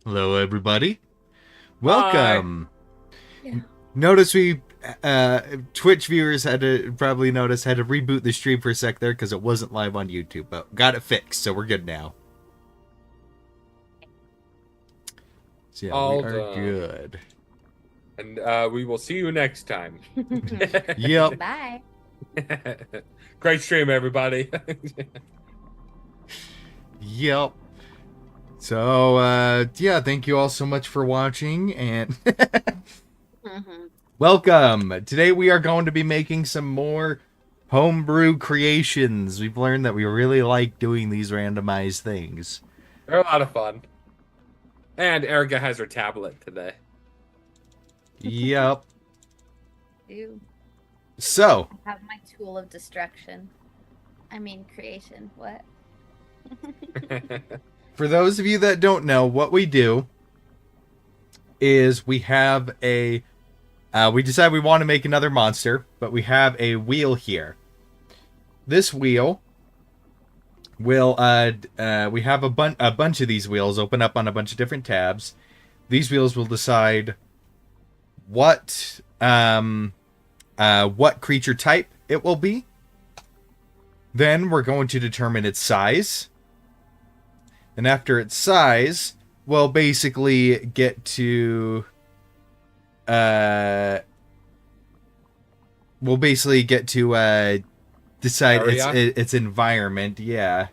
Hello, everybody. Hi. Welcome. Yeah. Notice we, Twitch viewers had to probably notice had to reboot the stream for a sec there because it wasn't live on YouTube, but got it fixed, so we're good now. So yeah, we All are done. good. And we will see you next time. Yep. Bye. Great stream, everybody. Yep. So, yeah, thank you all so much for watching, and welcome. Today we are going to be making some more homebrew creations. We've learned that we really like doing these randomized things. They're a lot of fun. And Erica has her tablet today. Yep. Ew. So, I have my tool of destruction. I mean creation. What? for those of you that don't know, what we do is we have a... we decide we want to make another monster, but we have a wheel here. This wheel will... we have a bunch of these wheels open up on a bunch of different tabs. These wheels will decide what creature type it will be. Then we're going to determine its size. And after its size, we'll basically get to decide its environment. Yeah.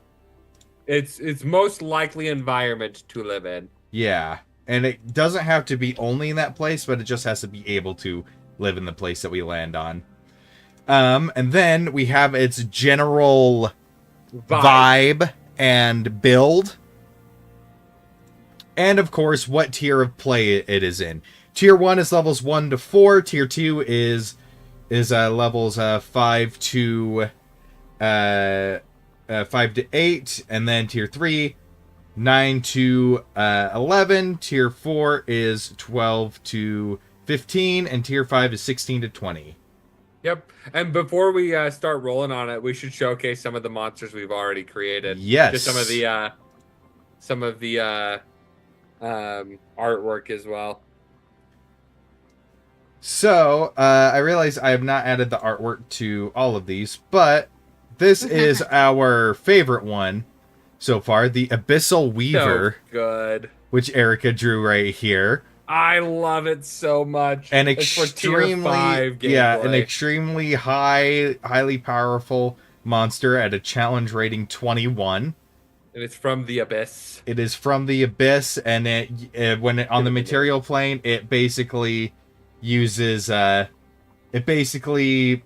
It's most likely environment to live in. Yeah. And it doesn't have to be only in that place, but it just has to be able to live in the place that we land on. And then we have its general vibe and build. And of course, what tier of play it is in. Tier 1 is levels 1 to 4. Tier 2 is levels 5 to 5 to 8, and then tier 3 9 to 11. Tier 4 is 12 to 15, and tier 5 is 16 to 20. Yep. And before we start rolling on it, we should showcase some of the monsters we've already created. Yes. Just some of the artwork as well. So, I realize I have not added the artwork to all of these, but this is our favorite one so far, the Abyssal Weaver. So good. Which Erica drew right here. I love it so much. An It's for tier 5 yeah, an gameplay. extremely highly powerful monster at a challenge rating 21. And it's from the Abyss. It is from the Abyss, and on the material plane, it basically uses it basically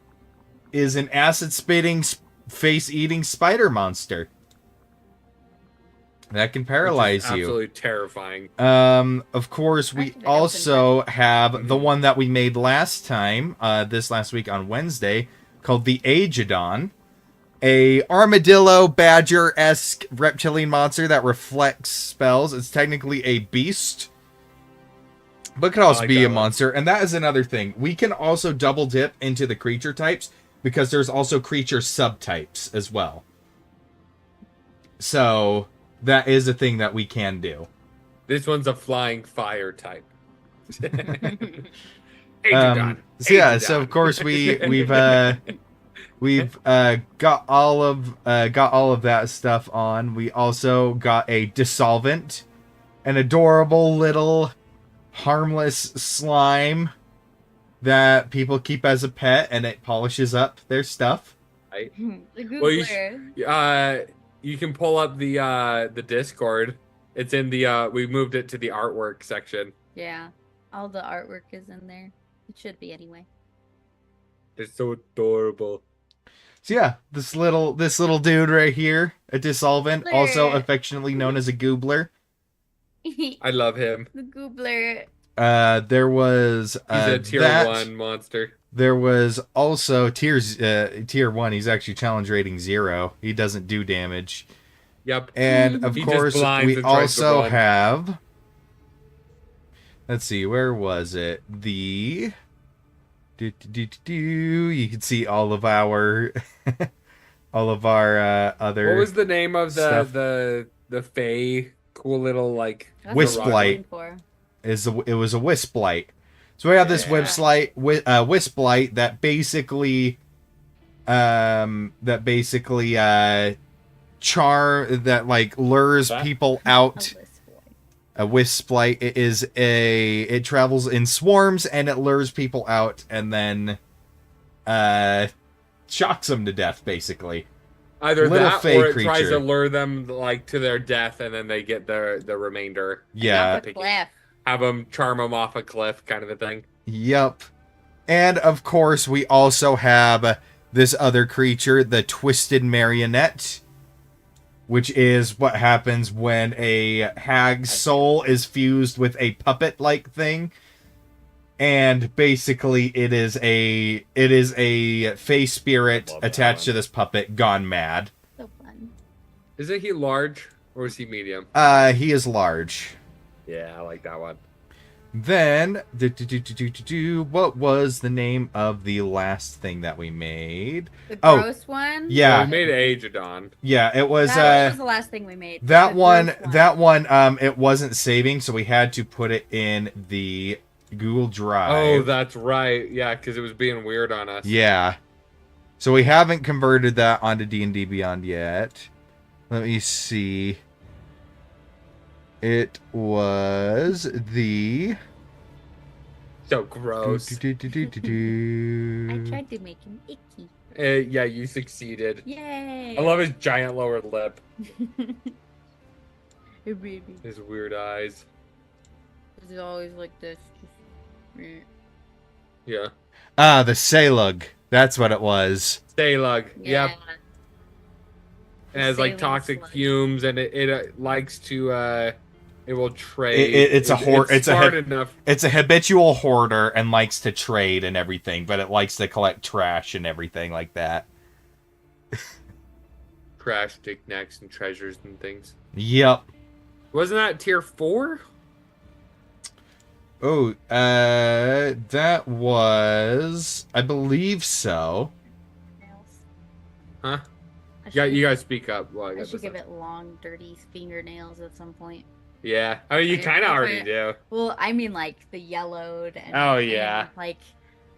is an acid spitting, face eating spider monster that can paralyze you. Absolutely terrifying. Of course, we also have the one that we made last time, this last week on Wednesday, called the Agedon. A armadillo badger-esque reptilian monster that reflects spells. It's technically a beast, but could also be a monster. And that is another thing. We can also double dip into the creature types because there's also creature subtypes as well. So that is a thing that we can do. This one's a flying fire type. So of course we've got all of that stuff on. We also got a dissolvent, an adorable little harmless slime that people keep as a pet, and it polishes up their stuff. Right. The Googler. Well, you can pull up the Discord. It's in the we moved it to the artwork section. Yeah. All the artwork is in there. It should be anyway. It's so adorable. So yeah, this little dude right here, a dissolvent, also affectionately known as a goobler. I love him. The Googler. There was he's a tier 1 monster. There was also tier 1. He's actually challenge rating 0. He doesn't do damage. Yep. And of course, we also have. Let's see, where was it? You can see all of our other. What was the name of stuff. the Fae cool little like That's Wisp what I'm light. going for. It was a wisp light. So we have this Yeah. wisp light that basically lures That? people A out. wisp light. A wisp light it travels in swarms and it lures people out and then shocks them to death basically. either Little that fey or it tries creature. to lure them like to their death, and then they get the remainder. Yeah. Off a cliff. Have them charm them off a cliff, kind of a thing. Yep. And of course, we also have this other creature, the Twisted Marionette, which is what happens when a hag's soul is fused with a puppet-like thing. And basically, it is a fey spirit Love that attached to one. this puppet gone mad. So fun. Isn't he large or is he medium? He is large. Yeah, I like that one. Then, what was the name of the last thing that we made? The Oh, gross one? Yeah, we made Aegiodon. yeah, it was That was the last thing we made. that The one. gross That one, it wasn't saving, so we had to put it in the Google Drive. Oh, that's right. Yeah, because it was being weird on us. Yeah. So we haven't converted that onto D&D Beyond yet. Let me see. It was the... So gross. I tried to make him icky. Yeah, you succeeded. Yay! I love his giant lower lip. Hey, baby. His weird eyes. It's always like this. Just... Yeah. Ah, the Salug. That's what it was. Staylug. Yeah. Yep. It has like Saline toxic sludge. fumes, and it likes to it will trade. It's a hoard. It's smart enough. It's a habitual hoarder and likes to trade and everything, but it likes to collect trash and everything like that. Trash, knickknacks, and treasures and things. Yep. Wasn't that tier 4? Oh, that was, I believe so. Nails. Huh? I Yeah, should- you guys speak up. Well, I I got should this give up. it long, dirty fingernails at some point. Yeah, I mean, you Okay, kind of already okay. do. Well, I mean, like the yellowed and Oh, yeah. and, like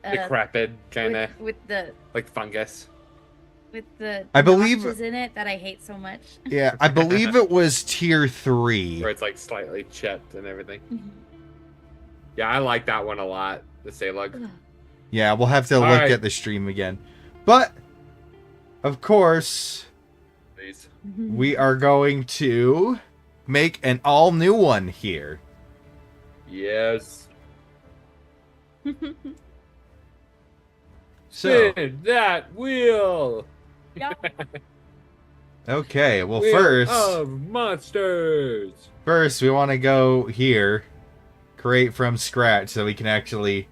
Decrepit, kind of with the like fungus. I believe- notches in it that I hate so much. Yeah, I believe it was tier 3. Where it's like slightly chipped and everything. Mhm. Yeah, I like that one a lot. The Salug. Yeah, we'll have to look Alright. at the stream again. But, of course, Please. we are going to make an all new one here. Yes. So, Spin that wheel. okay, well, Wheel first, of monsters. we want to go here, create from scratch, so we can actually,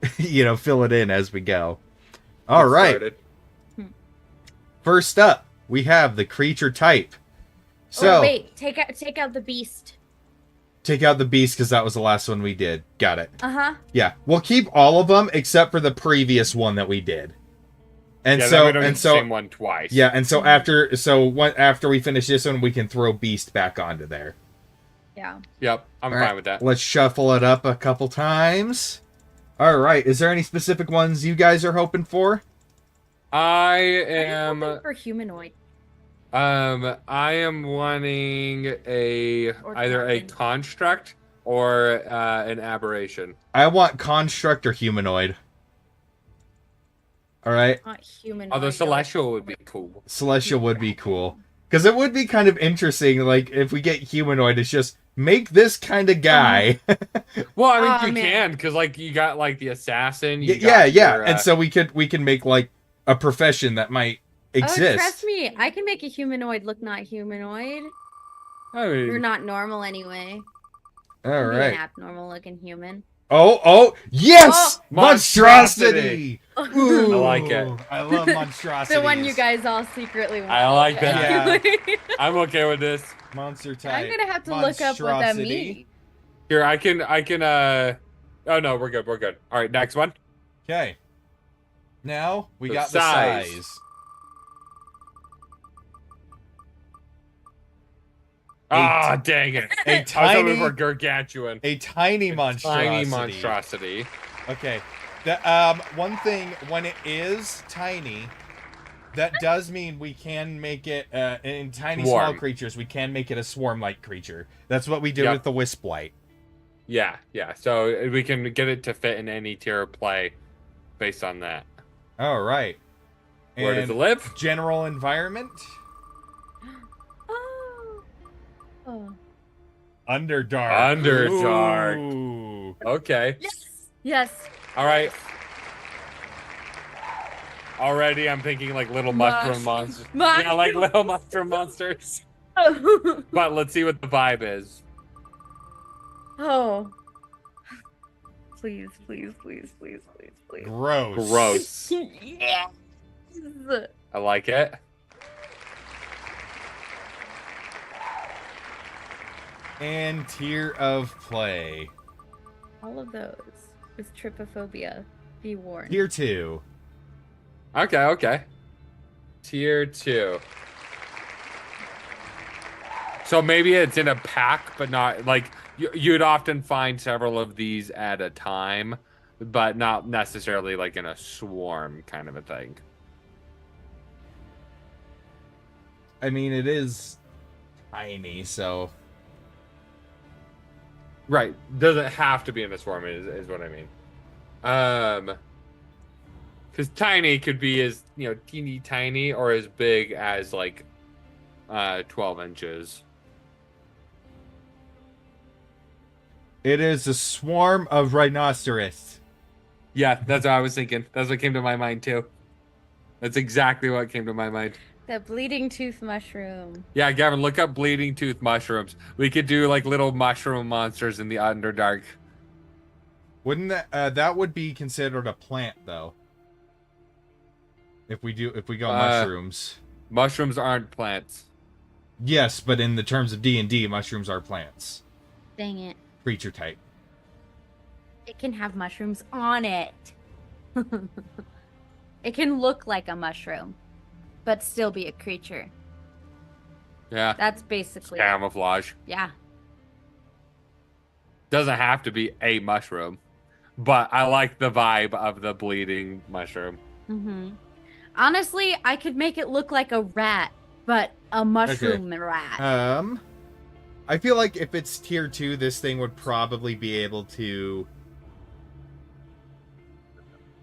fill it in as we go. All Get right. started. First up, we have the creature type. So, Oh, wait, take out the beast. take out the beast because that was the last one we did. Got it. Uh-huh. Yeah, we'll keep all of them except for the previous one that we did. And Yeah, so, then we don't and get so, the same one twice. yeah, and so after we finish this one, we can throw beast back onto there. Yeah. Yep, I'm All fine right, with that. Let's shuffle it up a couple times. All right, is there any specific ones you guys are hoping for? I I'm am. hoping for humanoid. I am wanting Or either a nothing. construct or an aberration. I want construct or humanoid. All right, Not humanoid. Although though. celestial would be cool. celestial would be cool because it would be kind of interesting. Like if we get humanoid, it's just make this kind of guy. Well, I mean, Oh, you man. can because like you got like the assassin. You Yeah, got yeah. your, And so we can make like a profession that might Oh, exist. trust me, I can make a humanoid look not humanoid. I Or mean, not normal anyway. All Be An right. abnormal looking human. Oh, yes! Oh! Monstrosity! Ooh, I like it. I love monstrosity. The one you guys all secretly want. I like that. Yeah. I'm okay with this. Monster type. I'm gonna have to look up what that monstrosity. means. Here, I can. Oh no, we're good. We're good. All right, next one. Okay. Now we The got size. the size. Ah, dang it. A I was hoping tiny, for gargantuan. a tiny monstrosity. Tiny monstrosity. Okay. The one thing, when it is tiny, that does mean we can make it in tiny small Swarm. creatures. We can make it a swarm-like creature. That's what we did Yep. with the wisp light. Yeah, yeah. So we can get it to fit in any tier of play based on that. All right. Where does it And live? general environment. Oh. Oh. Underdark. Underdark. Ooh. Okay. Yes. Yes. All right. Already, I'm thinking like little mushroom monsters. Yeah, like little mushroom monsters. But let's see what the vibe is. Oh. Please, please, please, please, please, please. Gross. Gross. Yes. I like it. And tier of play. All of those with trypophobia. Be warned. Tier 2. Okay, okay. Tier 2. So maybe it's in a pack, but not like you'd often find several of these at a time, but not necessarily like in a swarm kind of a thing. I mean, it is tiny, so... Right. Doesn't have to be in a swarm is what I mean. Because tiny could be as, teeny tiny or as big as like 12 inches. It is a swarm of rhinoceros. Yeah, that's what I was thinking. That's what came to my mind too. That's exactly what came to my mind. The bleeding tooth mushroom. Yeah, Gavin, look up bleeding tooth mushrooms. We could do like little mushroom monsters in the Underdark. Wouldn't that would be considered a plant though? If we go mushrooms. Mushrooms aren't plants. Yes, but in the terms of D&D, mushrooms are plants. Dang it. Creature type. It can have mushrooms on it. It can look like a mushroom, but still be a creature. Yeah. That's basically it. Camouflage. Yeah. Doesn't have to be a mushroom, but I like the vibe of the bleeding mushroom. Mm-hmm. Honestly, I could make it look like a rat, but a mushroom rat. I feel like if it's tier 2, this thing would probably be able to...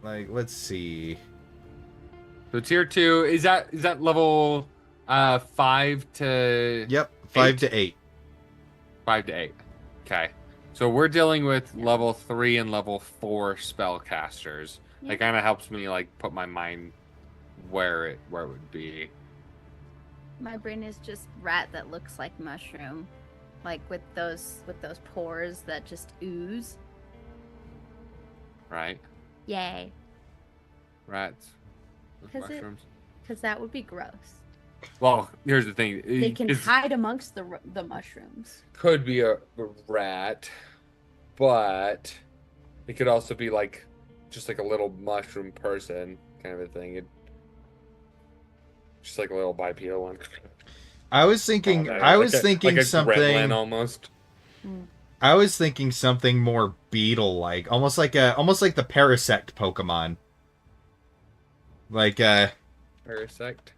Like, let's see. So tier 2, is that level 5 to... Yep, 5 to 8. 5 to 8. Okay. So we're dealing with level 3 and level 4 spellcasters. Yeah. That kind of helps me like put my mind where it would be. My brain is just rat that looks like mushroom, like with those pores that just ooze. Right? Yay! Rats with 'Cause mushrooms. Because that would be gross. Well, here's the thing. They can It's- hide amongst the mushrooms. could be a rat, but it could also be like just like a little mushroom person kind of a thing. Just like a little bipedal one. I was thinking like a something gremlin almost. I was thinking something more beetle-like, almost like the Parasect Pokemon. Like Parasect.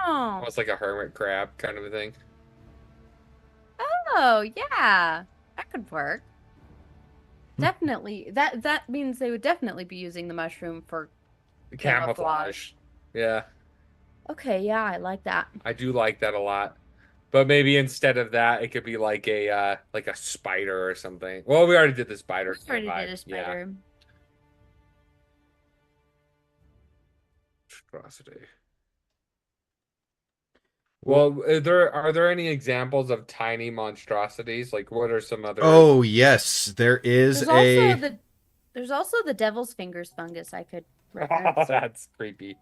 Oh, Almost like a hermit crab kind of a thing. oh yeah, that could work. Definitely, that means they would definitely be using the mushroom for Camouflage. Yeah, Okay, yeah, I like that. I do like that a lot. But maybe instead of that, it could be like a spider or something. Well, we already did the spider. We already vibe. did a spider. Monstrosity. Well, are there any examples of tiny monstrosities? Like, what are some other? oh yes, there is There's also the devil's fingers fungus I could reference. That's creepy.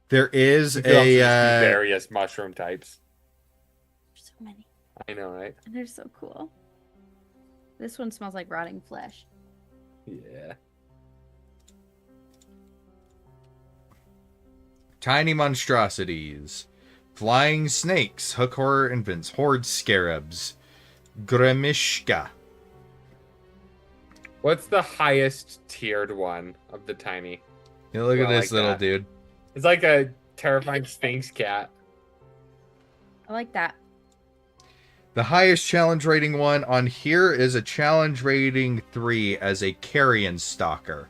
there is You could also a just do various mushroom types. There's so many. I know, right? And they're so cool. This one smells like rotting flesh. Yeah. tiny monstrosities. Flying snakes, hook horror infants, horde scarabs, Grimishka. What's the highest tiered one of the tiny? Yeah, look I at this like little that. dude. It's like a terrifying sphinx cat. I like that. The highest challenge rating one on here is a challenge rating 3 as a carrion stalker.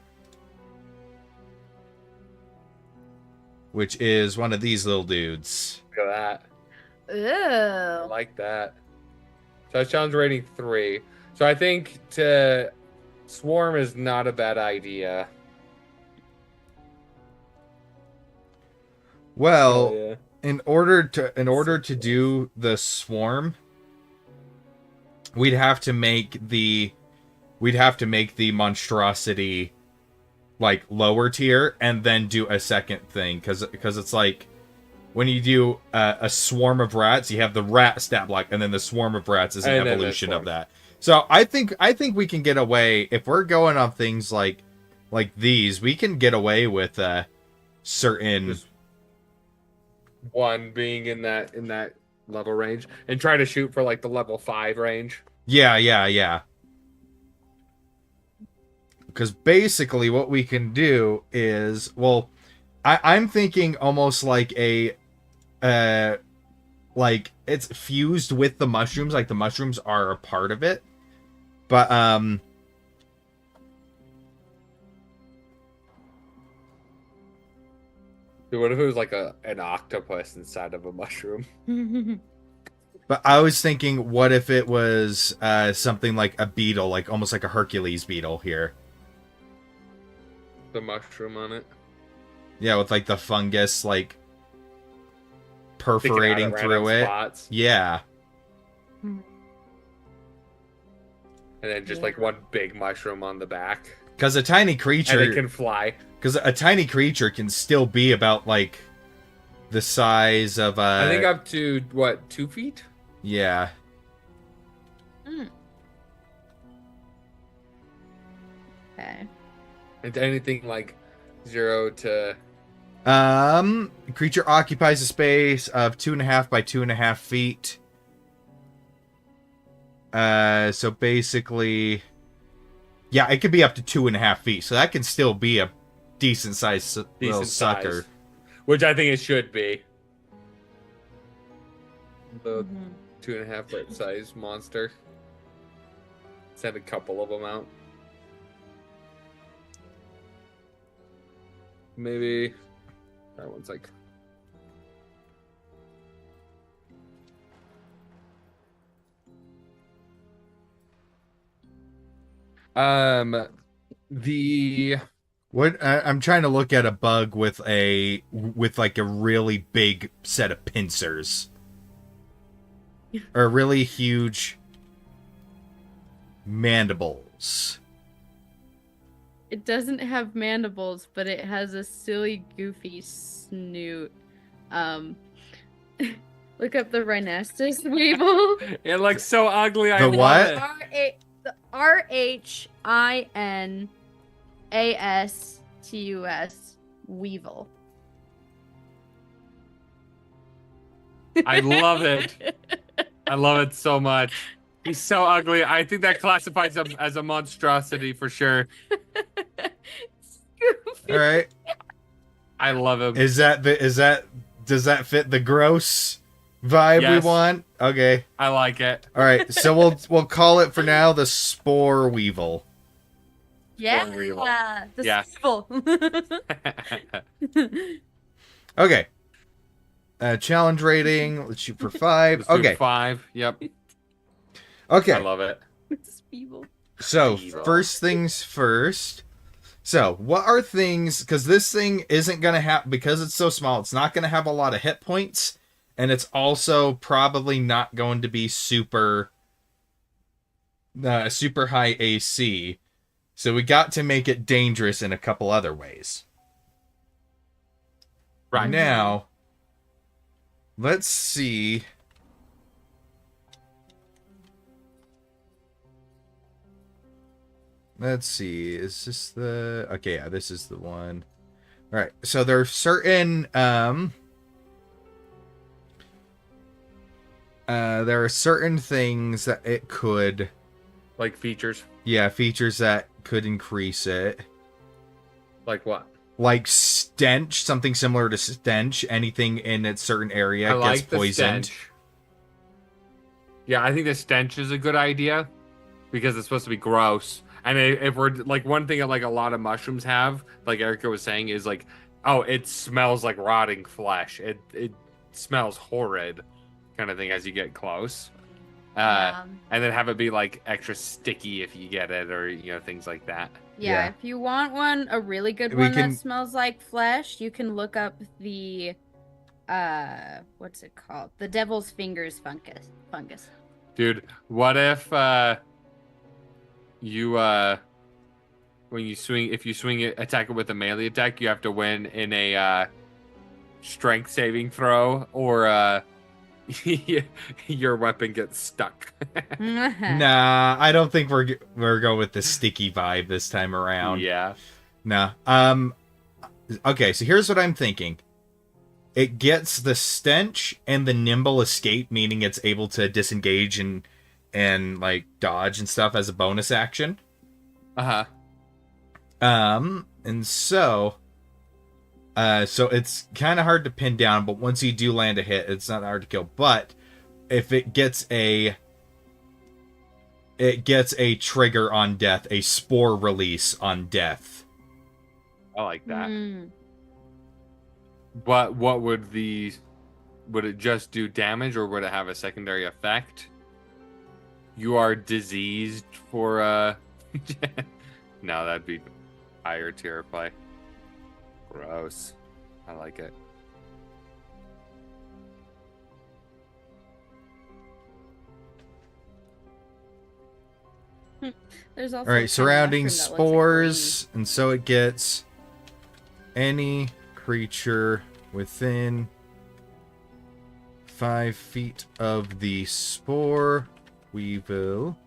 Which is one of these little dudes. Look at that. I Ooh. like that. So that's challenge rating 3. So I think to swarm is not a bad idea. Well, Oh, yeah. in order to do the swarm, we'd have to make the monstrosity like lower tier and then do a second thing because it's like when you do a swarm of rats, you have the rat stat block, and then the swarm of rats is an And then the evolution of swarm. that. So I think we can get away if we're going on things like these. We can get away with certain. Just one being in that level range and try to shoot for like the level 5 range. Yeah. Because basically what we can do is, well, I'm thinking almost like a, like it's fused with the mushrooms, like the mushrooms are a part of it. But, Dude, what if it was like an octopus inside of a mushroom? but I was thinking, what if it was something like a beetle, like almost like a Hercules beetle here. The mushroom on it. Yeah, with like the fungus, like Sticking out perforating at through random it. spots. Yeah. And then just like one big mushroom on the back. Because a tiny And creature... it can fly. Because a tiny creature can still be about, like, the size of, I think up to, what, 2 feet? Yeah. Okay. And anything like 0 to... Creature occupies a space of 2.5 by 2.5 feet. So basically... Yeah, it could be up to 2.5 feet, so that can still be a decent-sized little sucker. Which I think it should be. The 2.5 foot size monster. Send a couple of them out. Maybe that one's like... the What I'm trying to look at a bug with like a really big set of pincers, or really huge mandibles. It doesn't have mandibles, but it has a silly, goofy snoot. Look up the Rhinestus weevil. it looks so ugly. The I love what? it. RHINASTUS weevil. I love it. I love it so much. He's so ugly. I think that classifies him as a monstrosity for sure. All right, I love him. does that fit the gross vibe Yes. we want? Okay, I like it. all right. So we'll call it for now the spore weevil. Yeah. weevil. The Yeah. weevil. Okay. Challenge rating. Let's shoot for 5. Let's do Okay. 5. Yep. Okay. I love it. This weevil. So, Evil. first things first. So, what are things... Because this thing isn't going to have... Because it's so small, it's not going to have a lot of hit points. And it's also probably not going to be super... super high AC. So, we got to make it dangerous in a couple other ways. Right. Now, let's see... Let's see, is this the... Okay, yeah, this is the one. Alright, so there are certain there are certain things that it could, Like features. features that could increase it. Like what? Like stench, something similar to stench. Anything in a certain area I gets like the poisoned. stench. Yeah, I think the stench is a good idea because it's supposed to be gross. And if we're like one thing that like a lot of mushrooms have, like Erica was saying, is like, oh, it smells like rotting flesh. It smells horrid, kind of thing as you get close. Yeah. And then have it be like extra sticky if you get it, or things like that. Yeah, Yeah. if you want a really good We one can- that smells like flesh, you can look up the what's it called? The devil's fingers fungus. Dude, what if you when you swing, if you swing it, attack it with a melee attack, you have to win in a strength saving throw, or your weapon gets stuck. Nah, I don't think we're going with the sticky vibe this time around. Yeah. Nah. Okay, so here's what I'm thinking. It gets the stench and the nimble escape, meaning it's able to disengage and like dodge and stuff as a bonus action. Uh-huh. And so it's kind of hard to pin down, but once you do land a hit, it's not hard to kill. But if it gets a trigger on death, a spore release on death. I like that. Mm. What would it just do damage, or would it have a secondary effect? You are diseased for no, that'd be higher tier play. Gross. I like it. There's also All a right, kind of surrounding mushroom that looks like spores, and so it gets any creature within 5 feet of the spore weevil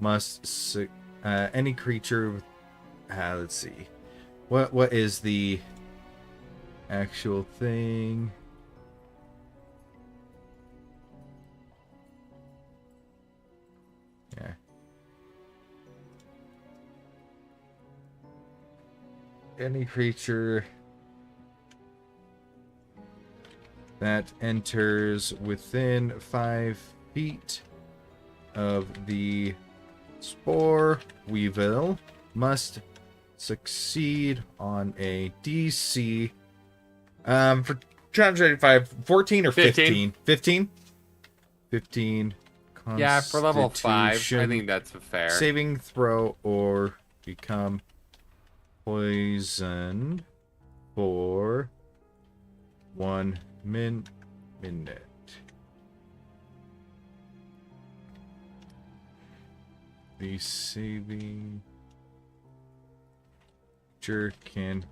must any creature with, let's see. What is the actual thing? Yeah. Any creature that enters within 5 feet of the spore weevil must succeed on a DC for 285, 14 or 15? 15? 15 Yeah, for level 5, I Constitution think that's fair. saving throw or become poisoned for 1 minute. The saving creature can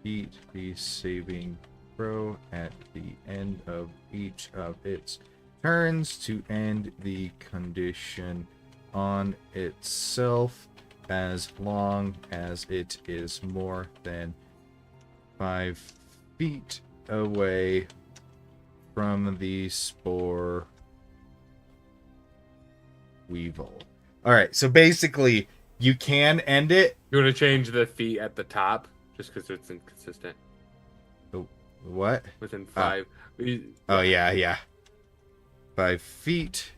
beat the saving throw at the end of each of its turns to end the condition on itself, as long as it is more than 5 feet away from the spore weevil. Alright, so basically, you can end it. You want to change the feet at the top, just because it's inconsistent. What? Within 5. Oh, yeah. 5 feet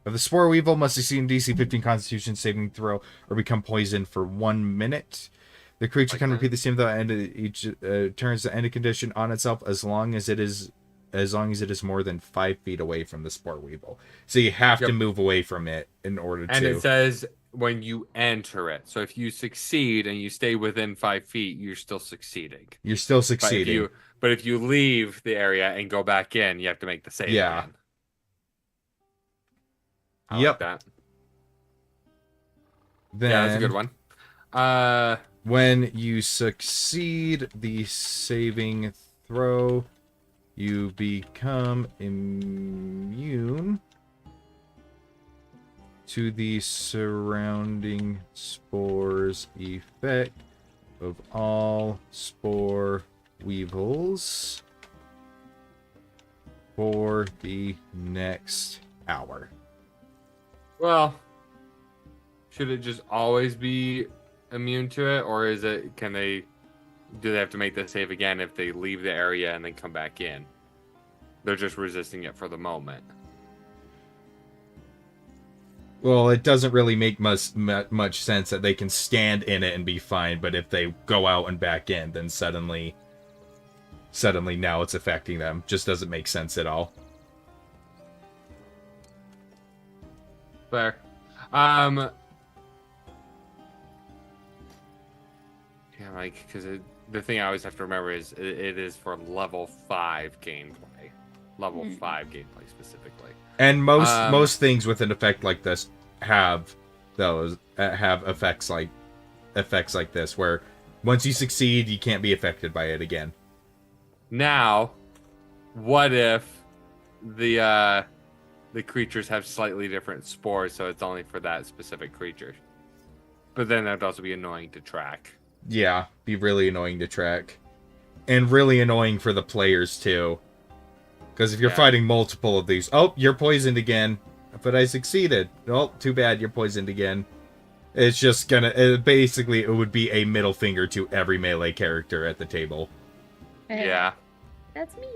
of the spore weevil must succeed in DC 15 Constitution saving throw or become poisoned for 1 minute. The creature Like can that. repeat the same thought end of each turns to end a condition on itself as long as it is more than 5 feet away from the spore weevil. So you have to Yep. move away from it in order And to. it says when you enter it. So if you succeed and you stay within 5 feet, you're still succeeding. You're still But succeeding. if you leave the area and go back in, you have to make the save Yeah. again. I Yep. like that. Then, Yeah, that's a good one. When you succeed the saving throw, you become immune to the surrounding spores effect of all spore weevils for the next hour. Well, should it just always be immune to it, or is it? Do they have to make the save again if they leave the area and then come back in? They're just resisting it for the moment. Well, it doesn't really make much sense that they can stand in it and be fine, but if they go out and back in, then suddenly now it's affecting them. Just doesn't make sense at all. Fair. Yeah, like, because the thing I always have to remember is it is for level 5 gameplay. Level 5 gameplay specifically. And most things with an effect like this have effects like this, where once you succeed, you can't be affected by it again. Now, what if the creatures have slightly different spores, so it's only for that specific creature? But then that'd also be annoying to track. Yeah, be really annoying to track. And really annoying for the players, too. Because if you're fighting multiple of these... Oh, you're poisoned again. But I succeeded. Oh, too bad, you're poisoned again. It's just gonna... basically, it would be a middle finger to every melee character at the table. Yeah. That's me.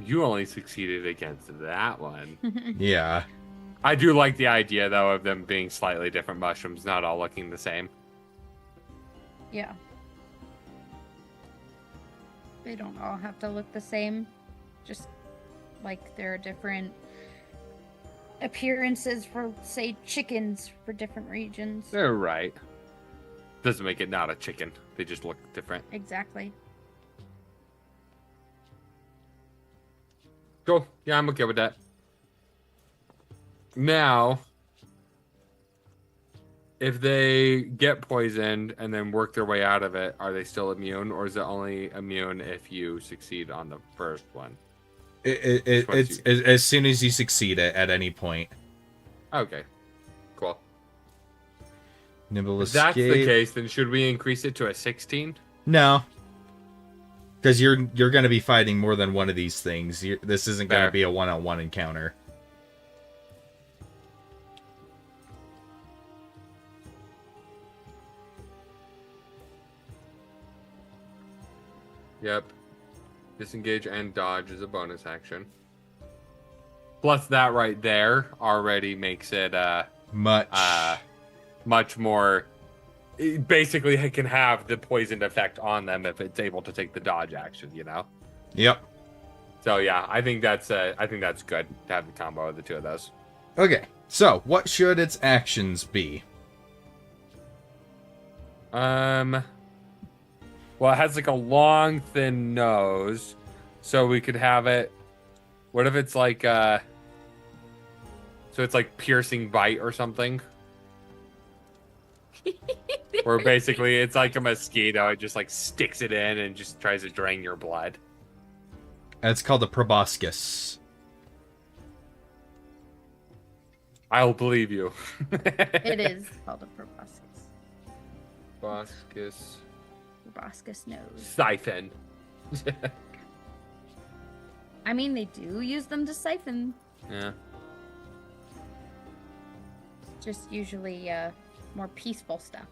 You only succeeded against that one. Yeah. I do like the idea, though, of them being slightly different mushrooms, not all looking the same. Yeah. They don't all have to look the same. Just like there are different appearances for, say, chickens for different regions. They're right. Doesn't make it not a chicken. They just look different. Exactly. Cool. Yeah, I'm okay with that. Now, if they get poisoned and then work their way out of it, are they still immune, or is it only immune if you succeed on the first one? It's as soon as you succeed at any point. Okay. Cool. Nimble If escape. that's the case, then should we increase it to a 16? No. Because you're going to be fighting more than one of these things. This isn't going to be a one-on-one encounter. Yep. Disengage and dodge is a bonus action. Plus that right there already makes it much more... Basically, it can have the poisoned effect on them if it's able to take the dodge action, you know? Yep. So yeah, I think that's good to have the combo of the two of those. Okay, so what should its actions be? Well, it has like a long, thin nose, so we could have it. What if it's like so it's like piercing bite or something? Where basically it's like a mosquito, it just like sticks it in and just tries to drain your blood. It's called a proboscis. I'll believe you. It is called a proboscis. Proboscis. Proboscis nose. Siphon. I mean, they do use them to siphon. Yeah. Just usually more peaceful stuff.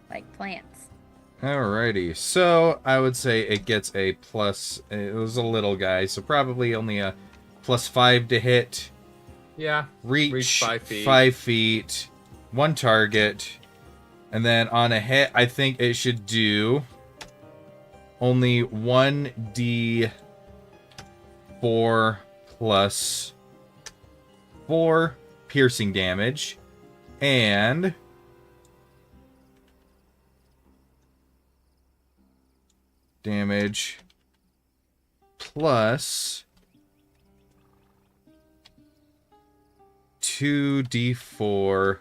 Like plants. Alrighty, so I would say it gets a plus... It was a little guy, so probably only a +5 to hit. Yeah. Reach 5 feet. 5 feet. One target. And then on a hit, I think it should do only 1d4 plus 4 piercing damage. And damage plus 2d4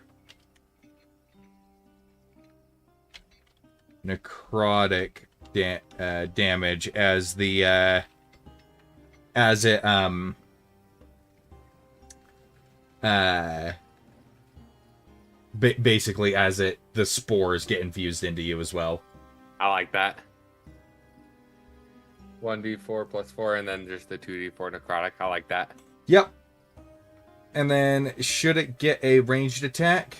necrotic damage as the as it basically as the spores get infused into you as well. I like that. 1d4 plus 4, and then just the 2d4 necrotic. I like that. Yep. And then, should it get a ranged attack?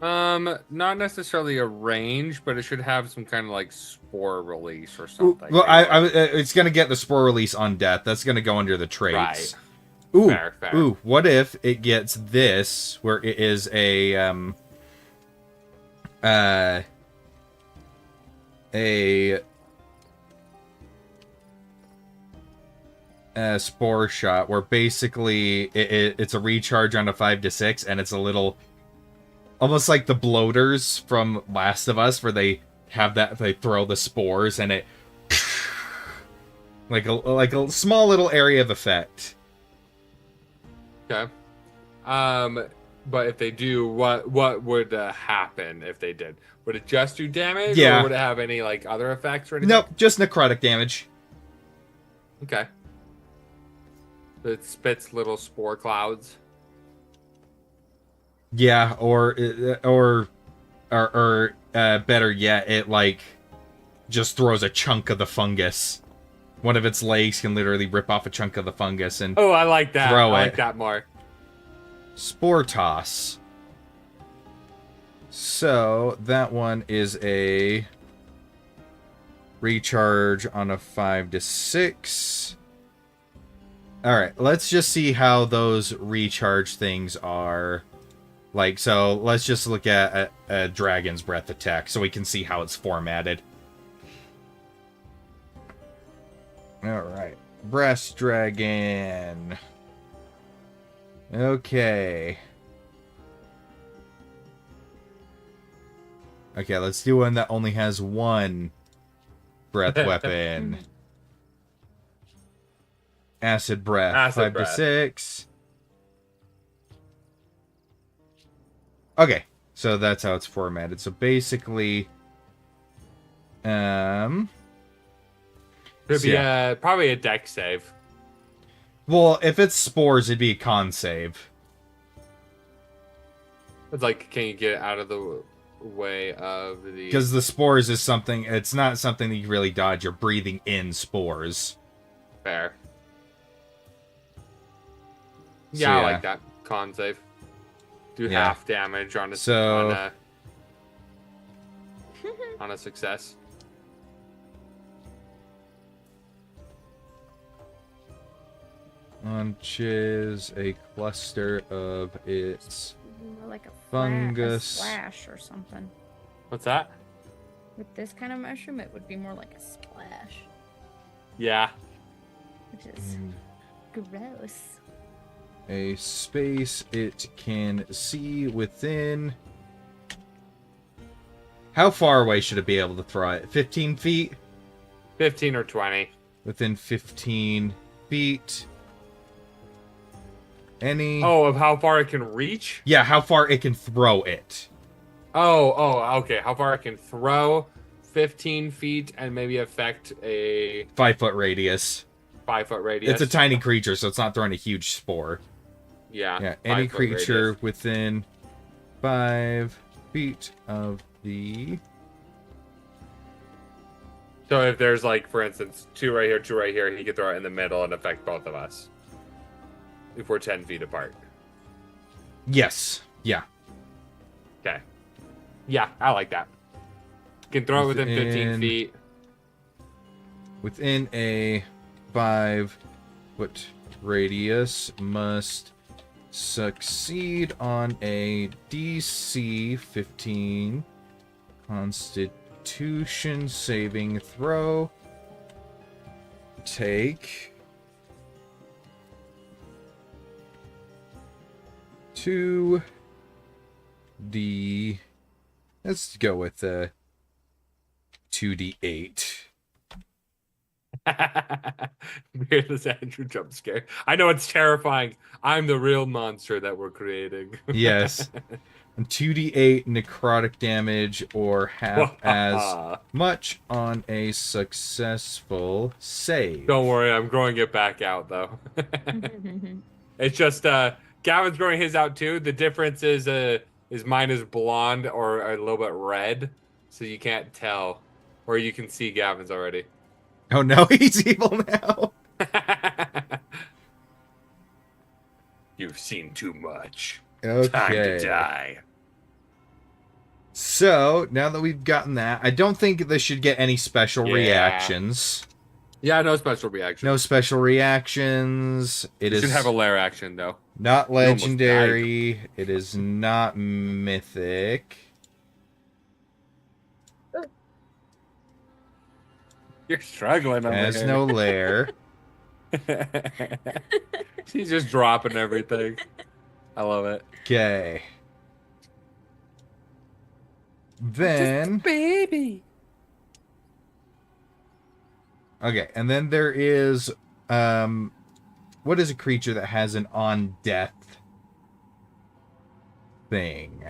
Not necessarily a range, but it should have some kind of like spore release or Ooh, something. well, it's gonna get the spore release on death. That's gonna go under the traits. Right. Ooh, Fair. ooh. What if it gets this, where it is a spore shot, where basically it's a recharge on a 5 to 6, and it's a little, almost like the bloaters from Last of Us, where they have that, they throw the spores and it like a small little area of effect. Okay. But if they do, what would happen if they did? Would it just do damage? Yeah. Or would it have any like other effects or anything? Nope, just necrotic damage. Okay. It spits little spore clouds. Yeah, or better yet, it like just throws a chunk of the fungus. One of its legs can literally rip off a chunk of the fungus and Oh, I like that. Throw I it. like that more. spore toss. So that one is a recharge on a 5 to 6. All right, let's just see how those recharge things are. Like, so let's just look at a Dragon's Breath attack so we can see how it's formatted. All right, Breast Dragon. Okay. Okay, let's do one that only has one breath weapon. Acid Breath, Acid 5 Breath. to 6. Okay, so that's how it's formatted. So basically, Could So be probably a deck save. well, if it's spores, it'd be a con save. It's like, can you get out of the way of the? Because the spores is something, it's not something that you really dodge. You're breathing in spores. Fair. So, Yeah, I yeah. like that. Con save. Do Yeah. half damage on a So- on a success. Launches a cluster of its More like a Fungus. splash or something. What's that? With this kind of mushroom, it would be more like a splash, Yeah. which is gross. a space it can see within. How far away should it be able to throw it? 15 feet? 15 or 20. Within 15 feet. Any? Oh, of how far it can reach? Yeah, how far it can throw it. Oh, okay. How far it can throw? 15 feet and maybe affect a 5-foot radius. 5-foot radius. It's a tiny creature, so it's not throwing a huge spore. Yeah. Yeah, any 5-foot creature radius. within 5 feet of the... So if there's like, for instance, 2 right here, he could throw it in the middle and affect both of us. If we're 10 feet apart. Yes. Yeah. Okay. Yeah, I like that. Can throw it within 15 Within- feet. Within a 5-foot radius must succeed on a DC 15 Constitution saving throw. Take 2D. Let's go with 2D8. Fearless Andrew jump scare. I know it's terrifying. I'm the real monster that we're creating. Yes. And 2d8 necrotic damage or half as much on a successful save. Don't worry, I'm growing it back out though. It's just Gavin's growing his out too. The difference is mine is blonde or a little bit red, so you can't tell, or you can see Gavin's already. Oh no, he's evil now. You've seen too much. Okay. Time to die. So, now that we've gotten that, I don't think this should get any special reactions. Yeah, no special reaction. No special reactions. It should is have a lair action, though. not almost legendary. It is not mythic. You're struggling over Has here. no lair. She's just dropping everything. I love it. Okay. Then... baby. Okay, and then there is... what is a creature that has an on-death thing?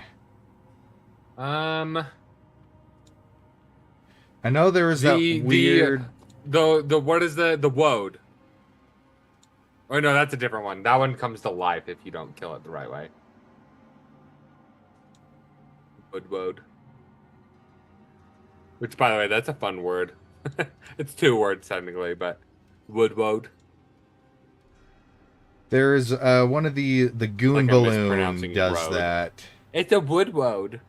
I know there was that weird... The what is the woad? Oh no, that's a different one. That one comes to life if you don't kill it the right way. Wood. Which, by the way, that's a fun word. It's 2 words technically, but wood. There's one of the goon Like I'm balloon mispronouncing does road. that. It's a wood.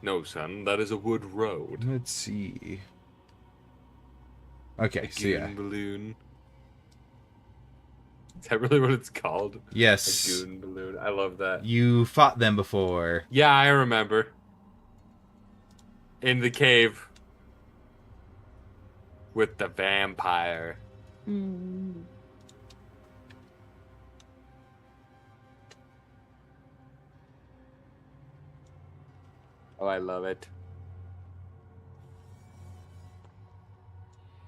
No, son, that is a wood road. Let's see. Okay, A so yeah. goon balloon. Is that really what it's called? A Yes. goon balloon. I love that. You fought them before. Yeah, I remember. In the cave. With the vampire. Mm. Oh, I love it.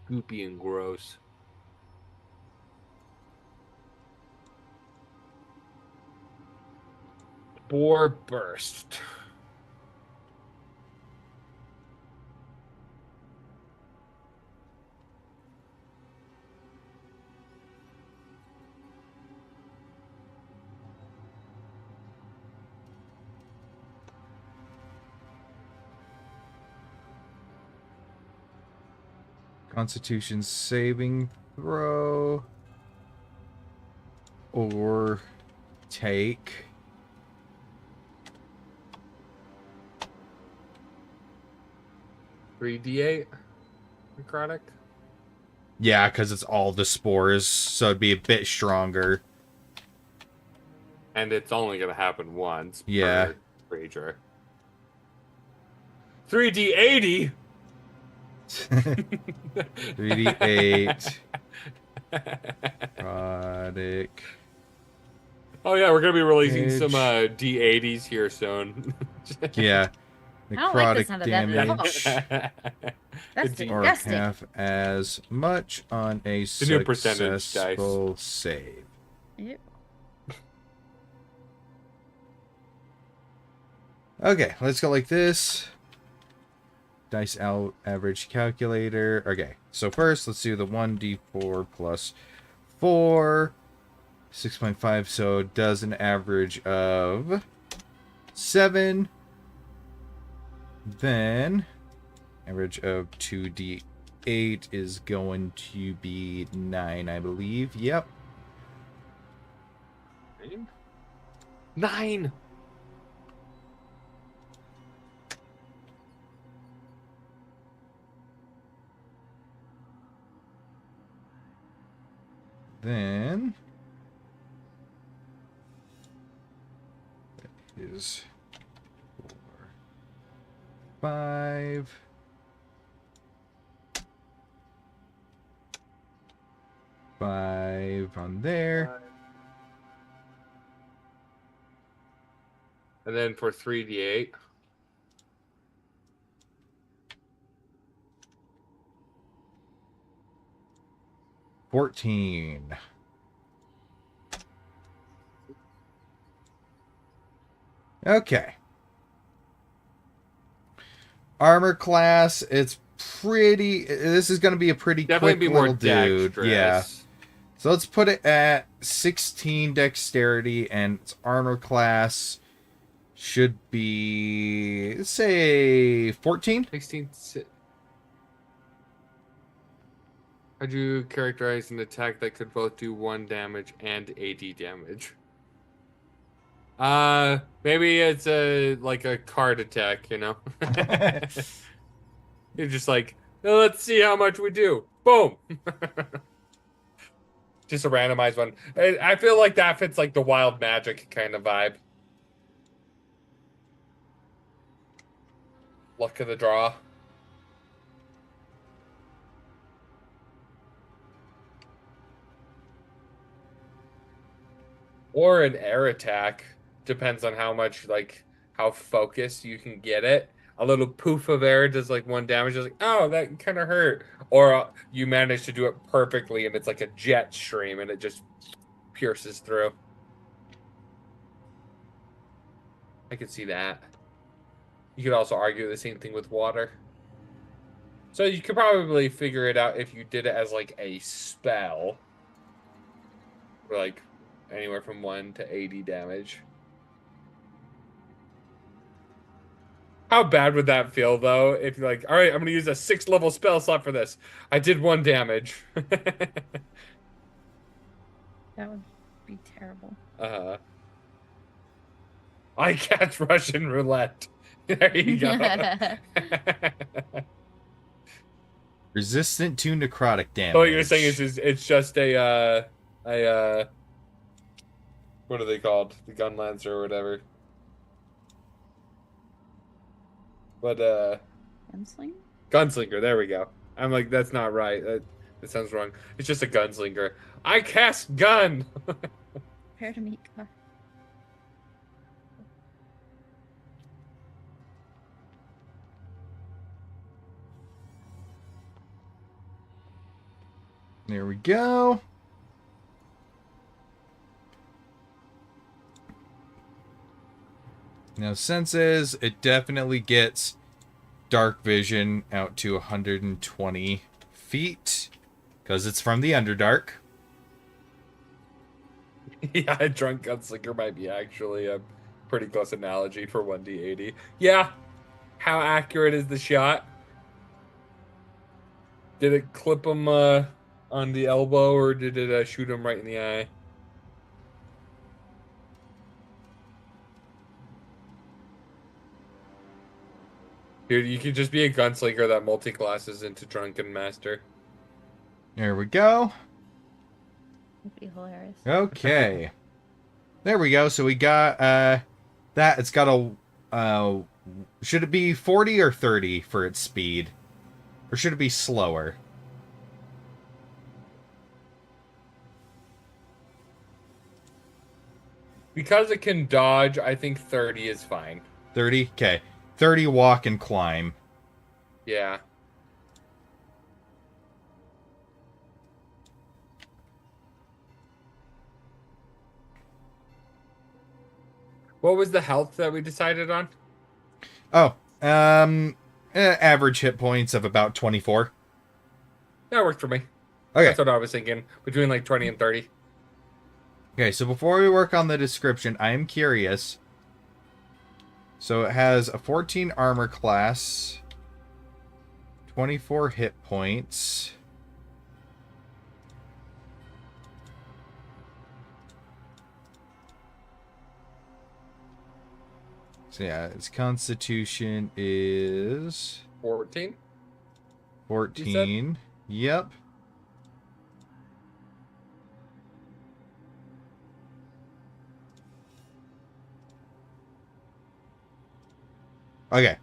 Goopy and gross. Spore burst. Constitution saving throw. Or take. Three D8 necrotic. Yeah, because it's all the spores, so it'd be a bit stronger. And it's only gonna happen once Yeah. per creature. 3D80. 3d8. Product. Oh yeah, we're gonna be releasing some Damage. D80s here soon. Yeah. I don't like the Necrotic sound of that at all. damage. That's It's Or disgusting. half as much on a The new percentage dice. successful save. Ew. Okay, let's go like this. Dice out average calculator. Okay, so first let's do the 1d4 plus 4. 6.5, so it does an average of 7. Then average of 2d8 is going to be 9, I believe. Yep. 9. Then that is 4, 5. Five on there. And then for 3d8. $14. Okay. Armor class, it's pretty... This is going to be a pretty Definitely quick be more little dude. dexterous. Yeah. So let's put it at 16 dexterity, and its armor class should be, let's say, 14. 16. How'd you characterize an attack that could both do 1 damage and AD damage? Maybe it's like a card attack, you know? You're just like, "Oh, let's see how much we do. Boom. Just a randomized one. I feel like that fits like the wild magic kind of vibe. Luck of the draw. Or an air attack. Depends on how much, like, how focused you can get it. A little poof of air does like 1 damage. It's like, oh, that kind of hurt. Or you manage to do it perfectly and it's like a jet stream and it just pierces through. I could see that. You could also argue the same thing with water. So you could probably figure it out if you did it as like a spell. Or like anywhere from 1 to 80 damage. How bad would that feel, though, if you're like, all right, I'm going to use a 6th level spell slot for this. I did 1 damage. That would be terrible. I catch Russian roulette. There you go. Resistant to necrotic damage. So what you're saying is it's just a what are they called? The gun lancer or whatever. But Gunslinger? Gunslinger, there we go. I'm like, that's not right. That sounds wrong. It's just a gunslinger. I cast gun. Prepare to meet God. There we go. Now, senses, it definitely gets dark vision out to 120 feet because it's from the Underdark. Yeah, a drunk gunslinger might be actually a pretty close analogy for 1d80. Yeah. How accurate is the shot? Did it clip him on the elbow or did it shoot him right in the eye? Dude, you could just be a gunslinger that multi-classes into Drunken Master. There we go. That'd be hilarious. Okay. There we go. So we got that. It's got a should it be 40 or 30 for its speed? Or should it be slower? Because it can dodge, I think 30 is fine. 30? Okay. 30 walk and climb. Yeah. What was the health that we decided on? Oh, average hit points of about 24. That worked for me. Okay. That's what I was thinking. Between like 20 and 30. Okay, so before we work on the description, I am curious. So it has a 14 armor class, 24 hit points. So yeah, its constitution is 14? 14. Yep. Okay.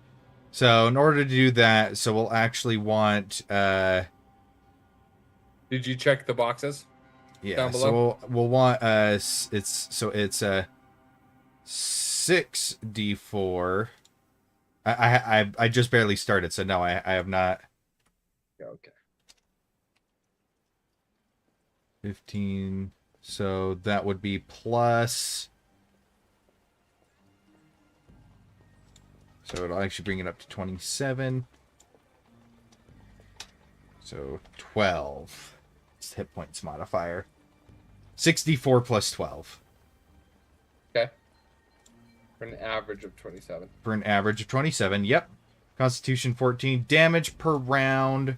So in order to do that, so we'll actually want Did you check the boxes? yeah, Down so below? we'll want it's a 6 D4. I just barely started, so no, I have not. Okay. 15. So that would be plus. So it'll actually bring it up to 27. So 12. It's hit points modifier. 64 plus 12. Okay. For an average of 27. For an average of 27, yep. Constitution 14. Damage per round.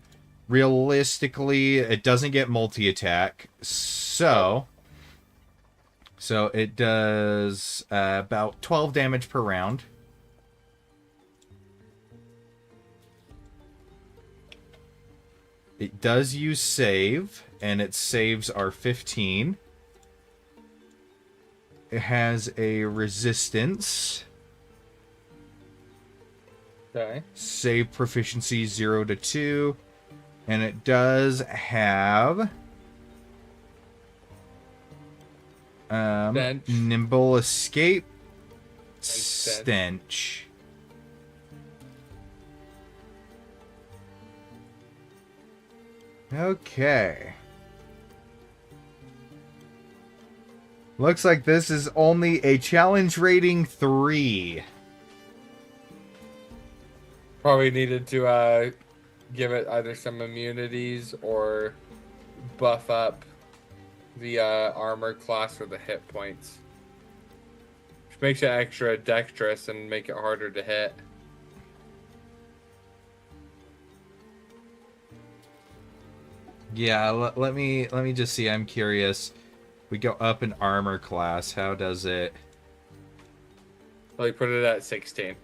Realistically, it doesn't get multi-attack. So it does about 12 damage per round. It does use save, and its saves are 15. It has a resistance. Okay. Save proficiency 0 to 2. And it does have Stench. nimble escape, stench. stench. Okay. Looks like this is only a challenge rating 3. Probably needed to give it either some immunities or buff up the armor class or the hit points. Which makes it extra dexterous and make it harder to hit. Yeah, let me just see. I'm curious. We go up in armor class. How does it? Like put it at 16.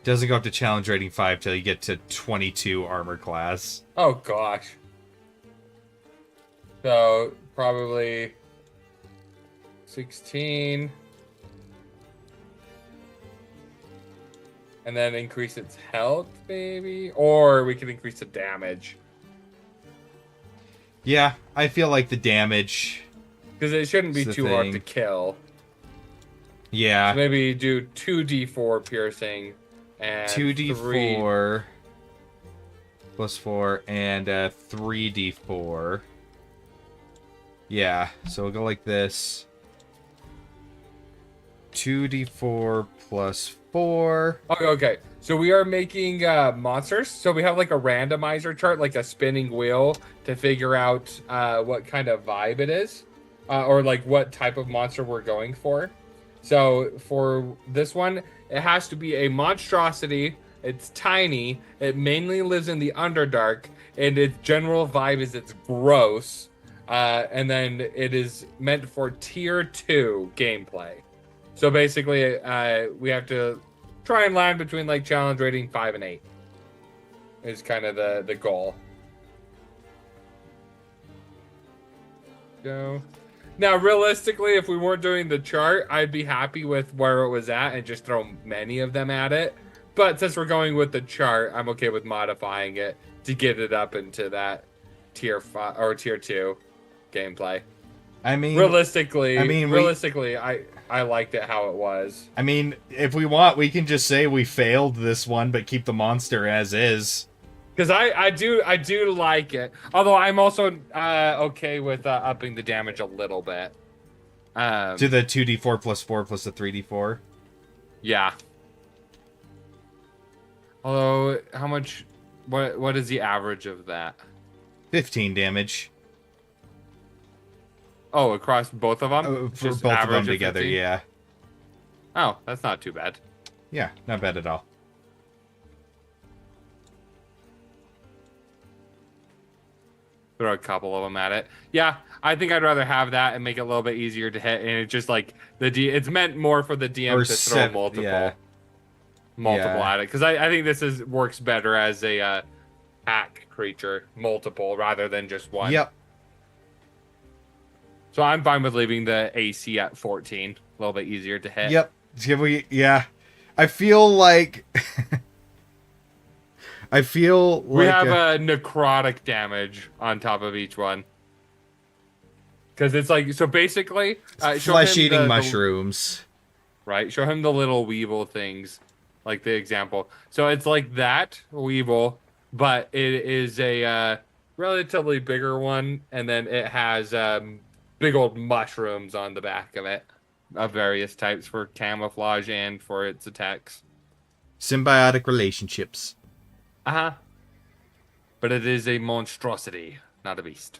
Doesn't go up to challenge rating 5 till you get to 22 armor class. Oh gosh. So probably 16. And then increase its health, maybe? Or we can increase the damage. Yeah, I feel like the damage. Because it shouldn't be It's the too hard to thing. kill. Yeah. So maybe do 2d4 piercing and 2d4 plus 4 and 3d4. Yeah, so we'll go like this. 2d4 plus 4. Okay. So we are making monsters. So we have like a randomizer chart, like a spinning wheel to figure out what kind of vibe it is. Or like what type of monster we're going for. So for this one, it has to be a monstrosity. It's tiny. It mainly lives in the Underdark. And its general vibe is it's gross. And then it is meant for tier 2 gameplay. So basically, we have to try and land between like challenge rating 5 and 8. Is kind of the goal. Go. Now, realistically, if we weren't doing the chart, I'd be happy with where it was at and just throw many of them at it. But since we're going with the chart, I'm okay with modifying it to get it up into that tier 5 or tier 2 gameplay. I mean, realistically, I liked it how it was. I mean, if we want, we can just say we failed this one, but keep the monster as is. Because I do like it. Although I'm also okay with upping the damage a little bit. To the 2d4 plus 4 plus the 3d4. Yeah. Although, how much? What is the average of that? 15 damage. Oh, across both of them? For Just both of average them together, 15? yeah. Oh, that's not too bad. Yeah, not bad at all. Throw a couple of them at it. Yeah, I think I'd rather have that and make it a little bit easier to hit. And it's just like it's meant more for the DM Or to throw multiple yeah. at it. Because I think this works better as a pack creature, multiple rather than just one. Yep. So I'm fine with leaving the AC at 14. A little bit easier to hit. Yep. Yeah. I feel like we have a necrotic damage on top of each one. Because it's like, so basically, flesh-eating mushrooms. Right? Show him the little weevil things, like the example. So it's like that weevil, but it is a relatively bigger one, and then it has big old mushrooms on the back of it, of various types for camouflage and for its attacks. Symbiotic relationships. Uh-huh. But it is a monstrosity, not a beast.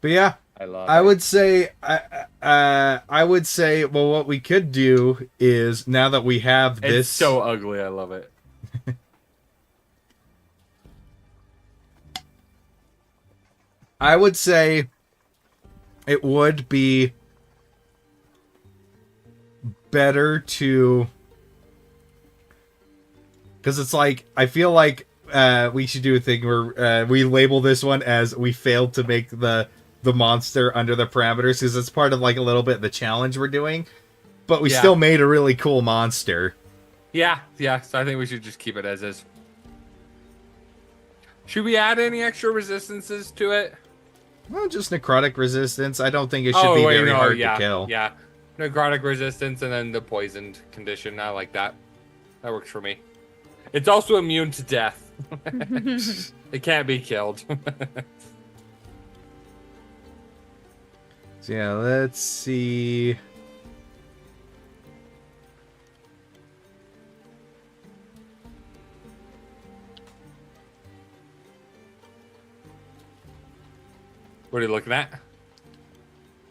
But yeah, I love I it. would say, I would say, well, what we could do is now that we have this. It's so ugly. I love it. I would say it would be better to, because it's like I feel like we should do a thing where we label this one as we failed to make the monster under the parameters, because it's part of like a little bit of the challenge we're doing, but we still made a really cool monster. Yeah. So I think we should just keep it as is. Should we add any extra resistances to it? Well, just necrotic resistance. I don't think it should be very hard to kill. Yeah, necrotic resistance and then the poisoned condition. I like that. That works for me. It's also immune to death. It can't be killed. So yeah, let's see. What are you looking at?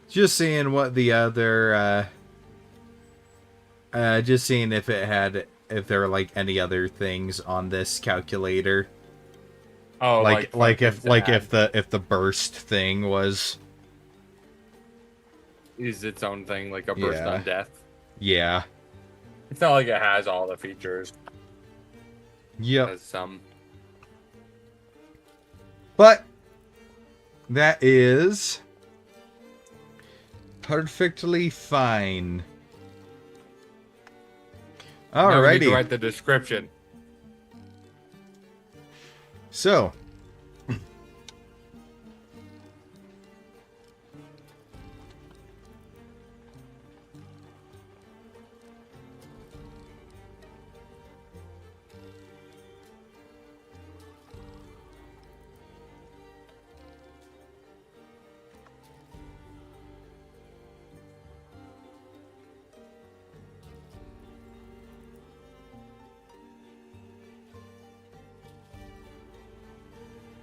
Just seeing what the other, just seeing if there were like any other things on this calculator. Oh, if the burst thing was is its own thing, like a burst on death. Yeah. It's not like it has all the features. Yep. It has some. But that is perfectly fine. Now we need to Alrighty. write the description. So,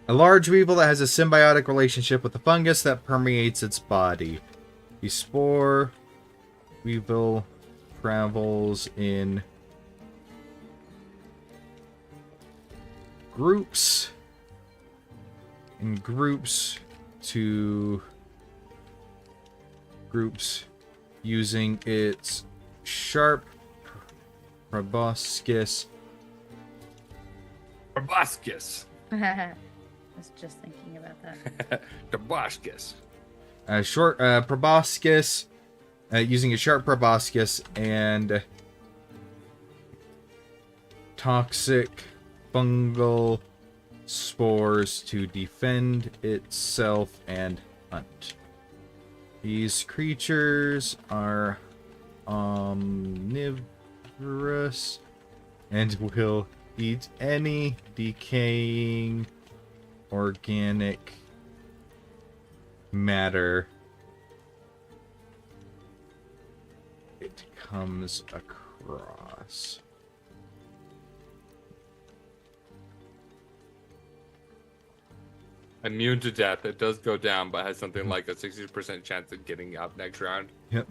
a large weevil that has a symbiotic relationship with the fungus that permeates its body. The spore weevil travels in groups. Using its sharp proboscis. Proboscis. I was just thinking about that. Proboscis. Short proboscis, using a sharp proboscis and toxic fungal spores to defend itself and hunt. These creatures are omnivorous and will eat any decaying organic matter it comes across. Immune to death. It does go down, but has something like a 60% chance of getting up next round. Yep.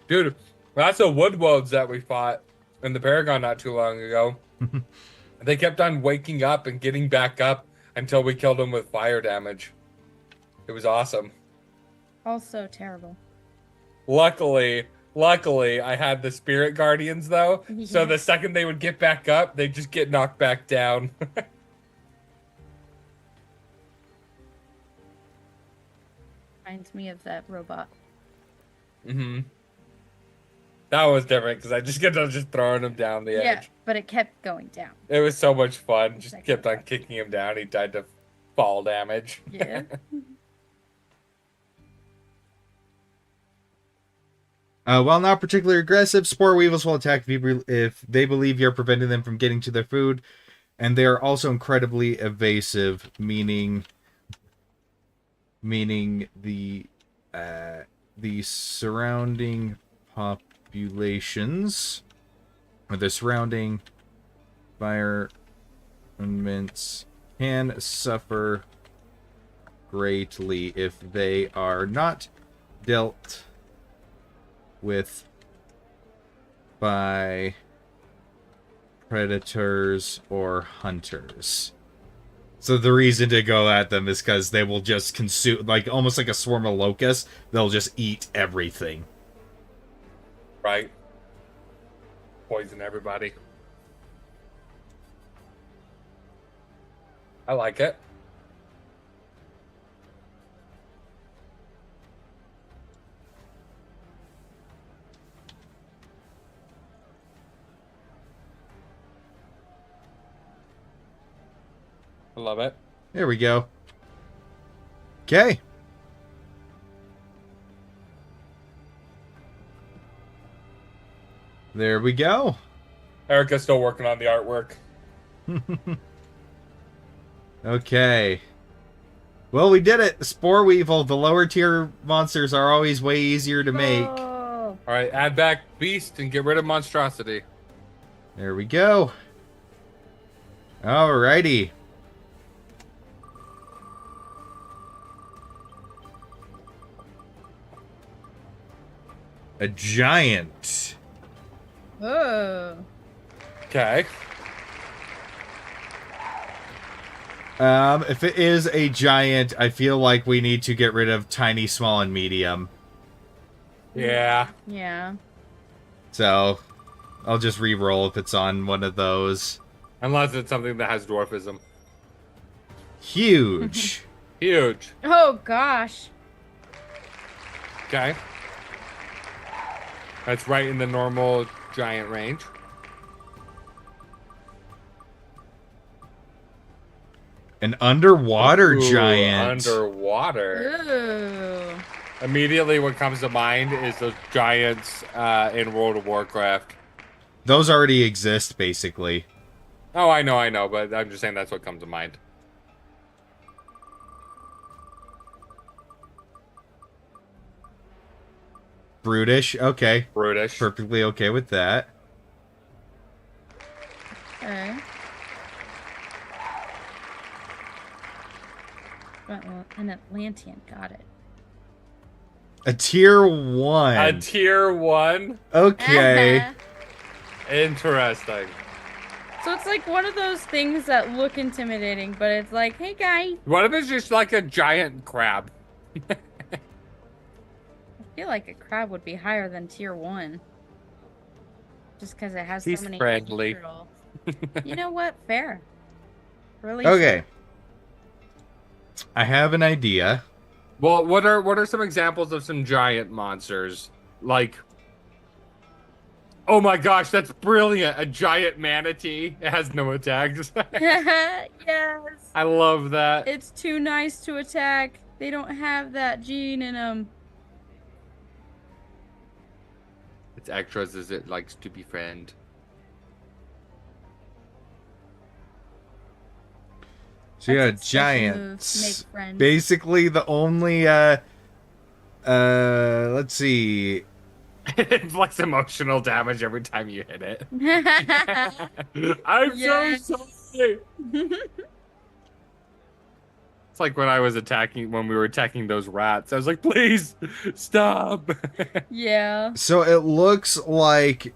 Dude, that's the wood woads that we fought in the Paragon not too long ago. They kept on waking up and getting back up until we killed them with fire damage. It was awesome. Also terrible. Luckily, I had the spirit guardians though. Yeah. So the second they would get back up, they'd just get knocked back down. Reminds me of that robot. Mm-hmm. That was different because I just kept on just throwing him down the Yeah, edge. but it kept going down. It was so much fun. Just kept on kicking him down. He died to fall damage. Yeah. While not particularly aggressive, spore weevils will attack if they believe you're preventing them from getting to their food, and they are also incredibly evasive, meaning the surrounding populations, or the surrounding environments, can suffer greatly if they are not dealt with by predators or hunters. So the reason to go at them is because they will just consume, like almost like a swarm of locusts, they'll just eat everything. Right. Poison everybody. I like it. I love it. There we go. Okay. There we go. Erica's still working on the artwork. Okay. Well, we did it. Spore Weevil. The lower tier monsters are always way easier to make. Oh. All right, add back Beast and get rid of Monstrosity. There we go. Alrighty. A giant. Oh. Okay. If it is a giant, I feel like we need to get rid of tiny, small, and medium. Yeah. Yeah. So, I'll just re-roll if it's on one of those. Unless it's something that has dwarfism. Huge. Huge. Oh gosh. Okay. That's right in the normal giant range. An underwater Ooh, giant. Underwater. Ooh. Immediately what comes to mind is those giants in World of Warcraft. Those already exist, basically. Oh, I know, but I'm just saying that's what comes to mind. Brutish. Okay. Brutish. Perfectly okay with that. Okay. Well, an Atlantean, got it. A tier 1. A tier 1? Okay. Interesting. So it's like one of those things that look intimidating, but it's like, hey guy. What if it's just like a giant crab? I feel like a crab would be higher than tier 1. Just because it has He's so many friendly. natural- You know what? Fair. Really? Okay. I have an idea. Well, what are some examples of some giant monsters? Like, oh my gosh, that's brilliant! A giant manatee. It has no attacks. Yes. I love that. It's too nice to attack. They don't have that gene in them. It's extras as it likes to befriend. So yeah, That's a special move, giants. make friends. Basically the only let's see. It inflicts emotional damage every time you hit it. I'm Yes. so sorry. It's like when we were attacking those rats. I was like, please stop. Yeah. So it looks like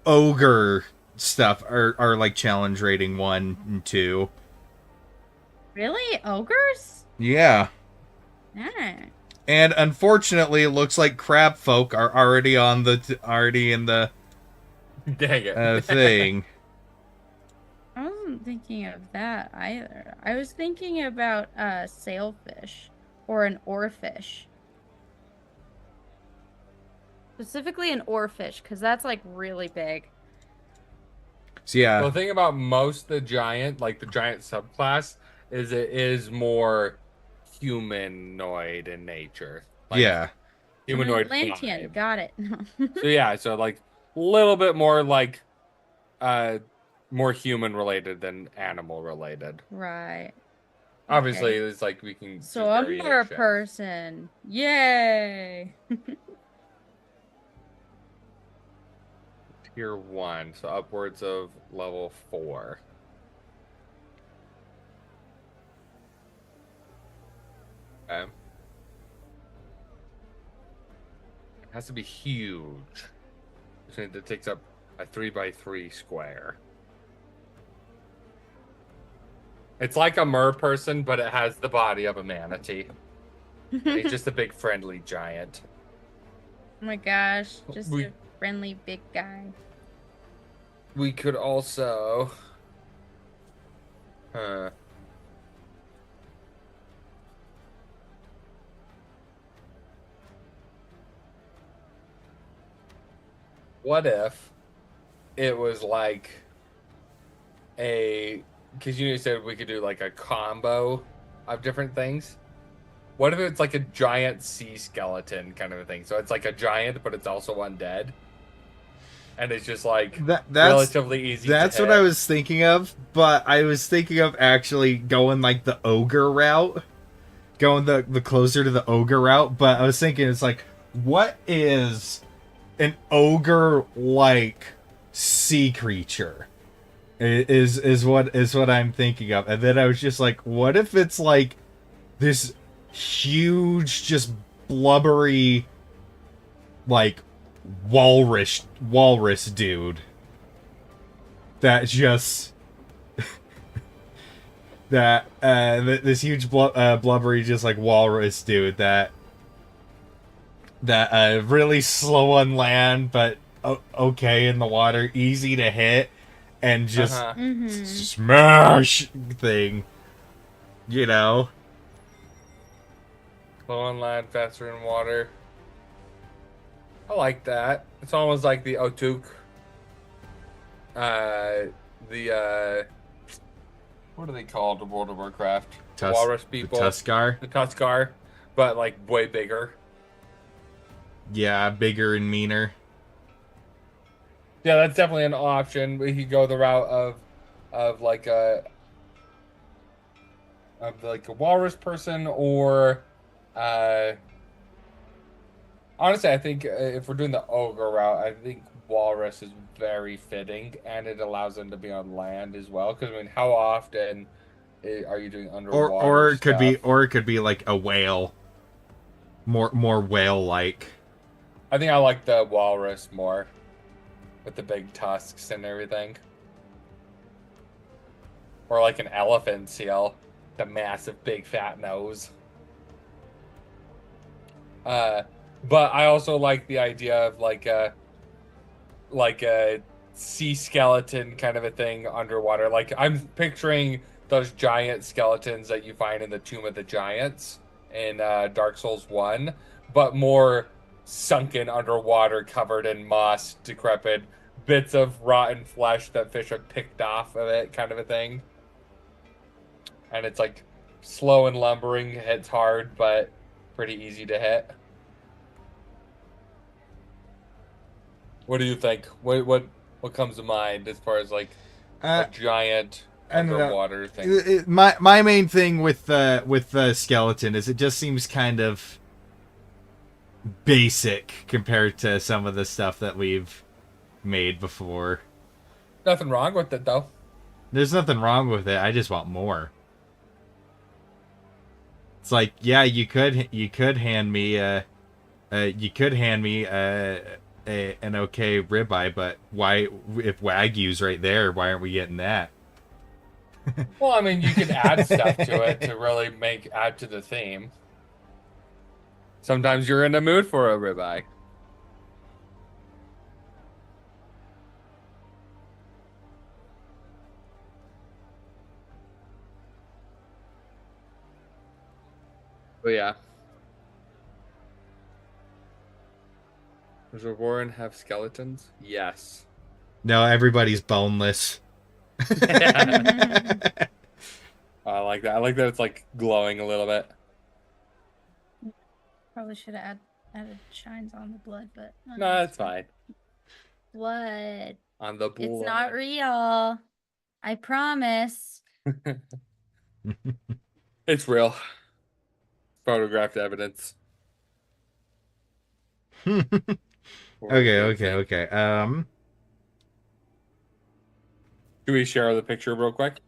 ogre stuff are like challenge rating 1 and 2. Really? Ogres? Yeah. Ah. And unfortunately, it looks like crab folk are already in the Dang it. thing. I wasn't thinking of that either. I was thinking about sailfish or an oarfish. Specifically an oarfish, because that's like really big. So yeah. The thing about most the giant, like the giant subclass, is it is more humanoid in nature. Like, Yeah. humanoid Atlantean, vibe. got it. So yeah, so like a little bit more like more human related than animal related. Right. Obviously, Okay. it's like we can. So a mer person. Yay! Tier 1, so upwards of level 4. It has to be huge. So it takes up a 3x3 square. It's like a mer person, but it has the body of a manatee. He's just a big friendly giant. Oh my gosh, just We- a friendly big guy. We could also... What if it was like a... Because you said we could do like a combo of different things. What if it's like a giant sea skeleton kind of a thing? So it's like a giant, but it's also undead. And it's just like That's relatively easy That's to what hit. I was thinking of, but I was thinking of actually going like the ogre route. Going the closer to the ogre route, but I was thinking it's like, what is an ogre like sea creature? Is what I'm thinking of. And then I was just like, what if it's like this huge, just blubbery, like walrus dude that just that this huge blubbery, just like walrus dude that really slow on land, but okay in the water, easy to hit, and just smash thing, you know. Slow on land, faster in water. I like that. It's almost like the Otuk. What are they called in World of Warcraft? Walrus people. The Tuskar. The Tuskar, but like way bigger. Yeah, bigger and meaner. Yeah, that's definitely an option. We could go the route of like a walrus person, or honestly, I think if we're doing the ogre route, I think walrus is very fitting, and it allows them to be on land as well. Because I mean, how often are you doing underwater Or it could stuff? be like a whale. More whale like. I think I like the walrus more, with the big tusks and everything. Or like an elephant seal, the massive big fat nose. But I also like the idea of like a sea skeleton kind of a thing underwater. Like I'm picturing those giant skeletons that you find in the Tomb of the Giants in Dark Souls 1, but more sunken underwater, covered in moss, decrepit, bits of rotten flesh that fish have picked off of it, kind of a thing. And it's like slow and lumbering, hits hard, but pretty easy to hit. What do you think? What comes to mind as far as like a giant underwater thing? My main thing with the skeleton is it just seems kind of basic compared to some of the stuff that we've made before. Nothing wrong with it though. There's nothing wrong with it. I just want more. It's like, yeah, you could hand me an okay ribeye, but why, if Wagyu's right there, why aren't we getting that? Well, I mean, you could add stuff to it to really add to the theme. Sometimes you're in the mood for a ribeye. But yeah. Does a Warren have skeletons? Yes. No, everybody's boneless. I like that. I like that it's like glowing a little bit. Probably should have added shines on the blood, but No, that's fine. Blood. On the blood. It's not real. I promise. It's real. Photographed evidence. Okay. Do we share the picture real quick?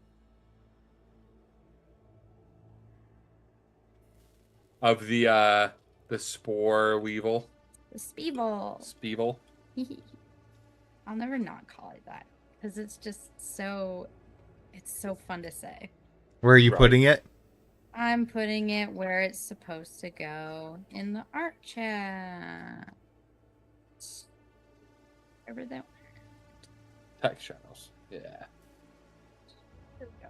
of the spore weevil. The Speeble. Speeble. I'll never not call it that because it's just so. It's so fun to say. Where are you Right. putting it? I'm putting it where it's supposed to go in the art chat. Wherever that. Text channels. Yeah. There we go.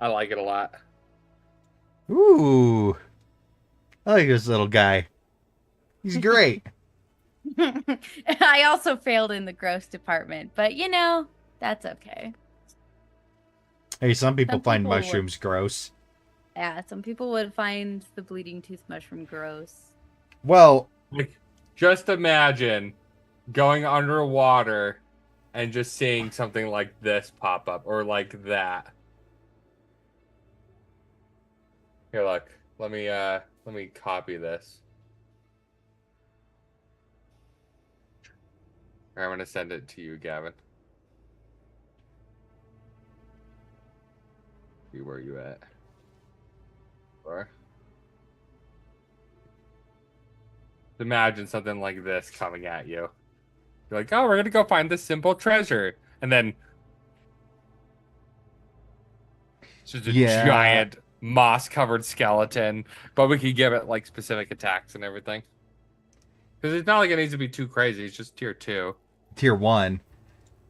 I like it a lot. Ooh. I like this little guy. He's great. I also failed in the gross department, but you know, that's okay. Hey, some people Some find people would. mushrooms gross. Yeah, some people would find the bleeding tooth mushroom gross. Well, Like, just imagine going underwater and just seeing something like this pop up or like that. Here, look. Let me copy this. I'm gonna send it to you, Gavin. See where you at. Or imagine something like this coming at you. You're like, oh, we're gonna go find this simple treasure, and then it's just a Yeah. giant moss-covered skeleton. But we could give it like specific attacks and everything. Because it's not like it needs to be too crazy. It's just tier 2. tier 1.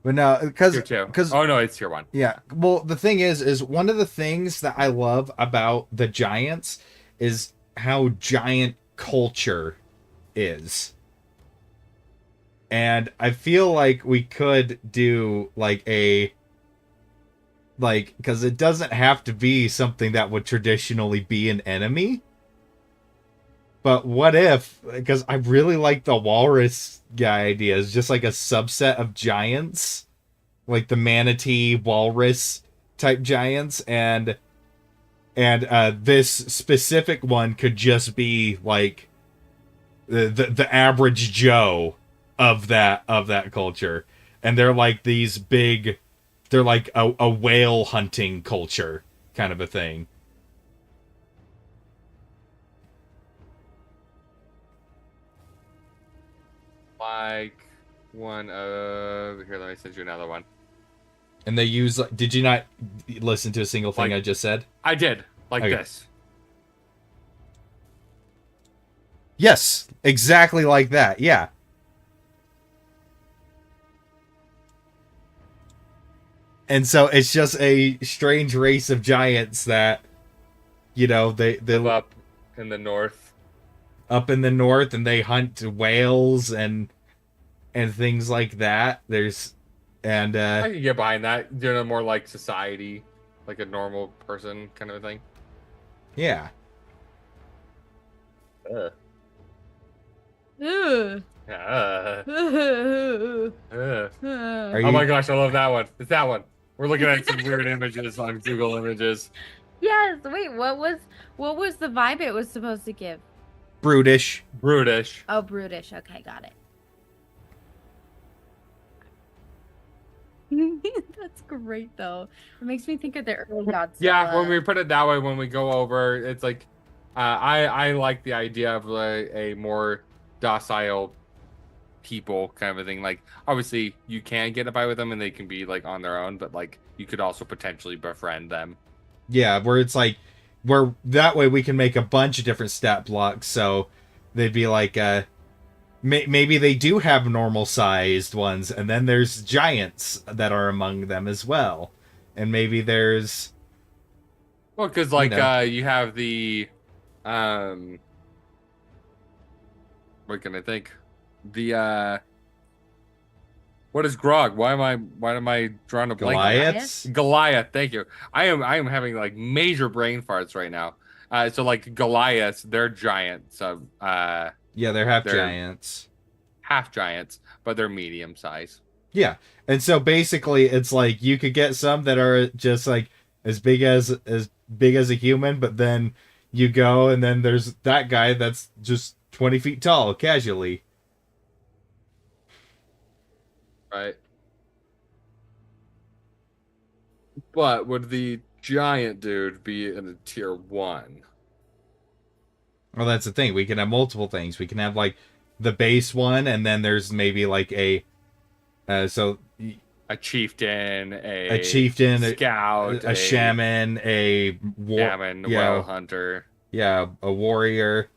But no, because Tier 2. Oh no, it's tier 1. yeah. Well, the thing is one of the things that I love about the giants is how giant culture is. And I feel like we could do like because it doesn't have to be something that would traditionally be an enemy. But what if, because I really like the walrus guy idea, is just like a subset of giants, like the manatee walrus type giants, and this specific one could just be like the average Joe of that culture, and they're like these big, they're like a whale hunting culture kind of a thing. Like one of here. Let me send you another one. And they use. Did you not listen to a single thing Like- I just said? I did like Okay. this. Yes, exactly like that. Yeah. And so it's just a strange race of giants that, you know, they Live up in the north. up in the north, and they hunt whales and things like that. There's and I can get behind that. Doing a more like society, like a normal person kind of a thing. yeah. Uh, Ugh. uh, Ugh. uh. Are Oh you, my gosh, I love that one. It's that one. We're looking at some weird images on Google Images. Yes. Wait. What was the vibe it was supposed to give? brutish? Brutish. Oh, brutish. Okay, got it. That's great though. It makes me think of the early Godzilla. Yeah, when we put it that way, when we go over, it's like, I like the idea of a more docile people kind of a thing. Like, obviously, you can get by with them and they can be like on their own, but like you could also potentially befriend them. Yeah, where it's like, where that way we can make a bunch of different stat blocks. So they'd be like, maybe they do have normal sized ones, and then there's giants that are among them as well, and maybe there's Well, because like know. you have the, what can I think? The what is Grog? Why am I drawing a blank? on that? Goliaths. Goliath, thank you. I am having like major brain farts right now. So like Goliaths, they're giants. So Yeah, they're half They're- giants. half giants, but they're medium size. Yeah, and so basically, it's like you could get some that are just like as big as a human, but then you go and then there's that guy that's just 20 feet tall, casually. Right. But would the giant dude be in a tier 1? Well, that's the thing. We can have multiple things. We can have like the base one, and then there's maybe like a A chieftain, a chieftain, scout, a shaman, a shaman, whale hunter. Yeah, a warrior.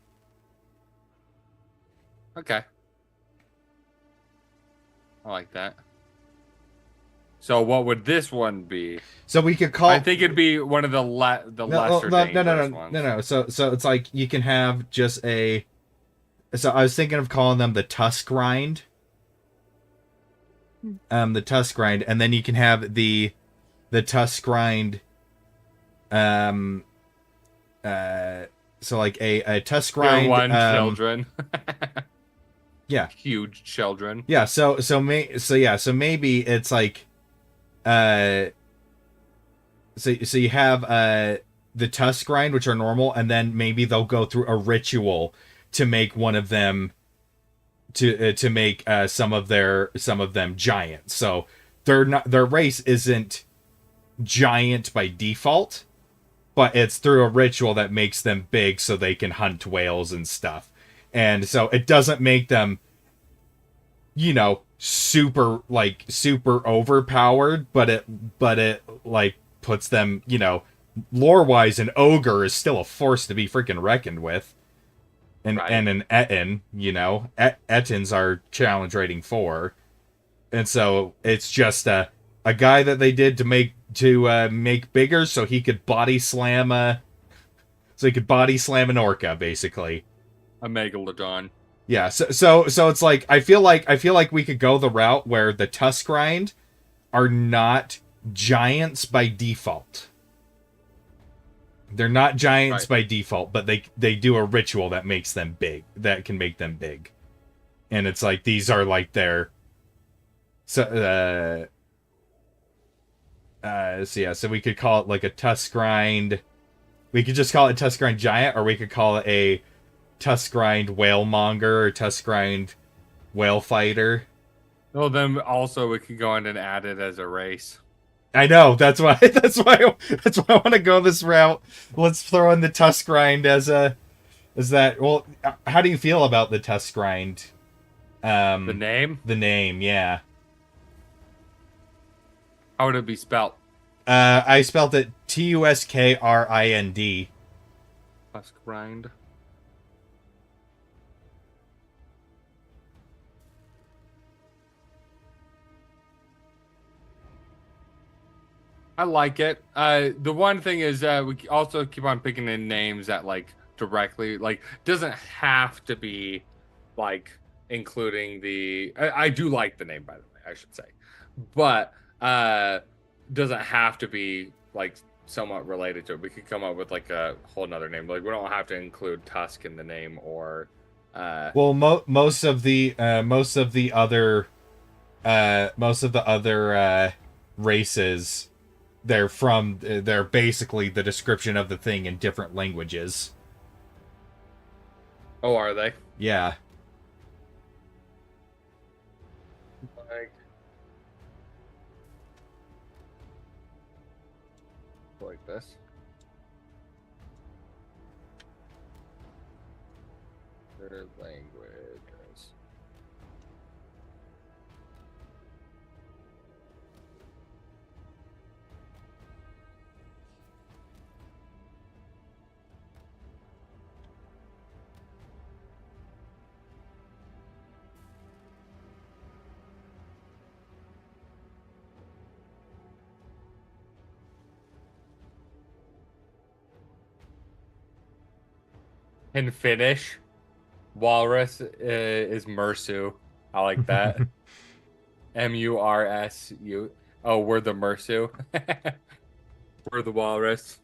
Okay. I like that. So what would this one be? So we could call. I think it'd be one of the lesser dangerous ones. No. So it's like you can have just a. So I was thinking of calling them the tusk rind. The tusk rind, and then you can have the tusk rind. So like a tusk rind. One children. Yeah. Huge children. Yeah. So maybe it's like, so you have the tusk grind, which are normal, and then maybe they'll go through a ritual to make one of them to make some of them giants. So their race isn't giant by default, but it's through a ritual that makes them big so they can hunt whales and stuff. And so it doesn't make them, super overpowered, but it like puts them, lore wise, an ogre is still a force to be freaking reckoned with. And Right. And an Etten, Ettins are challenge rating 4. And so it's just a guy that they did to make bigger so he could body slam an orca, basically. A megalodon. Yeah, so it's like I feel like we could go the route where the tusk grind are not giants by default. They're not giants by default, but they do a ritual that makes them big, that can make them big. And it's like these are like their so we could call it like a tusk grind. We could just call it tusk grind giant, or we could call it a tusk grind whale monger or tusk grind whale fighter. Well, then also we could go in and add it as a race. I know, that's why I want to go this route. Let's throw in the tusk grind as that. Well, how do you feel about the tusk grind? The name? The name, yeah. How would it be spelt? I spelled it Tuskrind. Tusk grind. I like it. The one thing is we also keep on picking in names that like directly doesn't have to be like including the. I do like the name, by the way, I should say, but doesn't have to be like somewhat related to it. We could come up with like a whole nother name. Like we don't have to include Tusk in the name or. Well, most of the other races. They're basically the description of the thing in different languages. Oh, are they? Yeah. Like this. Their language. In Finnish, walrus is Mursu. I like that. Mursu. Oh, we're the Mursu. We're the walrus.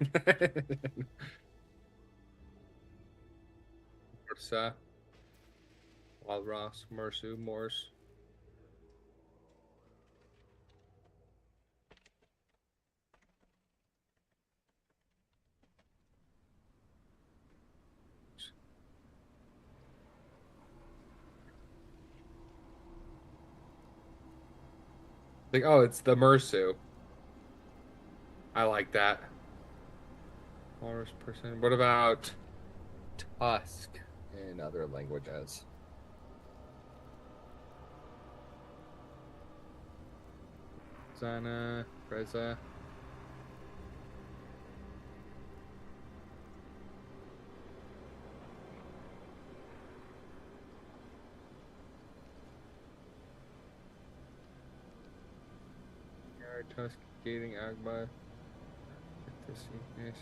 Mursa. Walrus, Mursu, Morse. Like, oh, it's the Mursu. I like that. Walrus person. What about husk in other languages. Zana, Reza. Tusk, Gating, Agba. Yes.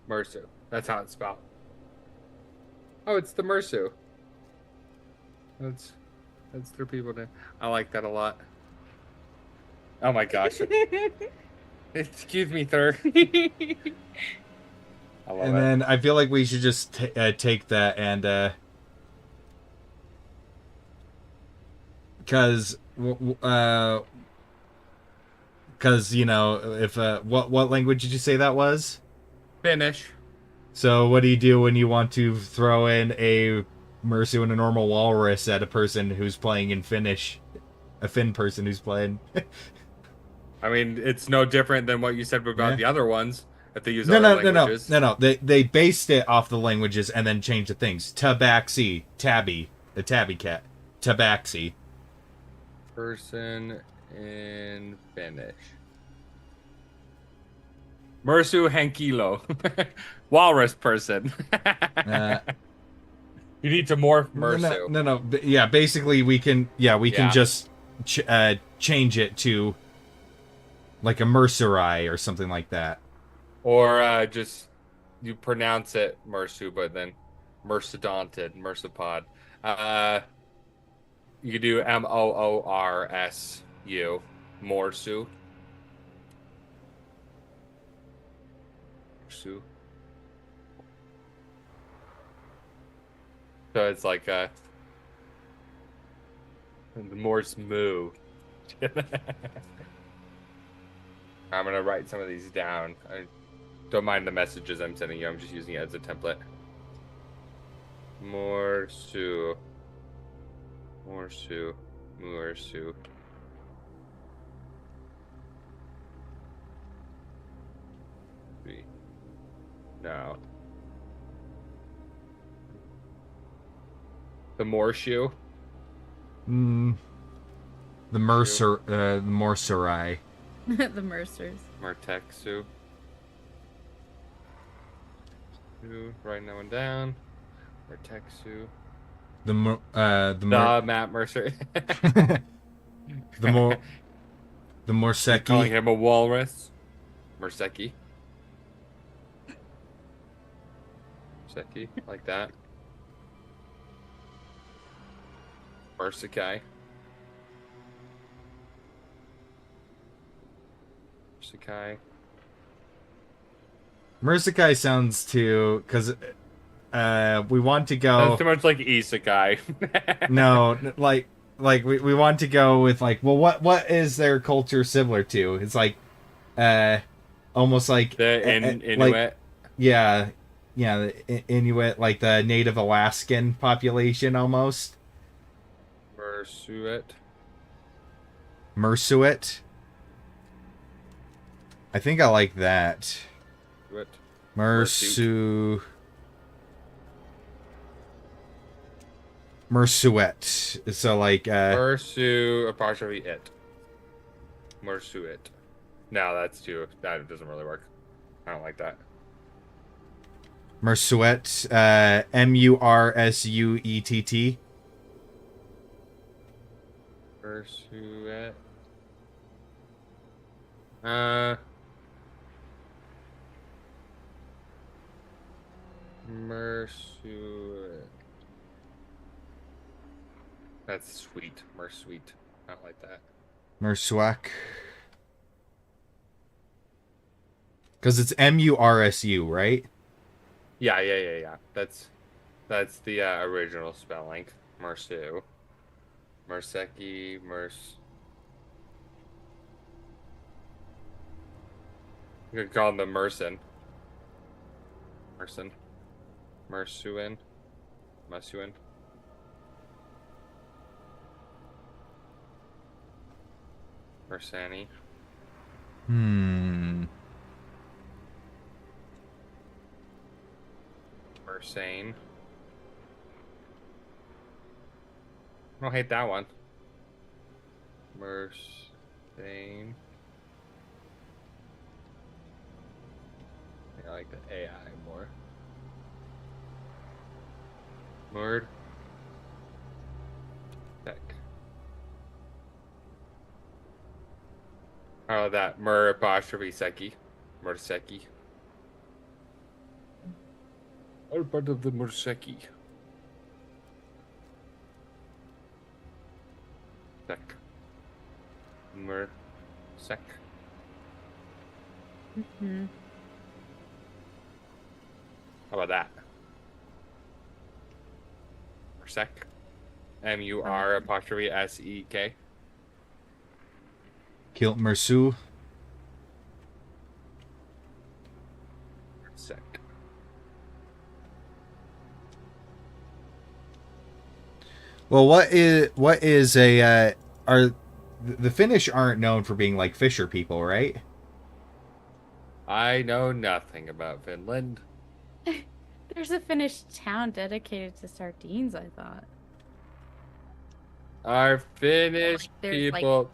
Mersu. That's how it's spelled. Oh, it's the Mersu. That's their people name. I like that a lot. Oh my gosh. Excuse me, sir. I love And it. then I feel like we should just take that and because you know, if what language did you say that was? Finish. So what do you do when you want to throw in a Mersu and a normal walrus at a person who's playing in Finnish? A Finn person who's playing. I mean, it's no different than what you said about Yeah. the other ones. If they use No, other no, languages. no. They based it off the languages and then changed the things. Tabaxi, tabby, the tabby cat, tabaxi. Person in Finnish. Mersu Hankilo. Walrus person. You need to morph Mersu. No. Yeah, basically we can Yeah. just change it to like a Mercerai or something like that. Or just you pronounce it Mersu, but then Mercedonted, Mercipod. You could do Moorsu, Morsu. Morsu. So it's like the Morse moo. I'm gonna write some of these down. I don't mind the messages I'm sending you. I'm just using it as a template. Morsu. Morsu. Morsu. No. The Morshu. The Mercerai. The Mercers. Martexu. Writing that one down. Martexu. The Matt Mercer. the Calling Morseki. him a walrus. Merseki. Merseki, like that. Mersekai. Mersekai. Mersekai sounds too because we want to go. Sounds too much like Isekai. No, like we want to go with like, well, what is their culture similar to? It's like almost like The Inuit. like, yeah, the Inuit, like the native Alaskan population almost. Mersuit. I think I like that. Mersuet. So like Mersu apostrophe it. Mersuit. No, that doesn't really work. I don't like that. Mersuet. Mursuett. Mersuet. Mersuet. That's sweet. Mersuet. I don't like that. Mersuak. Because it's Mursu, right? Yeah. That's the original spelling. Mersu. Merseki. You could call them the Mersin. Mersuin. Masuin. Mersani. Mersane. I don't hate that one. Mersane. I like the AI more. Murd. Tech. Oh, that Mur apostrophe Seki. Murseki. Or part of the Murseki. Sek. Mursek. Mm-hmm. How about that? Mursek. M-U-R apostrophe S-E-K. Kilt Mersu. Mursek. Well, what is a are the Finnish aren't known for being like fisher people, right? I know nothing about Finland. There's a Finnish town dedicated to sardines, I thought. Our Finnish Like, there's, people,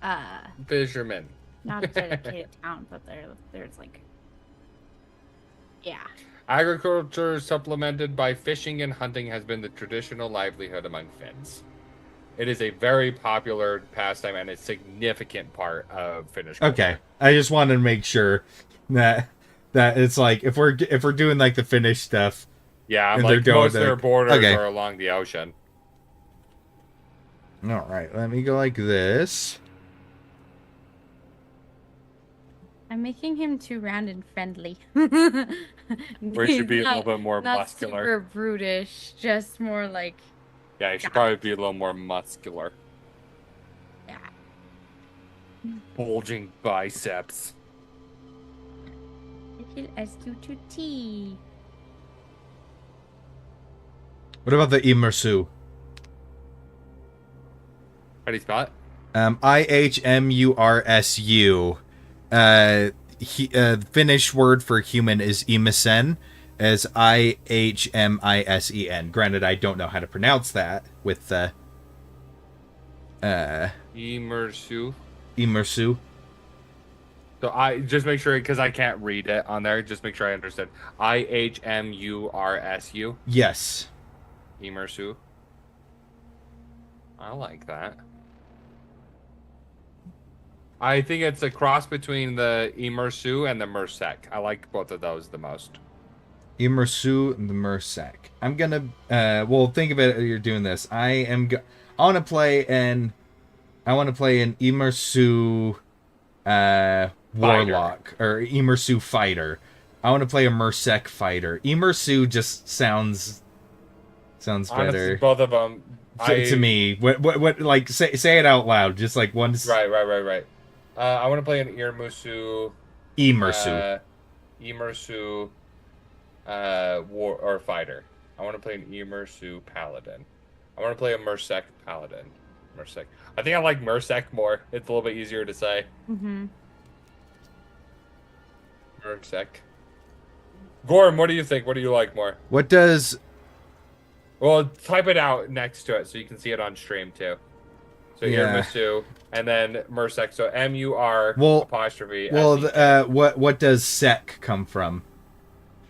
Uh, fishermen. not a dedicated town, but there's like, yeah. Agriculture supplemented by fishing and hunting has been the traditional livelihood among Finns. It is a very popular pastime and a significant part of Finnish culture. Okay, I just wanted to make sure that it's like if we're doing like the Finnish stuff. Yeah, And like they're going most of their to- borders okay. are along the ocean. All right, let me go like this. I'm making him too round and friendly. Where he should be a little bit more not muscular. super brutish, just more like, Yeah, he should probably be a little more muscular. yeah. Bulging biceps. I will ask you to tea. What about the Immersu? How do you spell it? IHMURSU. Finnish word for human is imisen, as IHMISEN. Granted, I don't know how to pronounce that with the Immersu. Immersu. So I just make sure, because I can't read it on there, just make sure I understood. IHMURSU. Yes. Immersu. I like that. I think it's a cross between the Immersu and the Mersek. I like both of those the most. Immersu and the Mersek. I'm gonna well, think of it, you're doing this. I want to play an Immersu warlock or Immersu fighter. I want to play a Mersek fighter. Immersu just sounds Honestly, better both of them. to me. What like say it out loud, just like once. Right. I want to play an Immersu. Immersu. Immersu war or fighter. I want to play an Immersu paladin. I want to play a Mersek paladin. Mersek. I think I like Mersek more. It's a little bit easier to say. Mm-hmm. Mersek. Gorm, what do you think? What do you like more? What does Well, type it out next to it so you can see it on stream too. So Yeah. Irmisu and then Mersek. So M-U-R Well- apostrophe. well S-E-K. what does sek come from?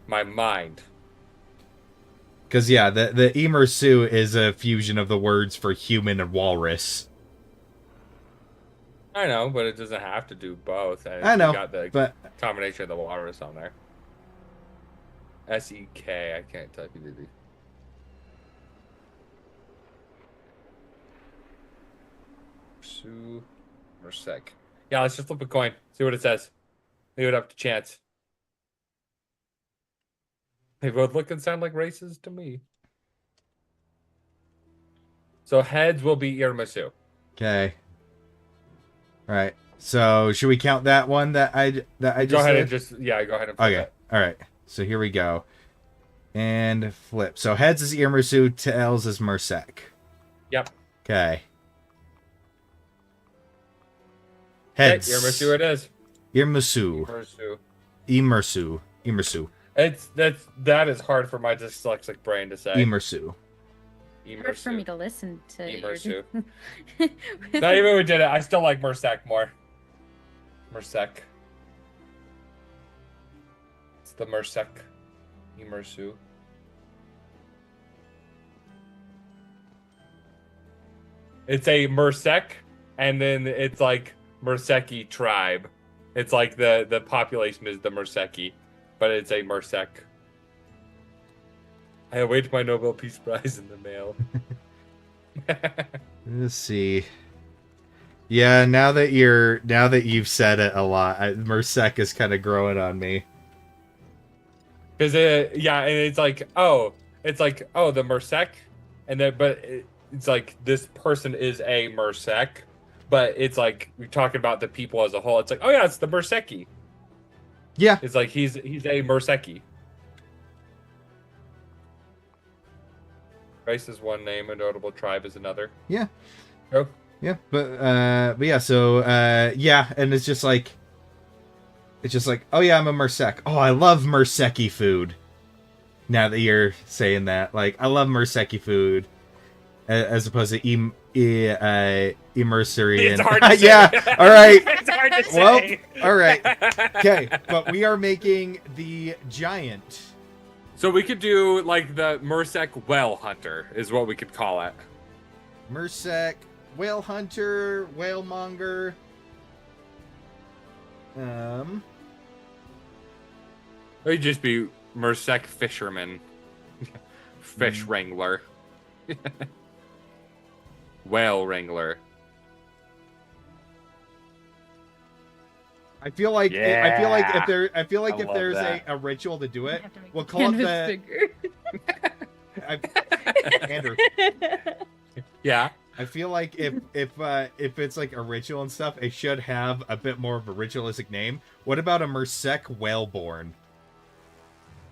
My mind. Because yeah, the Immersu is a fusion of the words for human and walrus. I know, but it doesn't have to do both. And I know, you got the but combination of the walrus on there. S-E-K. I can't type it. Sue Mersek. Yeah, let's just flip a coin. See what it says. Leave it up to chance. They both look and sound like races to me. So heads will be Irmisu. okay. All right. So should we count that one that I just Go ahead did? and just go ahead and flip Okay. it. All right. So here we go. And flip. So heads is Irmisu, tails is Mursek. Yep. Okay. Heads. Irmisu it is. Irmisu. Immersu. That is hard for my dyslexic brain to say. Immersu. Hard for me to listen to. Immersu. Not even we did it. I still like Mursek more. Mursek. It's the Mursek. Immersu. It's a Mursek, and then it's like Murseki tribe. It's like the population is the Murseki, but it's a Mursek. I await my Nobel Peace Prize in the mail. Let's see. Yeah, now that you've said it a lot, Mursek is kind of growing on me. Because and it's like the Mursek, and then it's like this person is a Mursek, but it's like we're talking about the people as a whole. It's like, oh yeah, it's the Murseki. Yeah, it's like he's a Murseki. Race is one name, a notable tribe is another. Yeah. Oh. Yeah, but yeah, so yeah, and it's just like, oh yeah, I'm a Mursek. Oh, I love Murseki food. Now that you're saying that, like, I love Murseki food, as opposed to immersory. It's hard to say. Yeah, all right. It's hard to say. Well, all right. Okay, but we are making the giant. So we could do like the Mursek Whale Hunter is what we could call it. Mursek Whale Hunter, Whale Monger. It would just be Mursek Fisherman. Fish Wrangler. Whale Wrangler. I feel like if there's that. a ritual to do it, we'll call it the Andrew. Yeah. I feel like if it's like a ritual and stuff, it should have a bit more of a ritualistic name. What about a Mursek Whaleborn?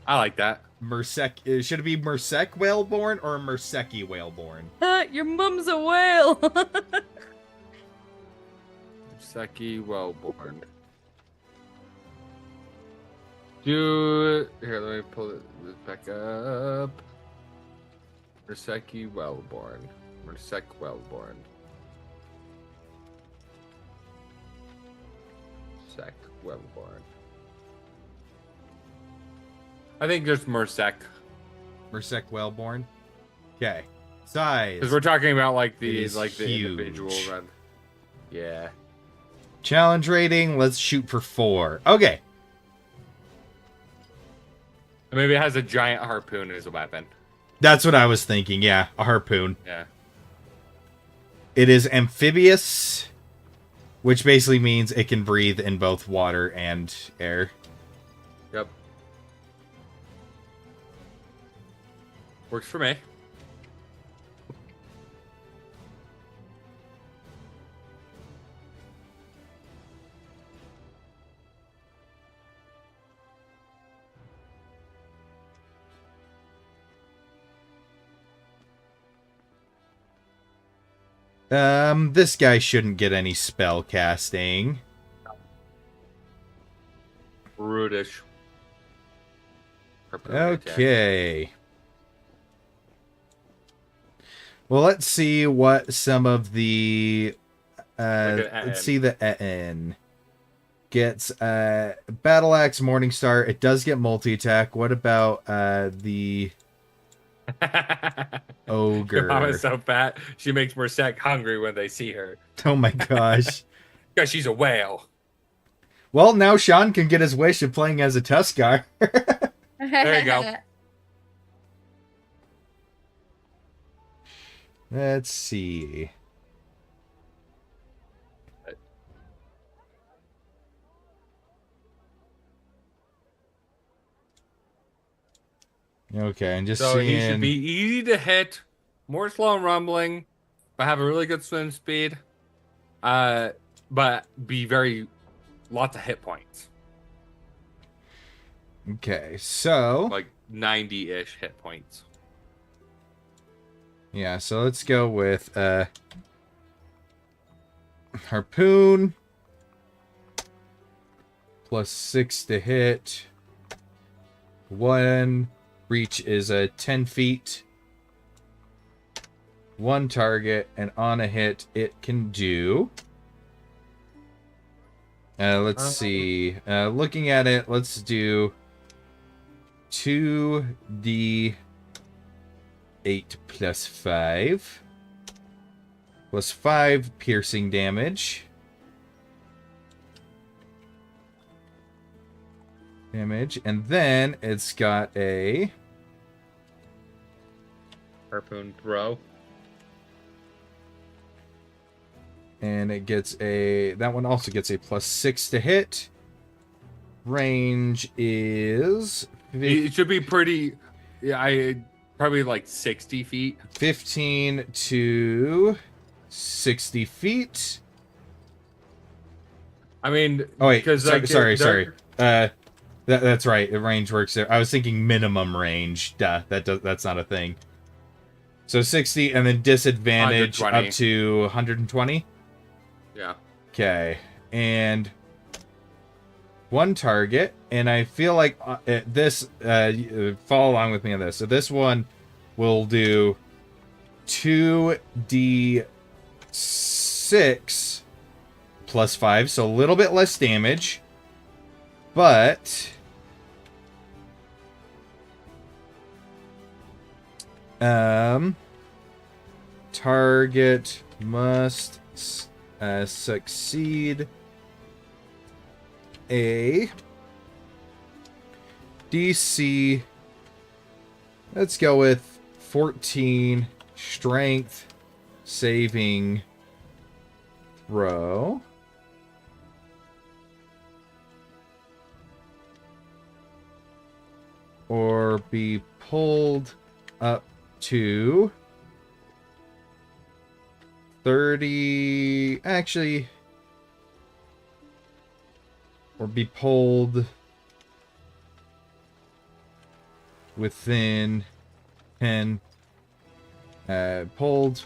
I like that. Mursek, should it be Mursek Whaleborn or a Murseki Whaleborn? Your mum's a whale. Murseki Whaleborn. Here, let me pull this back up. Murseki Whaleborn. Mursek Whaleborn. Mursek Whaleborn. I think there's Mursek. Mursek Whaleborn. Okay. Size. Because we're talking about like the huge. individual run. Yeah. Challenge rating. Let's shoot for 4. Okay. Maybe it has a giant harpoon as a weapon. That's what I was thinking. Yeah, a harpoon. Yeah. It is amphibious, which basically means it can breathe in both water and air. Yep. Works for me. This guy shouldn't get any spell casting. Rudish. Okay. Well, let's see what some of the let's see the Etten gets. Battle Axe, Morningstar. It does get multi-attack. What about the Ogre? Your mom is so fat, she makes Mursek hungry when they see her. Oh my gosh. Because she's a whale. Well, now Sean can get his wish of playing as a Tuskar. There you go. Let's see. Okay, and just So seeing... he should be easy to hit, more slow and rumbling, but have a really good swim speed. But be lots of hit points. Okay, so... Like 90-ish hit points. Yeah, so let's go with harpoon plus 6 to hit. 1 reach is 10 feet. 1 target, and on a hit, it can do. Let's see. Looking at it, let's do 2d8 plus 5 plus 5 piercing damage. And then it's got a Harpoon throw. and it gets that one also gets a plus 6 to hit. Range is It should be pretty. Yeah, probably like 60 feet. 15 to 60 feet. I mean, Oh wait, because sorry. That's right. The range works there. I was thinking minimum range. Duh, that's not a thing. So 60 and then disadvantage 120. up to 120. Yeah. Okay, and 1 target, and I feel like this. Follow along with me on this. So this one will do 2d6 plus 5, so a little bit less damage, but target must succeed a DC. Let's go with 14 strength saving throw. Or be pulled up to 30. Actually, or be pulled within 10. Pulled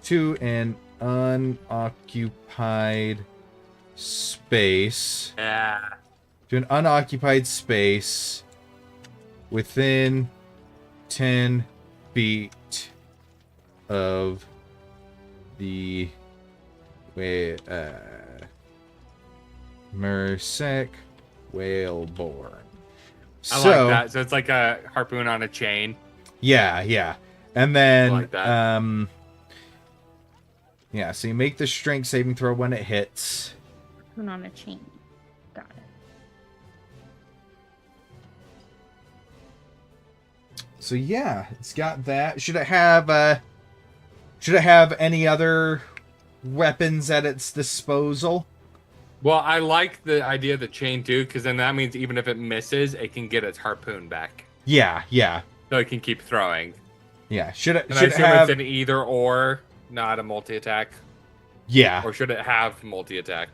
to an unoccupied space. Yeah. To an unoccupied space within 10 feet of the Mersek Whaleborn. I like that. So it's like a harpoon on a chain. Yeah. And then, I like that. yeah, so you make the strength saving throw when it hits. Harpoon on a chain. Got it. So yeah, it's got that. Should it have any other weapons at its disposal? Well, I like the idea of the chain too, because then that means even if it misses, it can get its harpoon back. Yeah. So it can keep throwing. Yeah. Should it And I assume have it's an either or, not a multi-attack. Yeah. Or should it have multi-attack?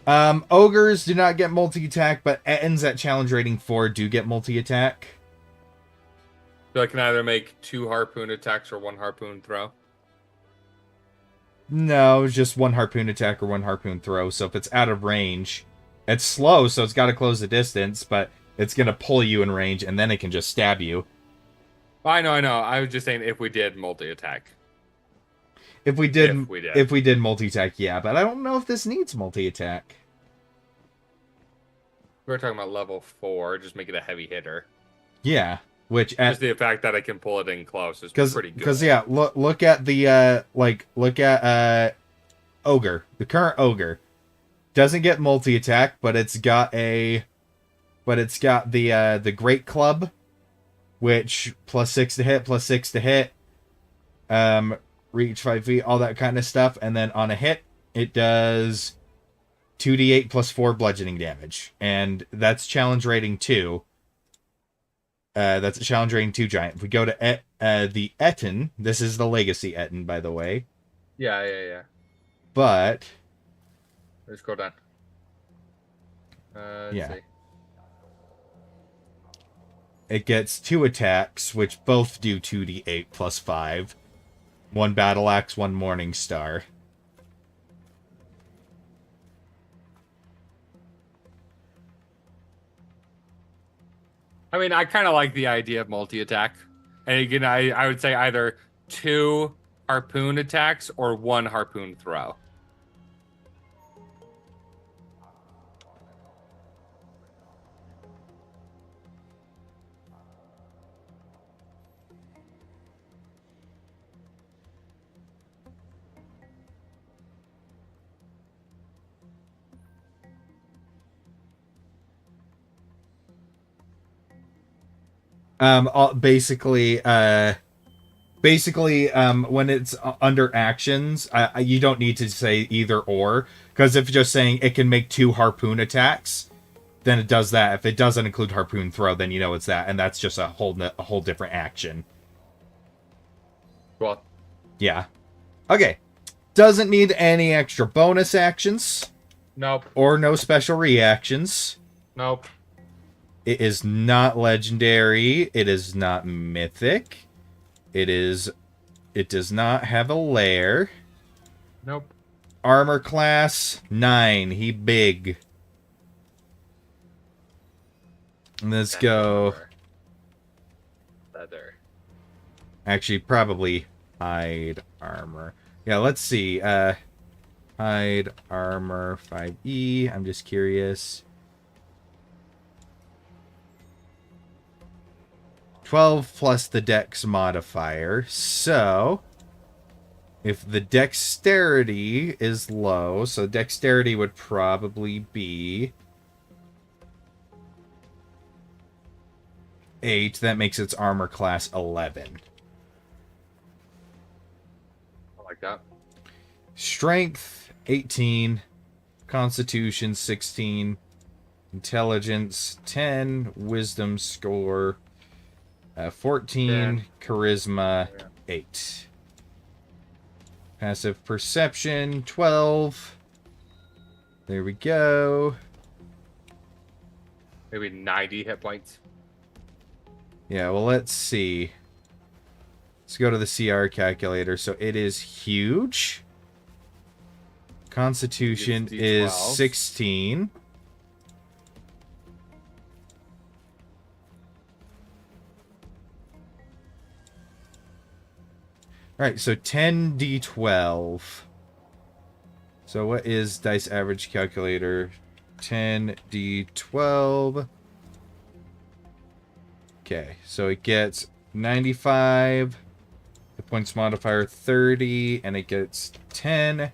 Ogres do not get multi-attack, but Ettins at challenge rating 4 do get multi-attack. So I can either make 2 harpoon attacks or 1 harpoon throw. No, just 1 harpoon attack or 1 harpoon throw. So if it's out of range, it's slow, so it's got to close the distance, but it's going to pull you in range, and then it can just stab you. I know. I was just saying if we did multi-attack. If we did multi-attack, yeah, but I don't know if this needs multi-attack. We're talking about level 4, just make it a heavy hitter. Yeah, which Just the fact that I can pull it in close is pretty good. Because yeah, look at the ogre. The current ogre doesn't get multi-attack, but it's got the great club, which plus 6 to hit, reach 5 feet, all that kind of stuff, and then on a hit, it does 2d8 plus 4 bludgeoning damage, and that's challenge rating 2. That's a challenge rating 2 giant. If we go to the Ettin, this is the Legacy Ettin, by the way. Yeah. But Let's go down. Let's Yeah. see. it gets 2 attacks, which both do 2d8 plus 5. 1 battle axe, 1 morning star. I mean, I kind of like the idea of multi-attack. And again, I would say either 2 harpoon attacks or 1 harpoon throw. Basically, when it's under actions, you don't need to say either or, because if you're just saying it can make 2 harpoon attacks, then it does that. If it doesn't include harpoon throw, then you know it's that, and that's just a whole different action. Well, yeah. Okay. Doesn't need any extra bonus actions. Nope. Or no special reactions. Nope. It is not legendary. It is not mythic. It does not have a lair. Nope. Armor class 9. He big. Let's go. Leather. Actually, probably hide armor. Yeah, let's see. Hide armor 5e. I'm just curious. 12 plus the dex modifier. So, if the dexterity is low, so dexterity would probably be 8. That makes its armor class 11. I like that. Strength 18. Constitution 16. Intelligence 10. Wisdom score 14. 10. Charisma 8. Passive perception 12. There we go. Maybe 90 hit points. Yeah, well, let's see. Let's go to the CR calculator. So it is huge. Constitution It's is D12. 16. Alright, so 10d12. So what is dice average calculator? 10d12. Okay, so it gets 95. The points modifier 30, and it gets 10d12.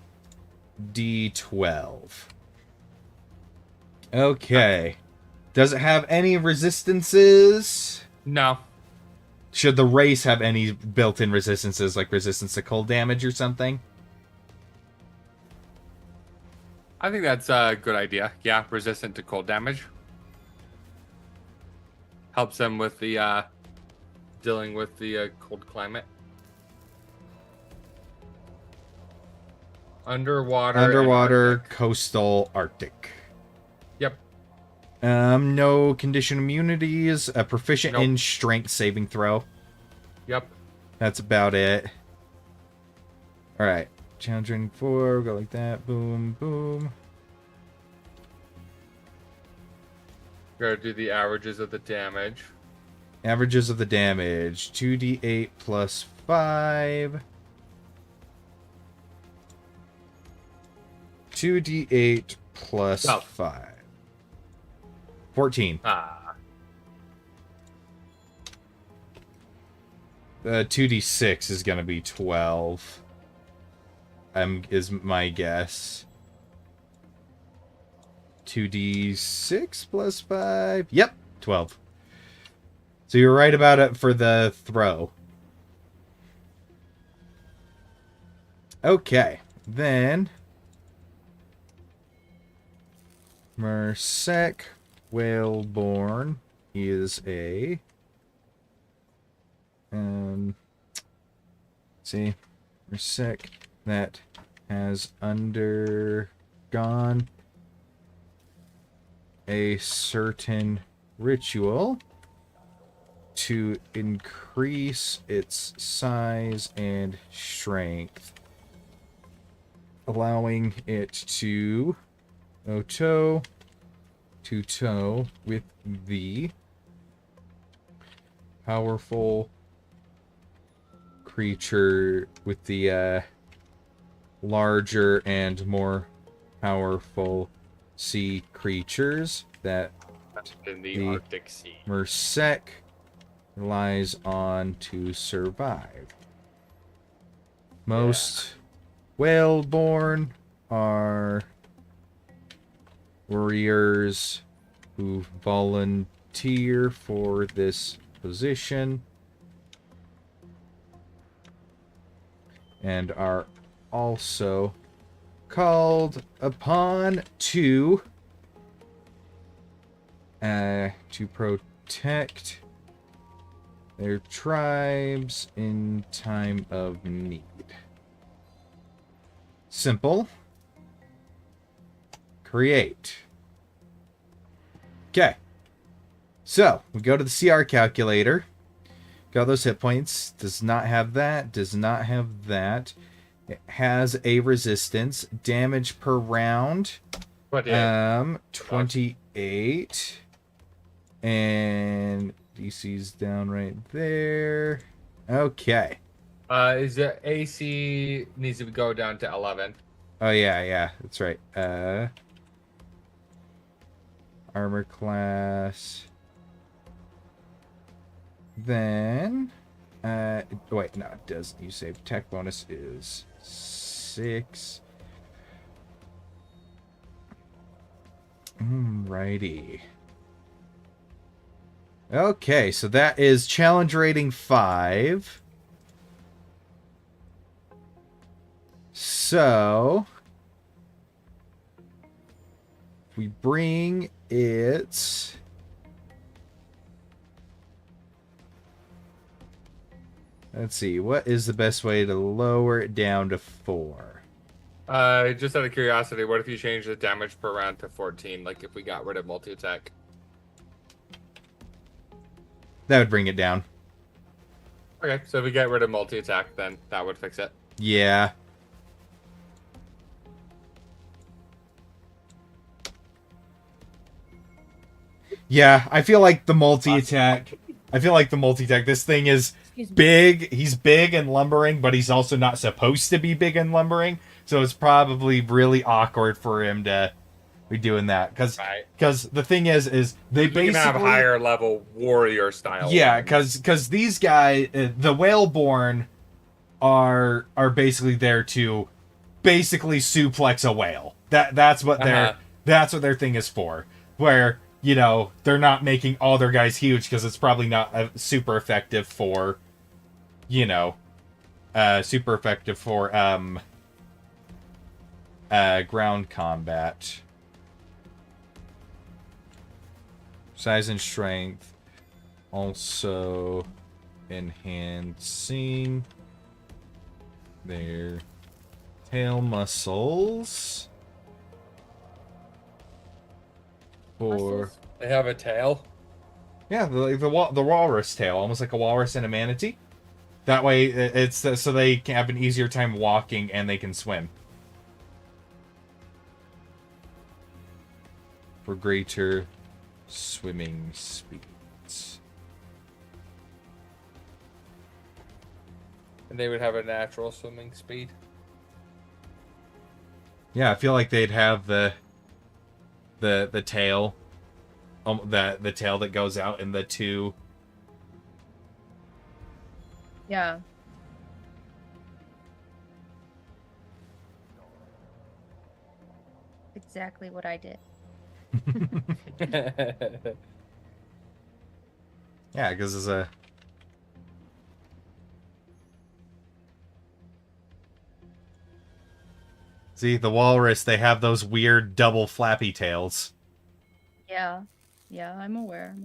Okay. Does it have any resistances? No. Should the race have any built-in resistances, like resistance to cold damage or something? I think that's a good idea. Yeah, resistant to cold damage. Helps them with the dealing with the cold climate. Underwater, coastal, Arctic. Yep. No condition immunities. Proficient Nope. in strength saving throw. Yep. That's about it. Alright. Challenging 4. Go like that. Boom, boom. Gotta do the averages of the damage. Averages of the damage. 2d8 plus 5. 2d8 plus Oh. 5. 14. 2d6 is going to be 12. Is my guess. 2d6 plus 5. Yep, 12. So you're right about it for the throw. Okay, then Mersek Whaleborn is a see, Mersek that has undergone a certain ritual. to increase its size and strength, allowing it to toe to toe with the powerful creature with the larger and more powerful sea creatures that In the The Arctic Sea. Mersek relies on to survive. Most whale-born are warriors who volunteer for this position and are also called upon to protect their tribes in time of need. Simple. Create. Okay. So, we go to the CR calculator. Got those hit points. Does not have that. Does not have that. It has a resistance. Damage per round. 28. And DC's down right there. Okay. Is the AC needs to go down to 11? Oh yeah, that's right. Armor class. Then wait, no, it doesn't. You save tech bonus is 6. Righty. Okay, so that is challenge rating 5. So if we bring it, let's see, what is the best way to lower it down to 4? Just out of curiosity, what if you change the damage per round to 14? Like if we got rid of multi-attack? That would bring it down. Okay, so if we get rid of multi-attack, then that would fix it. Yeah. Yeah, I feel like the multi-attack... This thing is Excuse me. big. He's big and lumbering, but he's also not supposed to be big and lumbering. So it's probably really awkward for him to be doing that. Because Right. the thing is they We basically... can have higher level warrior style. Yeah, ones. because these guys, the Whaleborn, are basically there to basically suplex a whale. That's what their thing is for. Where, you know, they're not making all their guys huge because it's probably not super effective for, you know, ground combat. Size and strength. Also enhancing their tail muscles. For They have a tail. yeah, the walrus tail, almost like a walrus and a manatee. That way, it's so they can have an easier time walking and they can swim. For greater swimming speeds. And they would have a natural swimming speed. Yeah, I feel like they'd have the tail, the tail that goes out in the 2. Yeah. Exactly what I did. Yeah, because it's a... See, the walrus, they have those weird double flappy tails. Yeah. Yeah, I'm aware.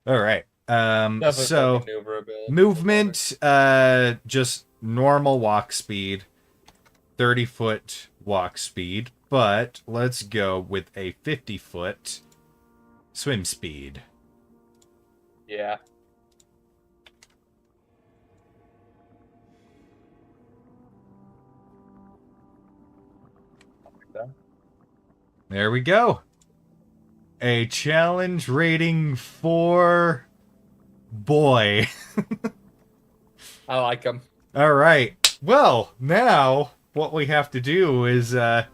All right. Definitely So maneuverability. movement, just normal walk speed, 30-foot walk speed, but let's go with a 50-foot swim speed. Yeah. There we go. A challenge rating for boy. I like them. All right. Well, now what we have to do is now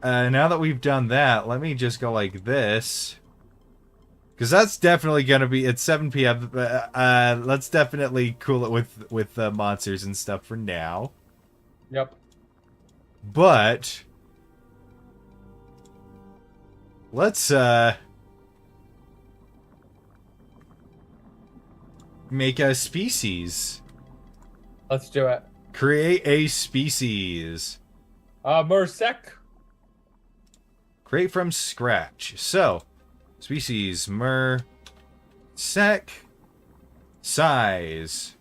that we've done that, let me just go like this. Because that's definitely going to be... It's 7 p.m. Let's definitely cool it with monsters and stuff for now. Yep. But... let's make a species. Let's do it. Create a species. Mersek. Create from scratch. So, species sec size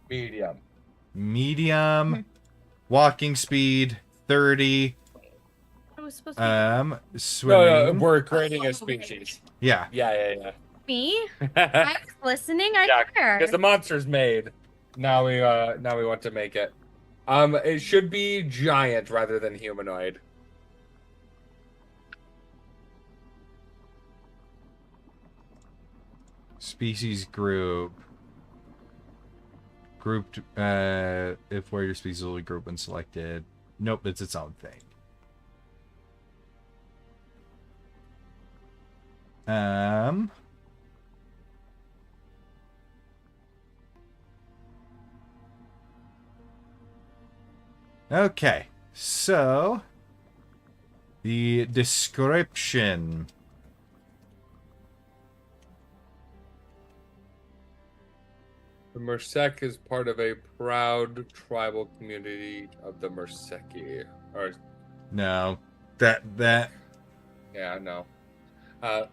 Medium. medium walking speed 30 I was supposed to be swimming. No, we're creating a species. Yeah. Yeah. me. I was listening. I Yeah, heard. because the monster's made. Now we want to make it. It should be giant rather than humanoid. Species group. Grouped if where your species will be grouped when selected. Nope, it's its own thing. Okay, so the description. The Mersek is part of a proud tribal community of the Merseki. Or No, that yeah, no. The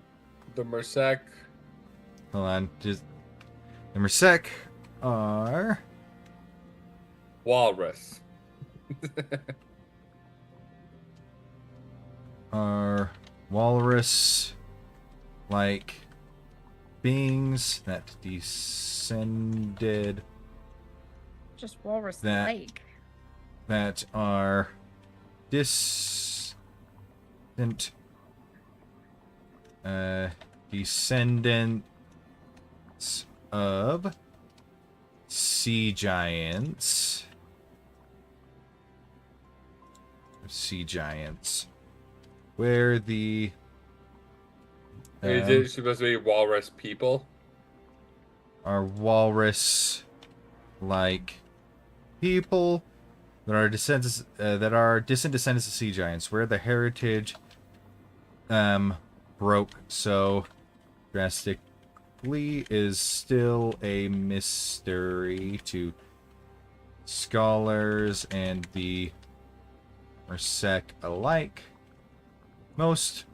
Mersek. hold on, just the Mersek are Walrus. walrus like beings that descended Just walrus That- like. that are descendants of sea giants. Where the Is it supposed to be walrus people? are walrus like people that are descendants distant descendants of sea giants, where the heritage broke so drastically is still a mystery to scholars and the Mersek alike. Most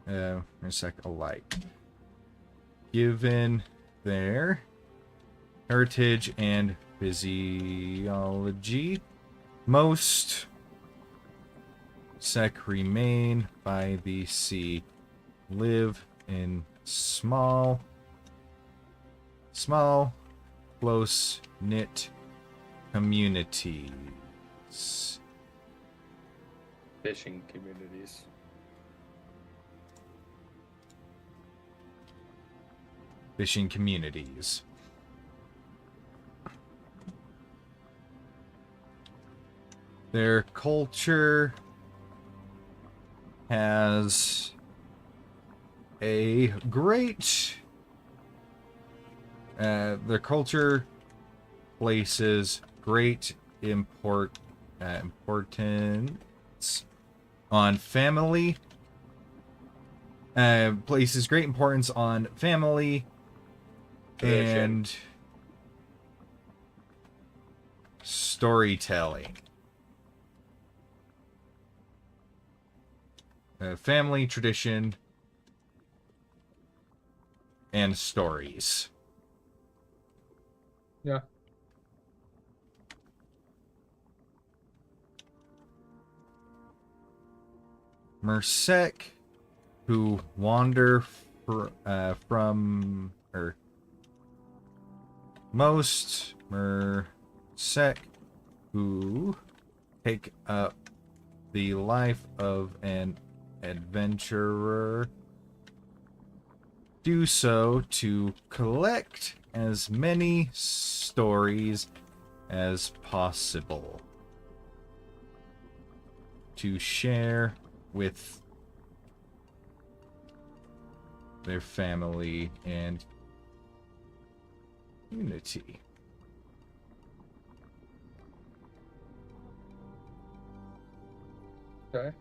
Mersek alike, given their heritage and physiology, most Sek remain by the sea, live in small, close-knit communities. Fishing communities. Fishing communities. Their culture has a great... their culture places great importance on family. Places great importance on family Tradition. and storytelling. Family, tradition, and stories. Yeah. Mersek who wander from, or most Mersek who take up the life of an adventurer do so to collect as many stories as possible to share with their family and community. Okay.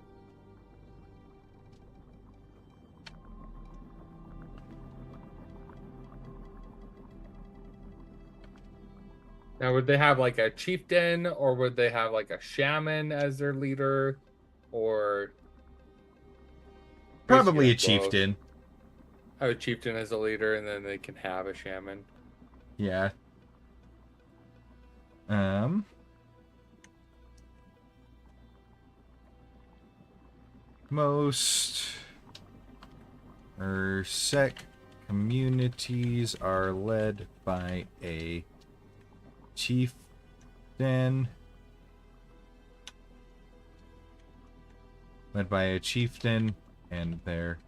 Now, would they have like a chieftain, or would they have like a shaman as their leader, or Probably basically a both? chieftain. Have a chieftain as a leader, and then they can have a shaman. Yeah. Most Ursec communities are led by a chieftain. Led by a chieftain, and their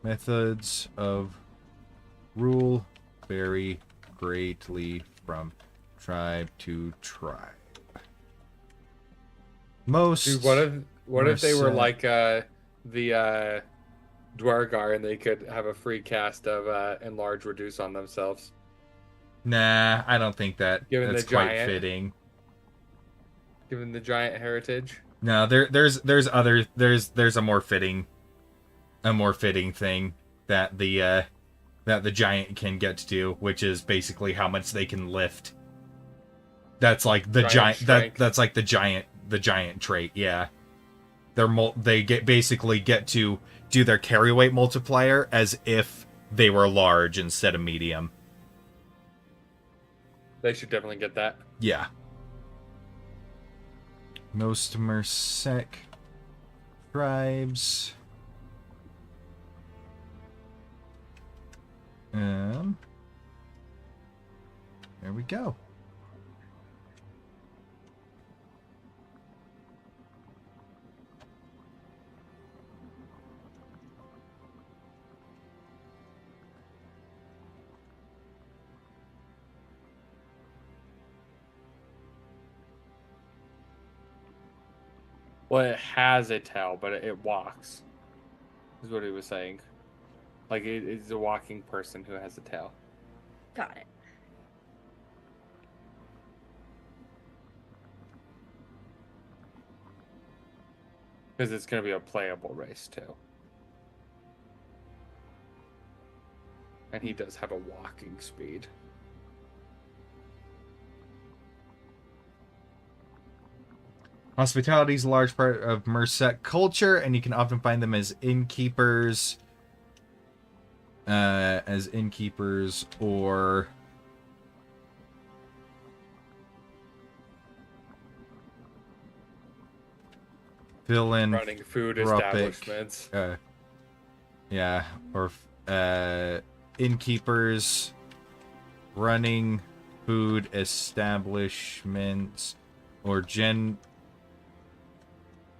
methods of rule vary greatly from tribe to tribe. Most Dude, what if they were Merced- like the Dwargar, and they could have a free cast of enlarge reduce on themselves, Nah, I don't think Given that's the quite giant. fitting. given the giant heritage? No, there's a more fitting thing that the giant can get to do, which is basically how much they can lift. That's like the Giant strength. that's like the giant trait, yeah. They basically get to do their carry weight multiplier as if they were large instead of medium. They should definitely get that. Yeah. Most Mersek tribes. There we go. Well, it has a tail, but it walks. Is what he was saying. Like it's a walking person who has a tail. Got it. Because it's going to be a playable race too. And he does have a walking speed. Hospitality is a large part of Mersek culture, and you can often find them as innkeepers. Or Running food establishments. Yeah, or innkeepers running food establishments, or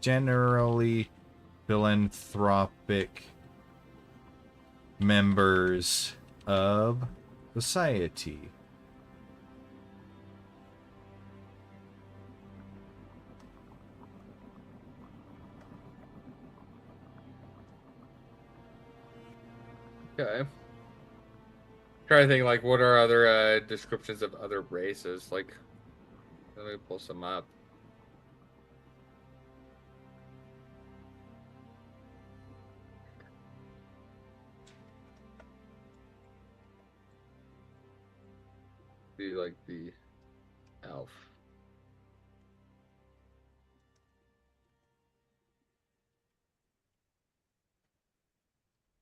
generally philanthropic members of society. Okay. Trying to think, like, what are other descriptions of other races? Like, let me pull some up. Be like the elf.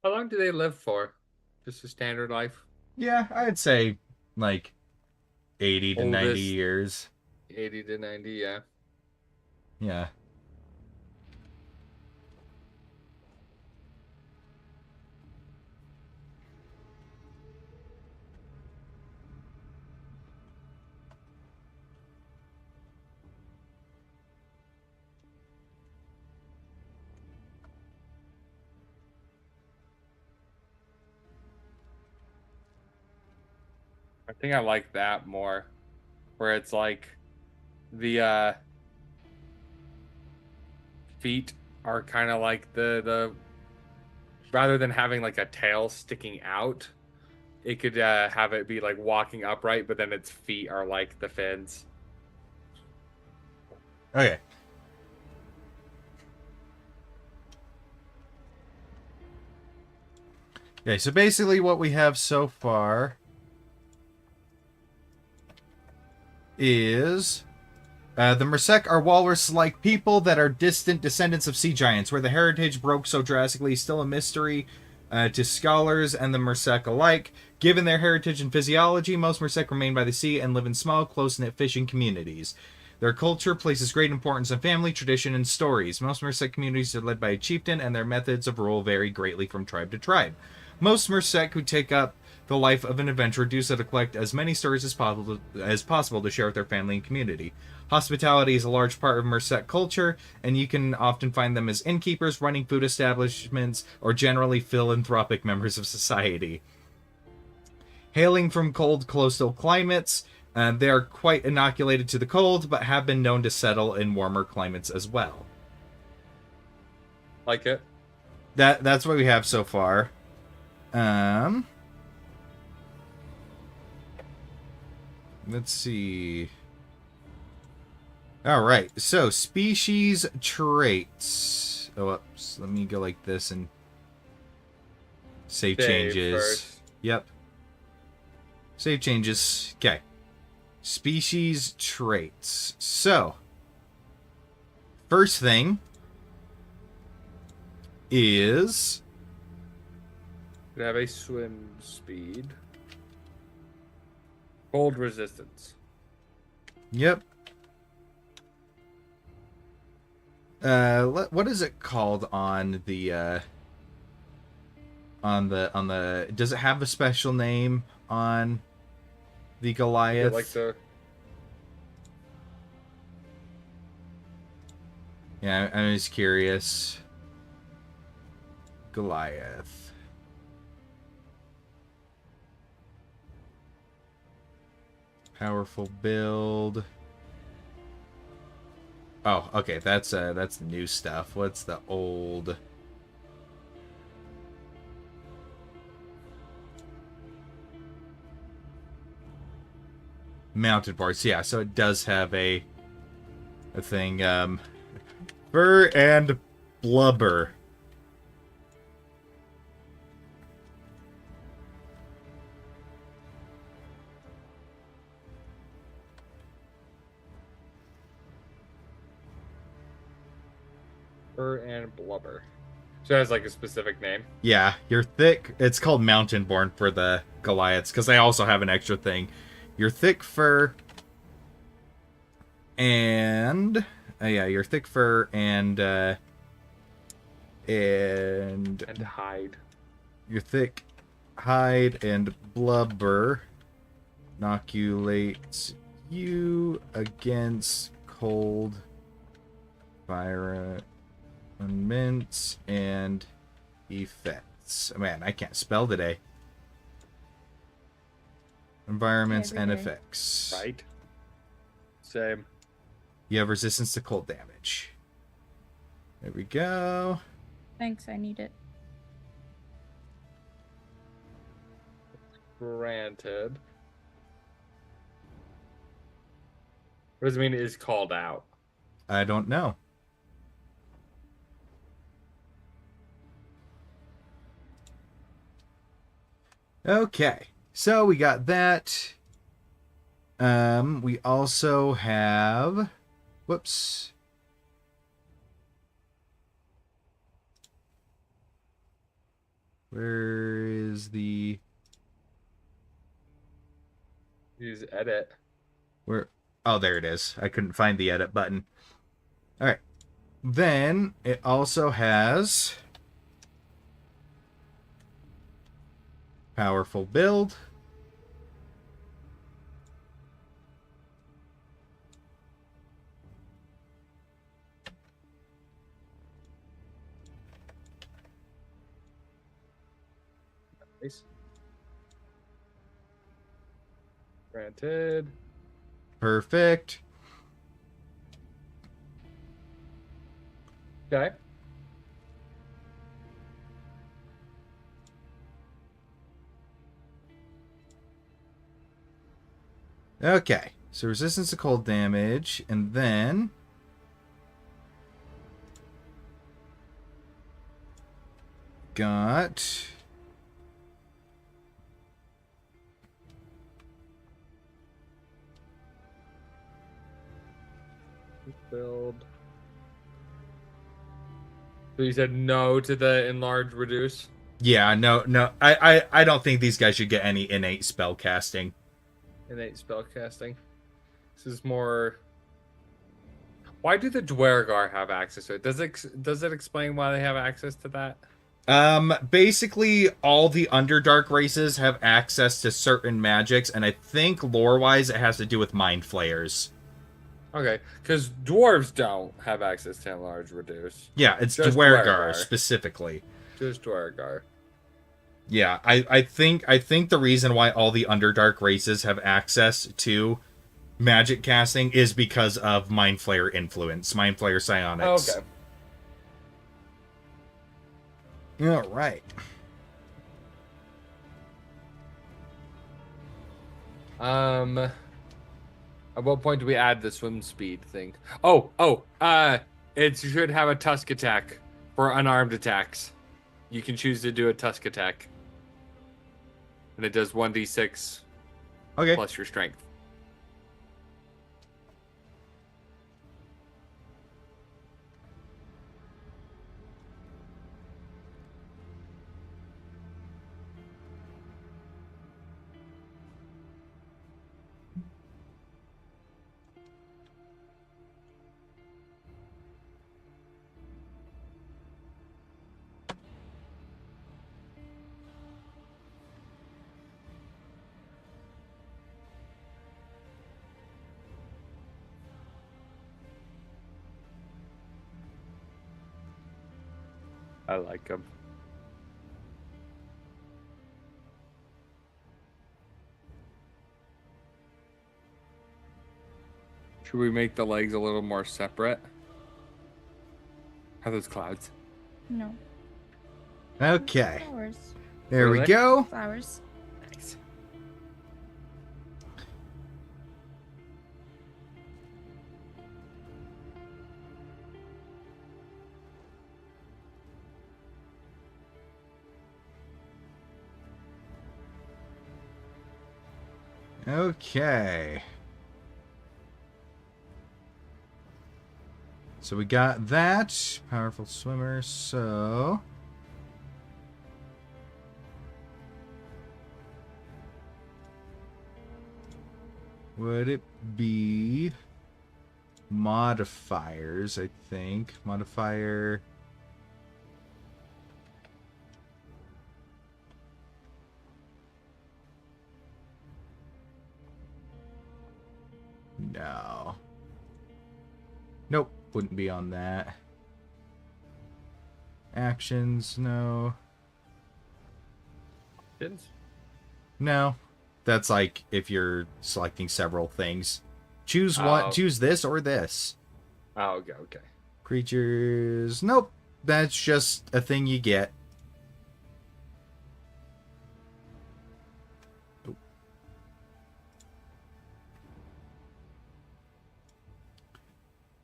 How long do they live for? Just a standard life? Yeah, I'd say like 80 to 90 Oldest- years. 80 to 90, yeah. Yeah. I think I like that more, where it's like the feet are kind of like the rather than having like a tail sticking out, it could have it be like walking upright, but then its feet are like the fins. Okay. Okay, so basically what we have so far is the Mersek are walrus-like people that are distant descendants of sea giants, where the heritage broke so drastically is still a mystery to scholars and the Mersek alike. Given their heritage and physiology, most Mersek remain by the sea and live in small, close-knit fishing communities. Their culture places great importance on family, tradition, and stories. Most Mersek communities are led by a chieftain, and their methods of rule vary greatly from tribe to tribe. Most Mersek who take up the life of an adventurer do so to collect as many stories as possible to share with their family and community. Hospitality is a large part of Mersek culture, and you can often find them as innkeepers, running food establishments, or generally philanthropic members of society. Hailing from cold coastal climates, they are quite inoculated to the cold, but have been known to settle in warmer climates as well. Like it. That's what we have so far. Let's see. All right, so species traits. Oh, oops. Let me go like this and save changes. First. Yep. Save changes. Okay. Species traits. So, first thing is Could have a swim speed. Cold resistance. Yep. What is it called on the does it have a special name on the Goliath? Yeah, like the Yeah, I'm just curious. Goliath. Powerful build. Oh, okay, that's the new stuff. What's the old? Mounted parts. Yeah, so it does have a thing. Fur and blubber. fur and blubber. So it has like a specific name. Yeah, you're thick. It's called Mountain Born for the Goliaths because they also have an extra thing. Your thick fur and yeah, your thick fur and hide. Your thick hide and blubber inoculates you against cold environments and effects. Man, I can't spell today. Environments and effects. Right. Same. You have resistance to cold damage. There we go. Thanks, I need it. Granted. What does it mean is called out? I don't know. Okay, so we got that. We also have... Whoops. Where is the... Use edit. Where? Oh, there it is. I couldn't find the edit button. All right. Then it also has powerful build. Nice. Granted. Perfect. Okay. Okay. So resistance to cold damage, and then got Build. So you said no to the enlarge reduce? yeah, no. I don't think these guys should get any innate spell casting. Innate spell casting. This is more. Why do the Dwergar have access to it? Does it explain why they have access to that? Basically, all the Underdark races have access to certain magics, and I think lore-wise it has to do with mind flayers. Okay, because dwarves don't have access to enlarge reduce. Yeah, it's Just Dwergar Dwergar. specifically. Just Dwergar. Yeah, I think the reason why all the Underdark races have access to magic casting is because of Mind Flayer influence, Mind Flayer psionics. Okay. All right. At what point do we add the swim speed thing? It should have a tusk attack for unarmed attacks. You can choose to do a tusk attack. And it does 1d6 Okay. plus your strength. I like them. Should we make the legs a little more separate? Are those clouds? No. Okay. Flowers. There we Really? go. Flowers. Nice. Okay. So we got that. Powerful swimmer, so... Would it be modifiers, I think. Modifier... No. Nope, wouldn't be on that. Actions, no. Options? No. That's like if you're selecting several things. Choose one, choose this or this. Oh, okay, okay. Creatures, nope. That's just a thing you get.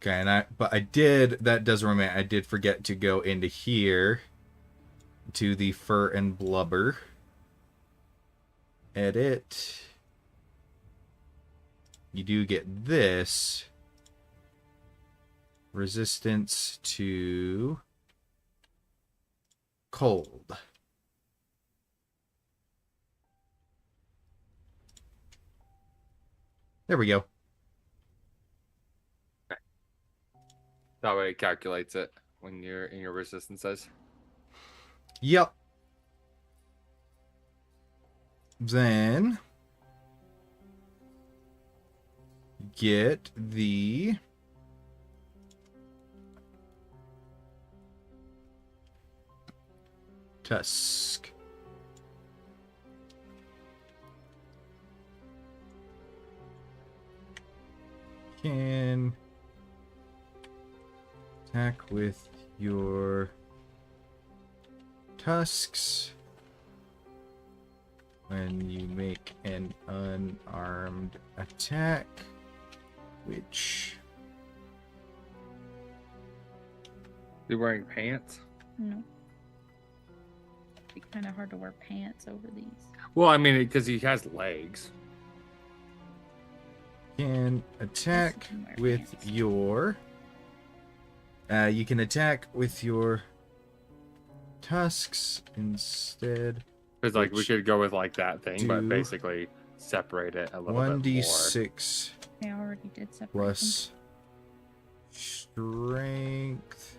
Okay, and that does remain, I did forget to go into here to the fur and blubber. Edit. You do get this. Resistance to cold. There we go. That way it calculates it when you're in your resistances. Yep. Then get the tusk. can attack with your tusks when you make an unarmed attack, which... You wearing pants? No. It'd be kind of hard to wear pants over these. Well, I mean, because he has legs. Can attack Yes, you can wear with pants. your... you can attack with your tusks instead. Because, like, we Which could go with, like, that thing, but do basically separate it a little bit more. 1d6 I already did separate plus strength.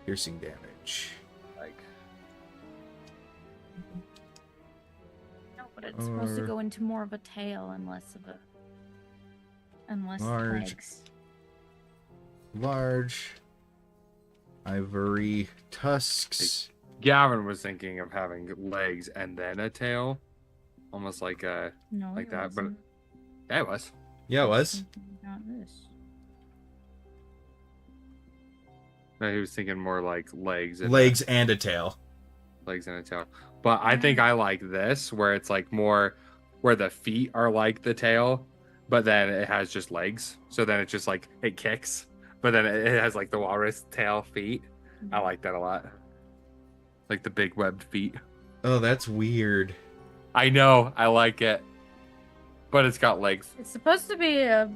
Piercing damage. Like, them. No, but it's supposed to Or- go into more of a tail and less of a... and less Large. legs. Large ivory tusks. Gavin was thinking of having legs and then a tail. Almost like a... No, like it that, but- wasn't. Yeah, it was. Yeah, it was. Something about this. No, he was thinking more like legs. And Legs and a tail. legs and a tail. But I think I like this, where it's like more... where the feet are like the tail, but then it has just legs. So then it's just like, it kicks. But then it has like the walrus tail feet. I like that a lot. Like the big webbed feet. Oh, that's weird. I know, I like it. But it's got legs. It's supposed to be a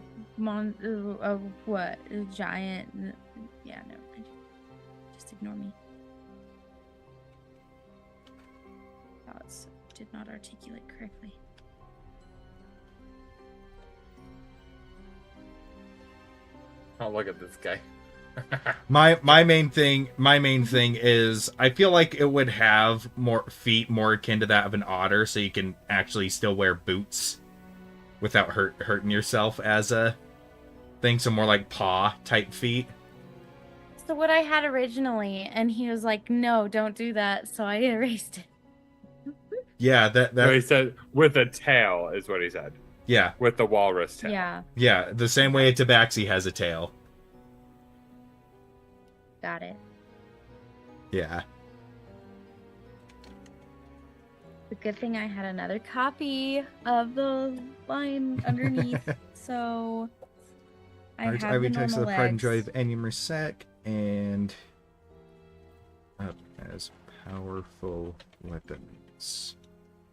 what? A giant. Yeah, no. Just ignore me. Thoughts did not articulate correctly. Oh, look at this guy. My main thing is I feel like it would have more feet more akin to that of an otter, so you can actually still wear boots without hurting yourself as a thing. So more like paw type feet. So what I had originally, and he was like, "No, don't do that." So I erased it. Yeah, No, he said with a tail is what he said. yeah, With the walrus tail. Yeah, the same way a tabaxi has a tail. got it. Yeah. The good thing I had another copy of the line underneath, so I have Ivy the takes the normal pride and joy legs. of any Mersac and up as powerful weapons.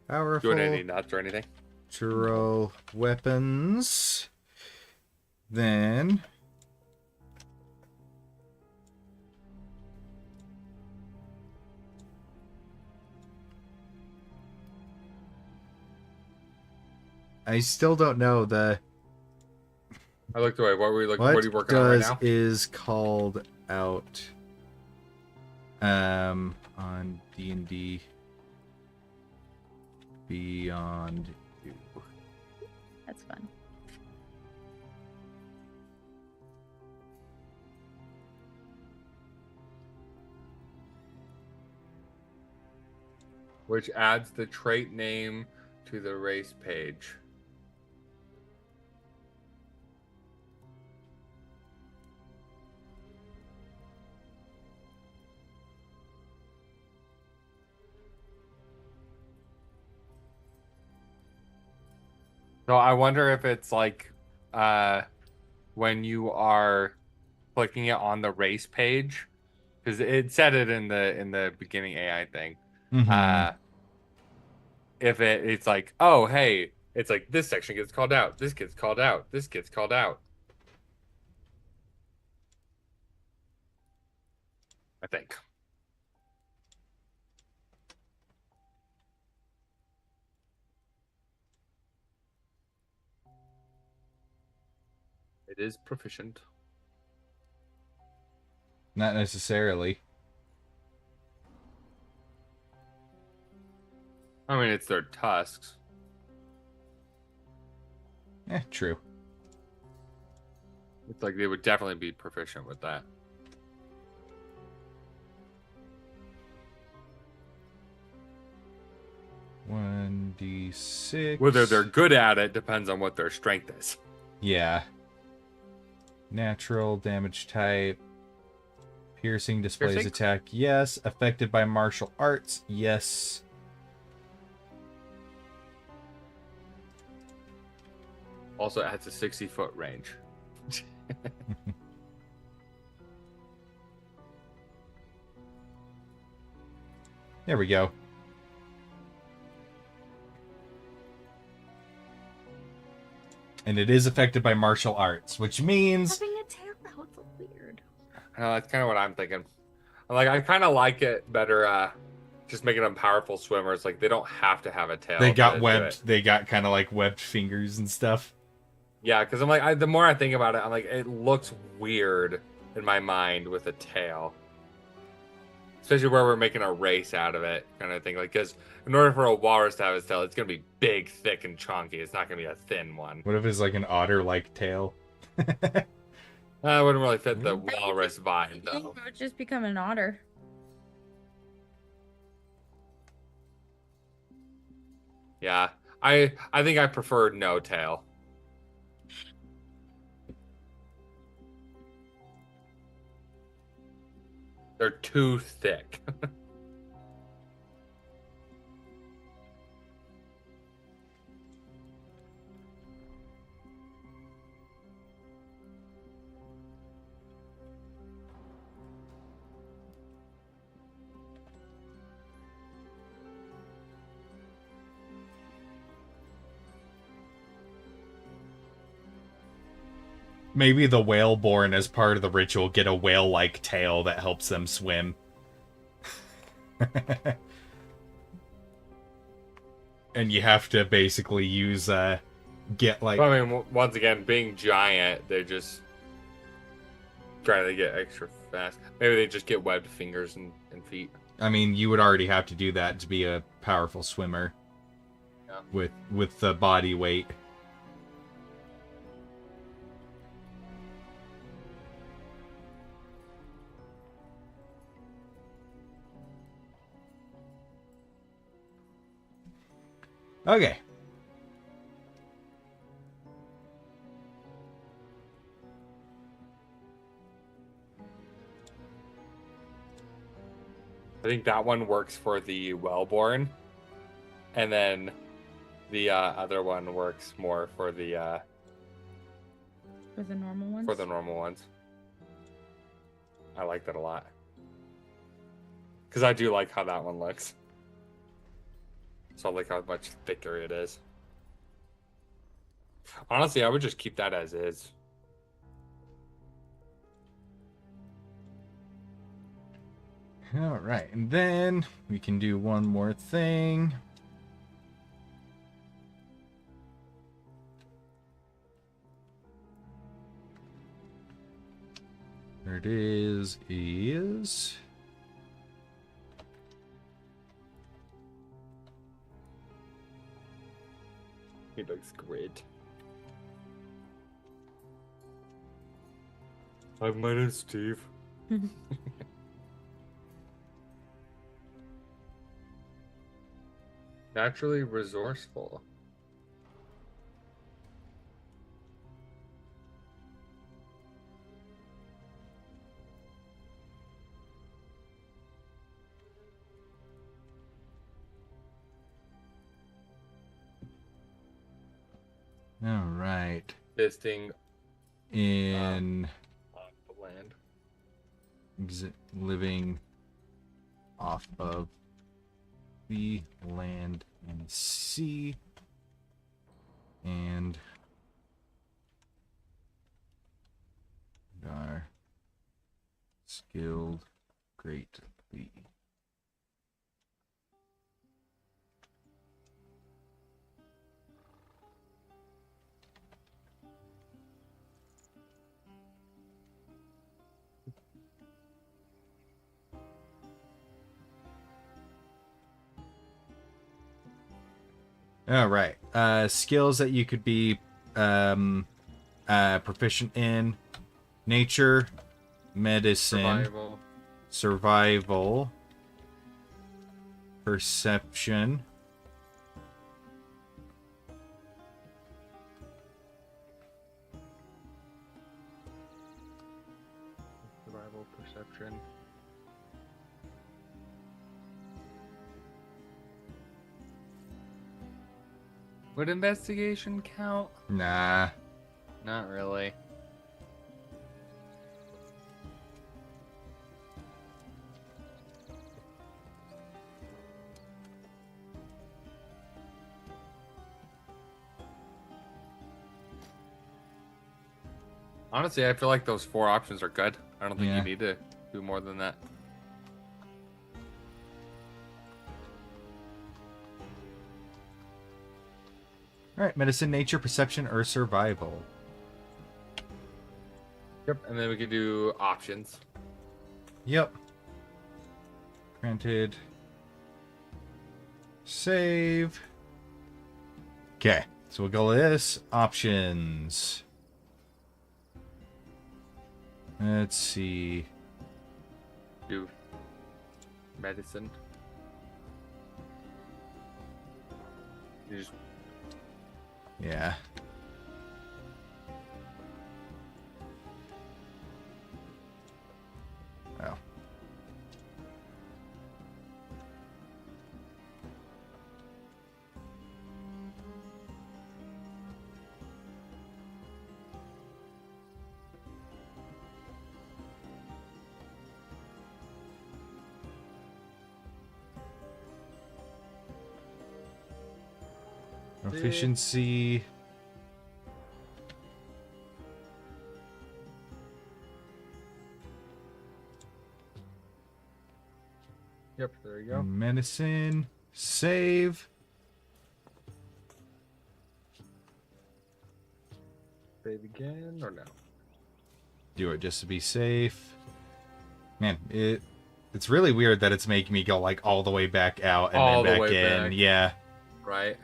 Powerful Doing any nuts or anything? natural weapons. Then I still don't know the I looked away. What were we looking? what What are you working on right does now? is called out on D&D Beyond You. That's fun. Which adds the trait name to the race page. So I wonder if it's like when you are clicking it on the race page, because it said it in the beginning AI thing. Mhm. If it's like, oh hey, it's like this section gets called out, this gets called out, this gets called out. I think. It is proficient. Not necessarily. I mean, it's their tusks. True. It's like they would definitely be proficient with that. One 1d6. Whether they're good at it depends on what their strength is. Yeah. Natural damage type. Piercing displays Piercing? attack. Yes. Affected by martial arts. Yes. Also, it has a 60-foot range. There we go. And it is affected by martial arts, which means... Having a tail, that was so weird. That's kind of what I'm thinking. I kind of like it better. Just making them powerful swimmers. Like they don't have to have a tail. They to got do webbed. it. They got kind of like webbed fingers and stuff. Yeah, because I'm like, the more I think about it, I'm like, it looks weird in my mind with a tail. Especially where we're making a race out of it, kind of thing. Like, because in order for a walrus to have its tail, it's gonna be big, thick, and chunky. It's not gonna be a thin one. What if it's like an otter-like tail? That wouldn't really fit the walrus vibe, though. It would just become an otter. Yeah, I think I prefer no tail. They're too thick. Maybe the whale-born, as part of the ritual, get a whale-like tail that helps them swim. And you have to basically use, get like... I mean, once again, being giant, they just try to get extra fast. Maybe they just get webbed fingers and feet. I mean, you would already have to do that to be a powerful swimmer. Yeah. With the body weight. Okay. I think that one works for the well-born, and then the other one works more for the For the normal ones? for the normal ones. I like that a lot because I do like how that one looks. So I like how much thicker it is. Honestly, I would just keep that as is. All right, and then we can do one more thing. There it is. He looks great. Hi, my name's Steve. Naturally resourceful. All right. Fisting In on the land. living off of the land and sea, and are skilled greatly. All right. Skills that you could be proficient in: nature, medicine, survival, perception, Would investigation count? Nah. Not really. Honestly, I feel like those 4 options are good. I don't think Yeah. you need to do more than that. All right, medicine, nature, perception, or survival. Yep. And then we could do options. Yep. Granted. Save. Okay, so we'll go with this. Options. Let's see. Do medicine. You just Yeah. Oh. Efficiency. Yep, there you go. Medicine. Save. Save again or no? Do it just to be safe. Man, it's really weird that it's making me go like all the way back out and All the then back way in. back. Yeah. Right.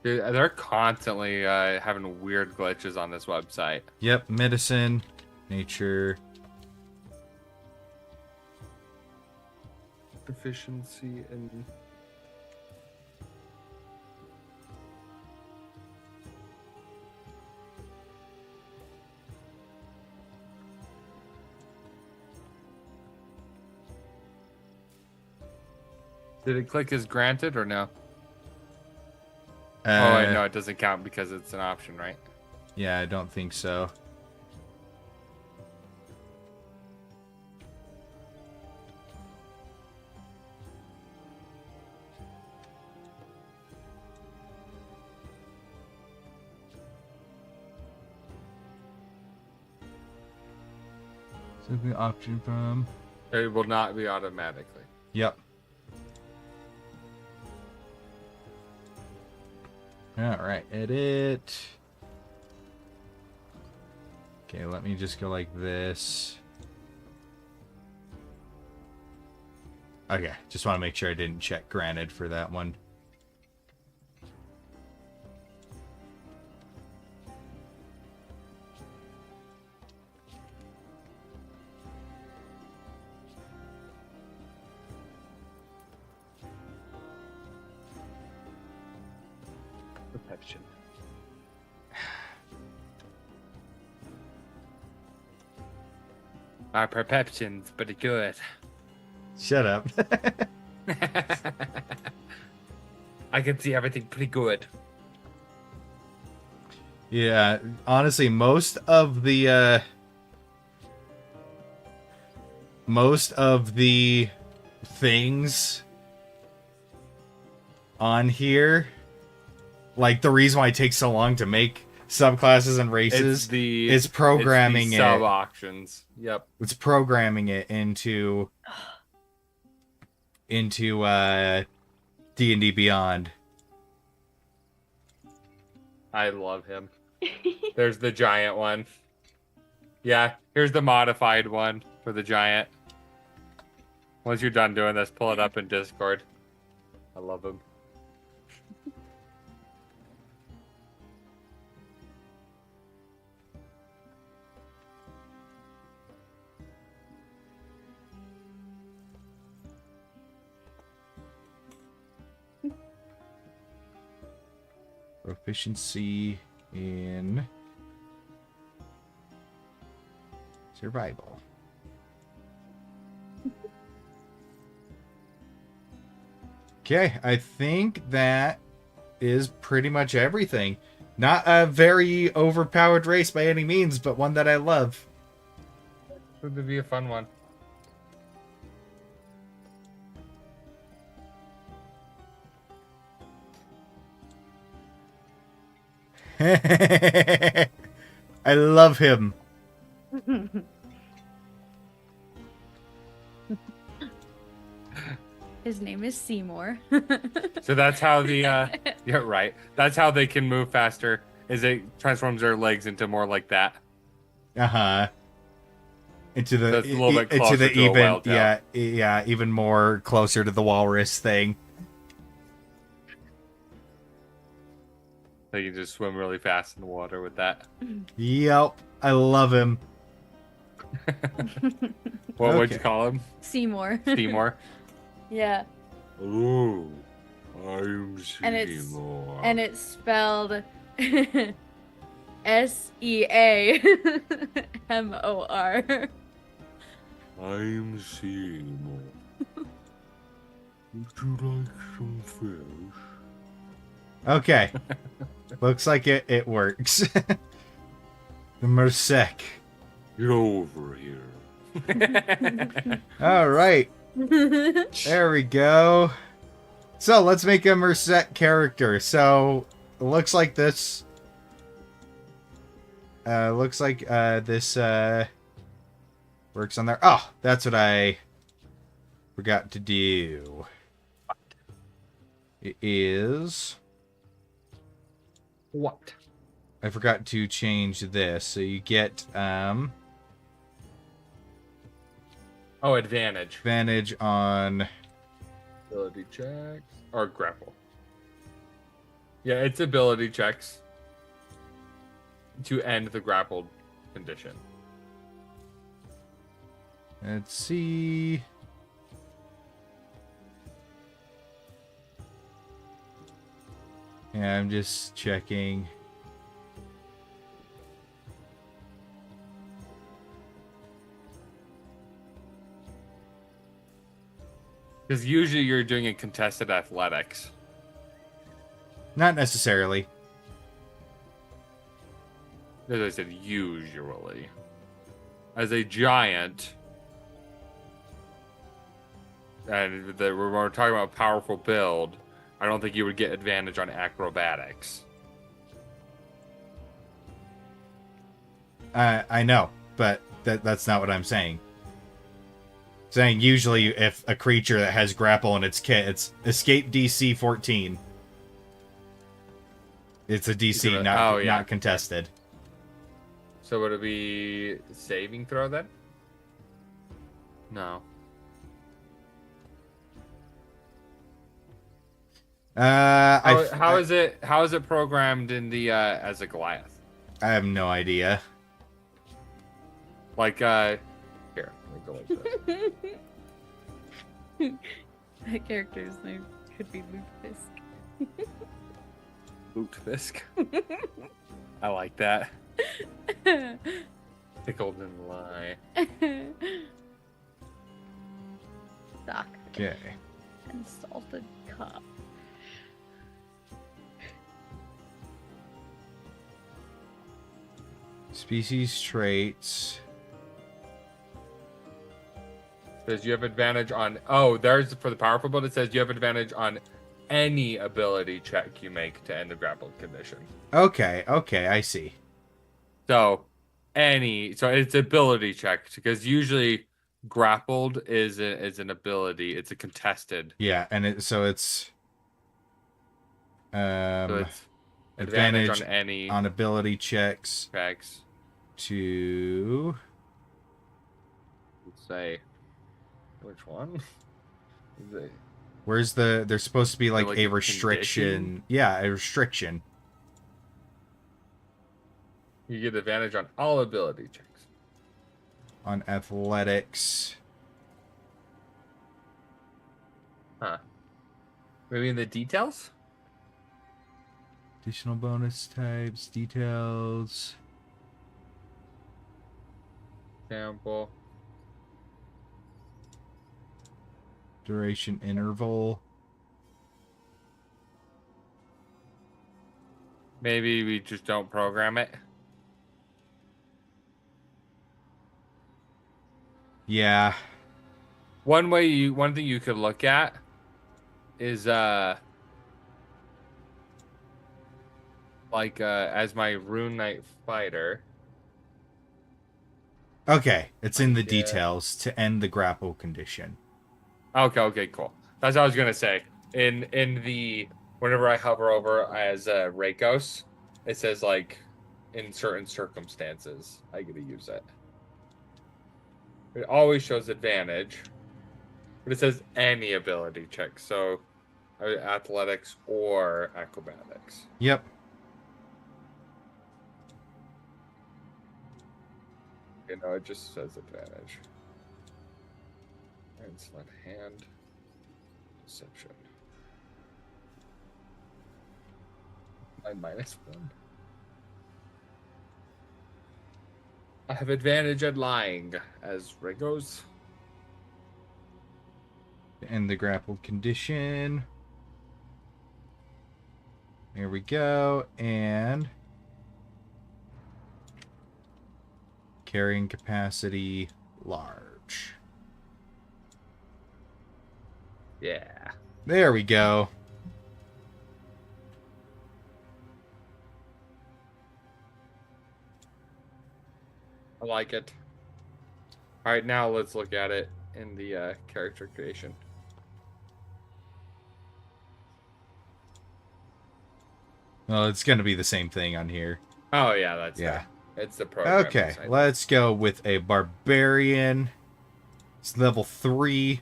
Dude, they're constantly having weird glitches on this website. Yep. Medicine. Nature. Efficiency and did it click as granted or no? Oh, wait, no, it doesn't count because it's an option, right? Yeah, I don't think so. Something option from. It will not be automatically. Yep. Alright, edit. Okay, let me just go like this. Okay, just want to make sure I didn't check granted for that one. Perception. Our perception's pretty good. Shut up. I can see everything pretty good. Yeah, honestly, most of the things on here, like the reason why it takes so long to make subclasses and races, is programming it's the sub auctions. Yep. It's programming it into D&D Beyond. I love him. There's the giant one. Yeah, here's the modified one for the giant. Once you're done doing this, pull it up in Discord. I love him. Proficiency in survival. Okay, I think that is pretty much everything. Not a very overpowered race by any means, but one that I love. This would be a fun one. I love him. His name is Seymour. So that's how the yeah, right. That's how they can move faster. Is it transforms their legs into more like that. Uh-huh. Into the So it's a little bit into closer the to a even whale tail. yeah, even more closer to the walrus thing. So you can just swim really fast in the water with that. Yep. I love him. What would you Okay. call him? Seymour. Seymour. Yeah. Ooh, I'm And it's- Seymour. And it's spelled Seamor. I'm Seymour. Would you like some fish? Okay. Looks like it works. The Mersek. Get over here. All right. There we go. So let's make a Mersek character. So it looks like this. Looks like this works on there. Oh, that's what I forgot to do. It is. What? I forgot to change this. So you get Oh, advantage. advantage on. Ability checks or grapple. Yeah, it's ability checks to end the grappled condition. Let's see. Yeah, I'm just checking. Because usually you're doing a contested athletics. Not necessarily. As I said, usually. As a giant, and we're talking about powerful build, I don't think you would get advantage on acrobatics. I know, but that's not what I'm saying. Saying usually if a creature that has grapple in its kit, it's escape DC 14. It's a DC, Oh, not yeah. not contested. So would it be saving throw then? No. How is it programmed in the as a Goliath? I have no idea. Like here, let me go like this. That character's name could be Lutefisk. Lutefisk. I like that. Pickled and lie. Doc Okay. and salted cup. Species traits. Says you have advantage on. Oh, there's for the powerful build. It says you have advantage on any ability check you make to end a grappled condition. Okay, I see. So it's ability check because usually grappled is an ability. It's a contested. Yeah, and it's So it's advantage on any on ability checks checks. to Let's say which one? Is it? where's there's supposed to be like, Like a a restriction. condition? Yeah, a restriction. You get advantage on all ability checks. On athletics. Huh. Maybe in the details? Additional bonus types, details. Example. Duration interval. Maybe we just don't program it. Yeah. One thing you could look at is as my Rune Knight fighter. Okay, it's in the Yeah. details to end the grapple condition. Okay, cool. That's what I was gonna say. In the whenever I hover over as Rakos, it says like in certain circumstances I get to use it. It always shows advantage, but it says any ability check, so athletics or acrobatics. Yep. You know, it just says advantage. And select hand. Deception. My -1. I have advantage at lying, as Rigos. End the grapple condition. There we go. And carrying capacity large. Yeah. There we go. I like it. Alright, now let's look at it in the character creation. Well, it's going to be the same thing on here. Oh, yeah, that's Yeah. It's the program. Okay, let's go with a barbarian. It's level 3.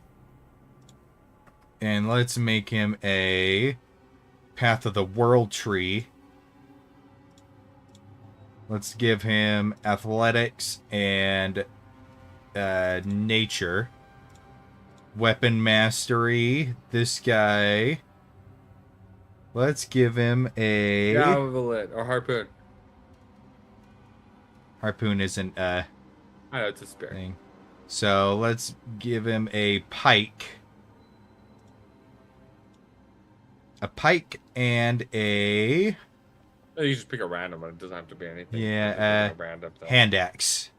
And let's make him a Path of the World tree. Let's give him athletics and nature. Weapon mastery. This guy. Let's give him a... Javelin or harpoon. Harpoon isn't I know, it's a spear. thing. So let's give him a pike. A pike and a... You just pick a random one. It doesn't have to be anything. Yeah, random thing. hand axe.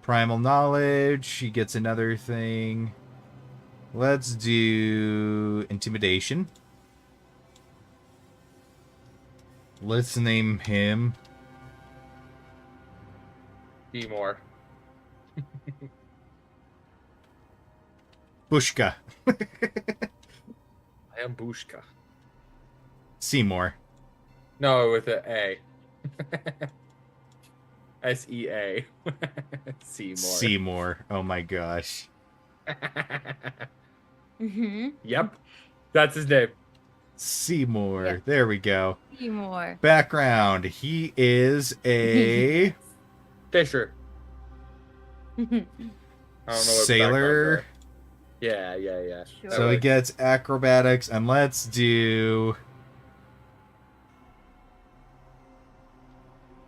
Primal knowledge. He gets another thing. Let's do intimidation. Let's name him Seymour. Bushka. I am Bushka. Seymour. No, with an A. S-E-A. Seymour. Seymour. Oh my gosh. Yep. That's his name. Seymour. Yeah. There we go. Seymour. Background. He is a Fisher. I don't know what sailor. background they're- Yeah. Sure. So he gets acrobatics, and let's do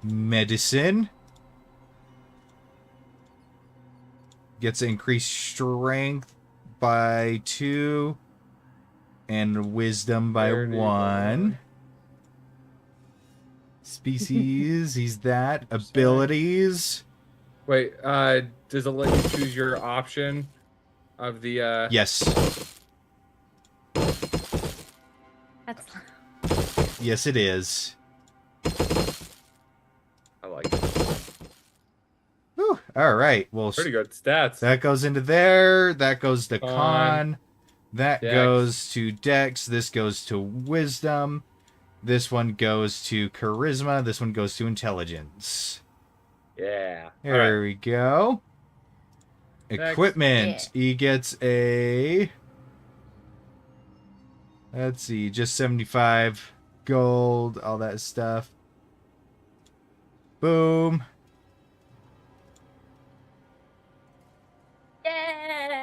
medicine. Gets increased strength by 2 and wisdom by 1. Species, he's that. Abilities. Wait, does it let you choose your option of the Yes. That's Yes, it is. I like it. Whew. All right. Well, Pretty good stats. that goes into there. That goes to Con. con. That Dex. goes to dex. This goes to wisdom. This one goes to charisma. This one goes to intelligence. Yeah. There Alright. we go. Next. Equipment. He gets a... Let's see. Just 75 gold. All that stuff. Boom.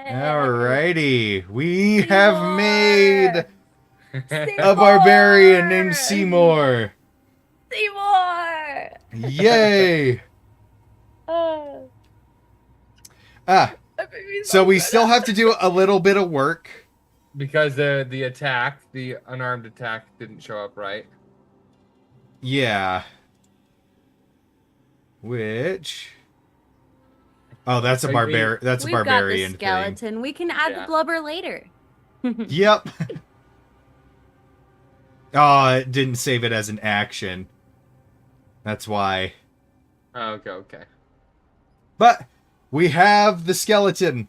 Alrighty. We have made a barbarian named Seymour. Seymour. Yay. Ah, so we still have to do a little bit of work Because the attack, the unarmed attack, didn't show up right. Yeah. Which? Oh, that's a Like, barbarian. That's a We've got the barbarian thing. skeleton. We can add Yeah. the blubber later. Yep. Oh, it didn't save it as an action. That's why. Oh, okay. But we have the skeleton.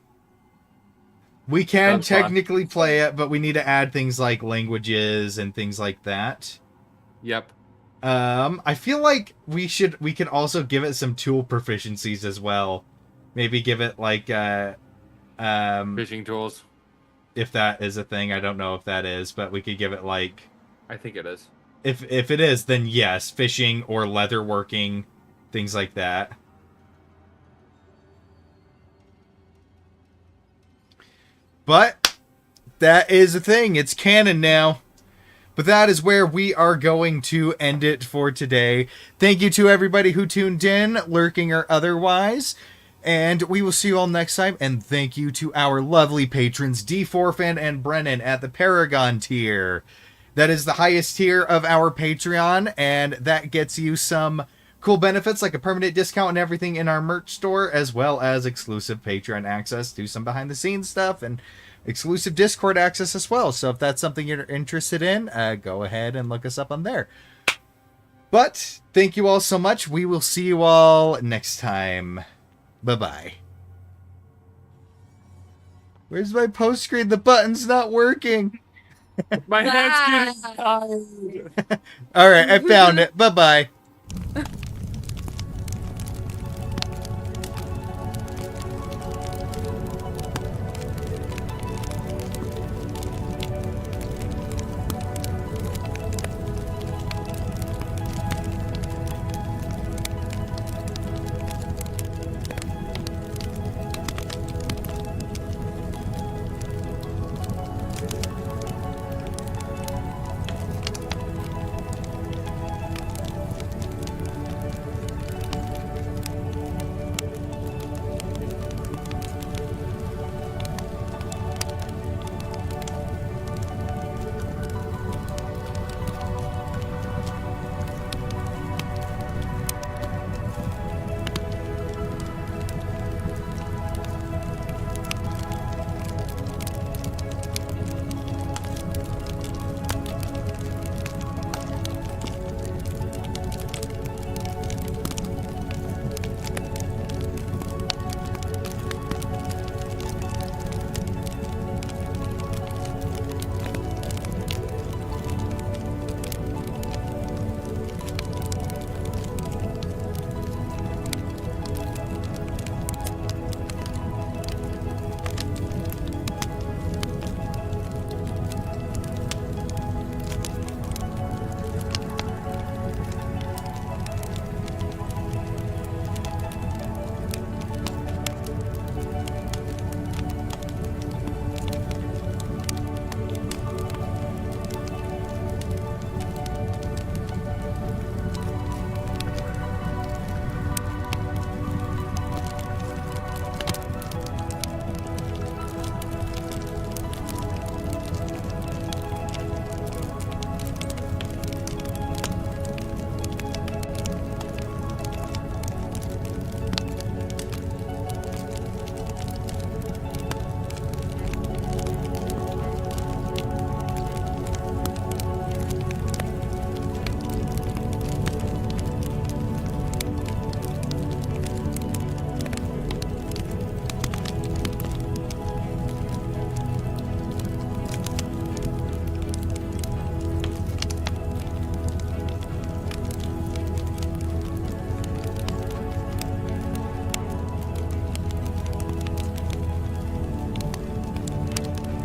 We can That's fine. technically play it, but we need to add things like languages and things like that. Yep. I feel like we could also give it some tool proficiencies as well. Maybe give it like Fishing tools. if that is a thing. I don't know if that is, but we could give it like I think it is. if it is, then yes, fishing or leatherworking, things like that. But that is a thing. It's canon now. But that is where we are going to end it for today. Thank you to everybody who tuned in, lurking or otherwise. And we will see you all next time. And thank you to our lovely patrons, D4Fan and Brennan at the Paragon tier. That is the highest tier of our Patreon. And that gets you some cool benefits like a permanent discount and everything in our merch store, as well as exclusive Patreon access to some behind the scenes stuff and exclusive Discord access as well. So if that's something you're interested in, go ahead and look us up on there. But thank you all so much. We will see you all next time. Bye-bye. Where's my post screen? The button's not working. My head's getting tired. All right, I found it. Bye-bye.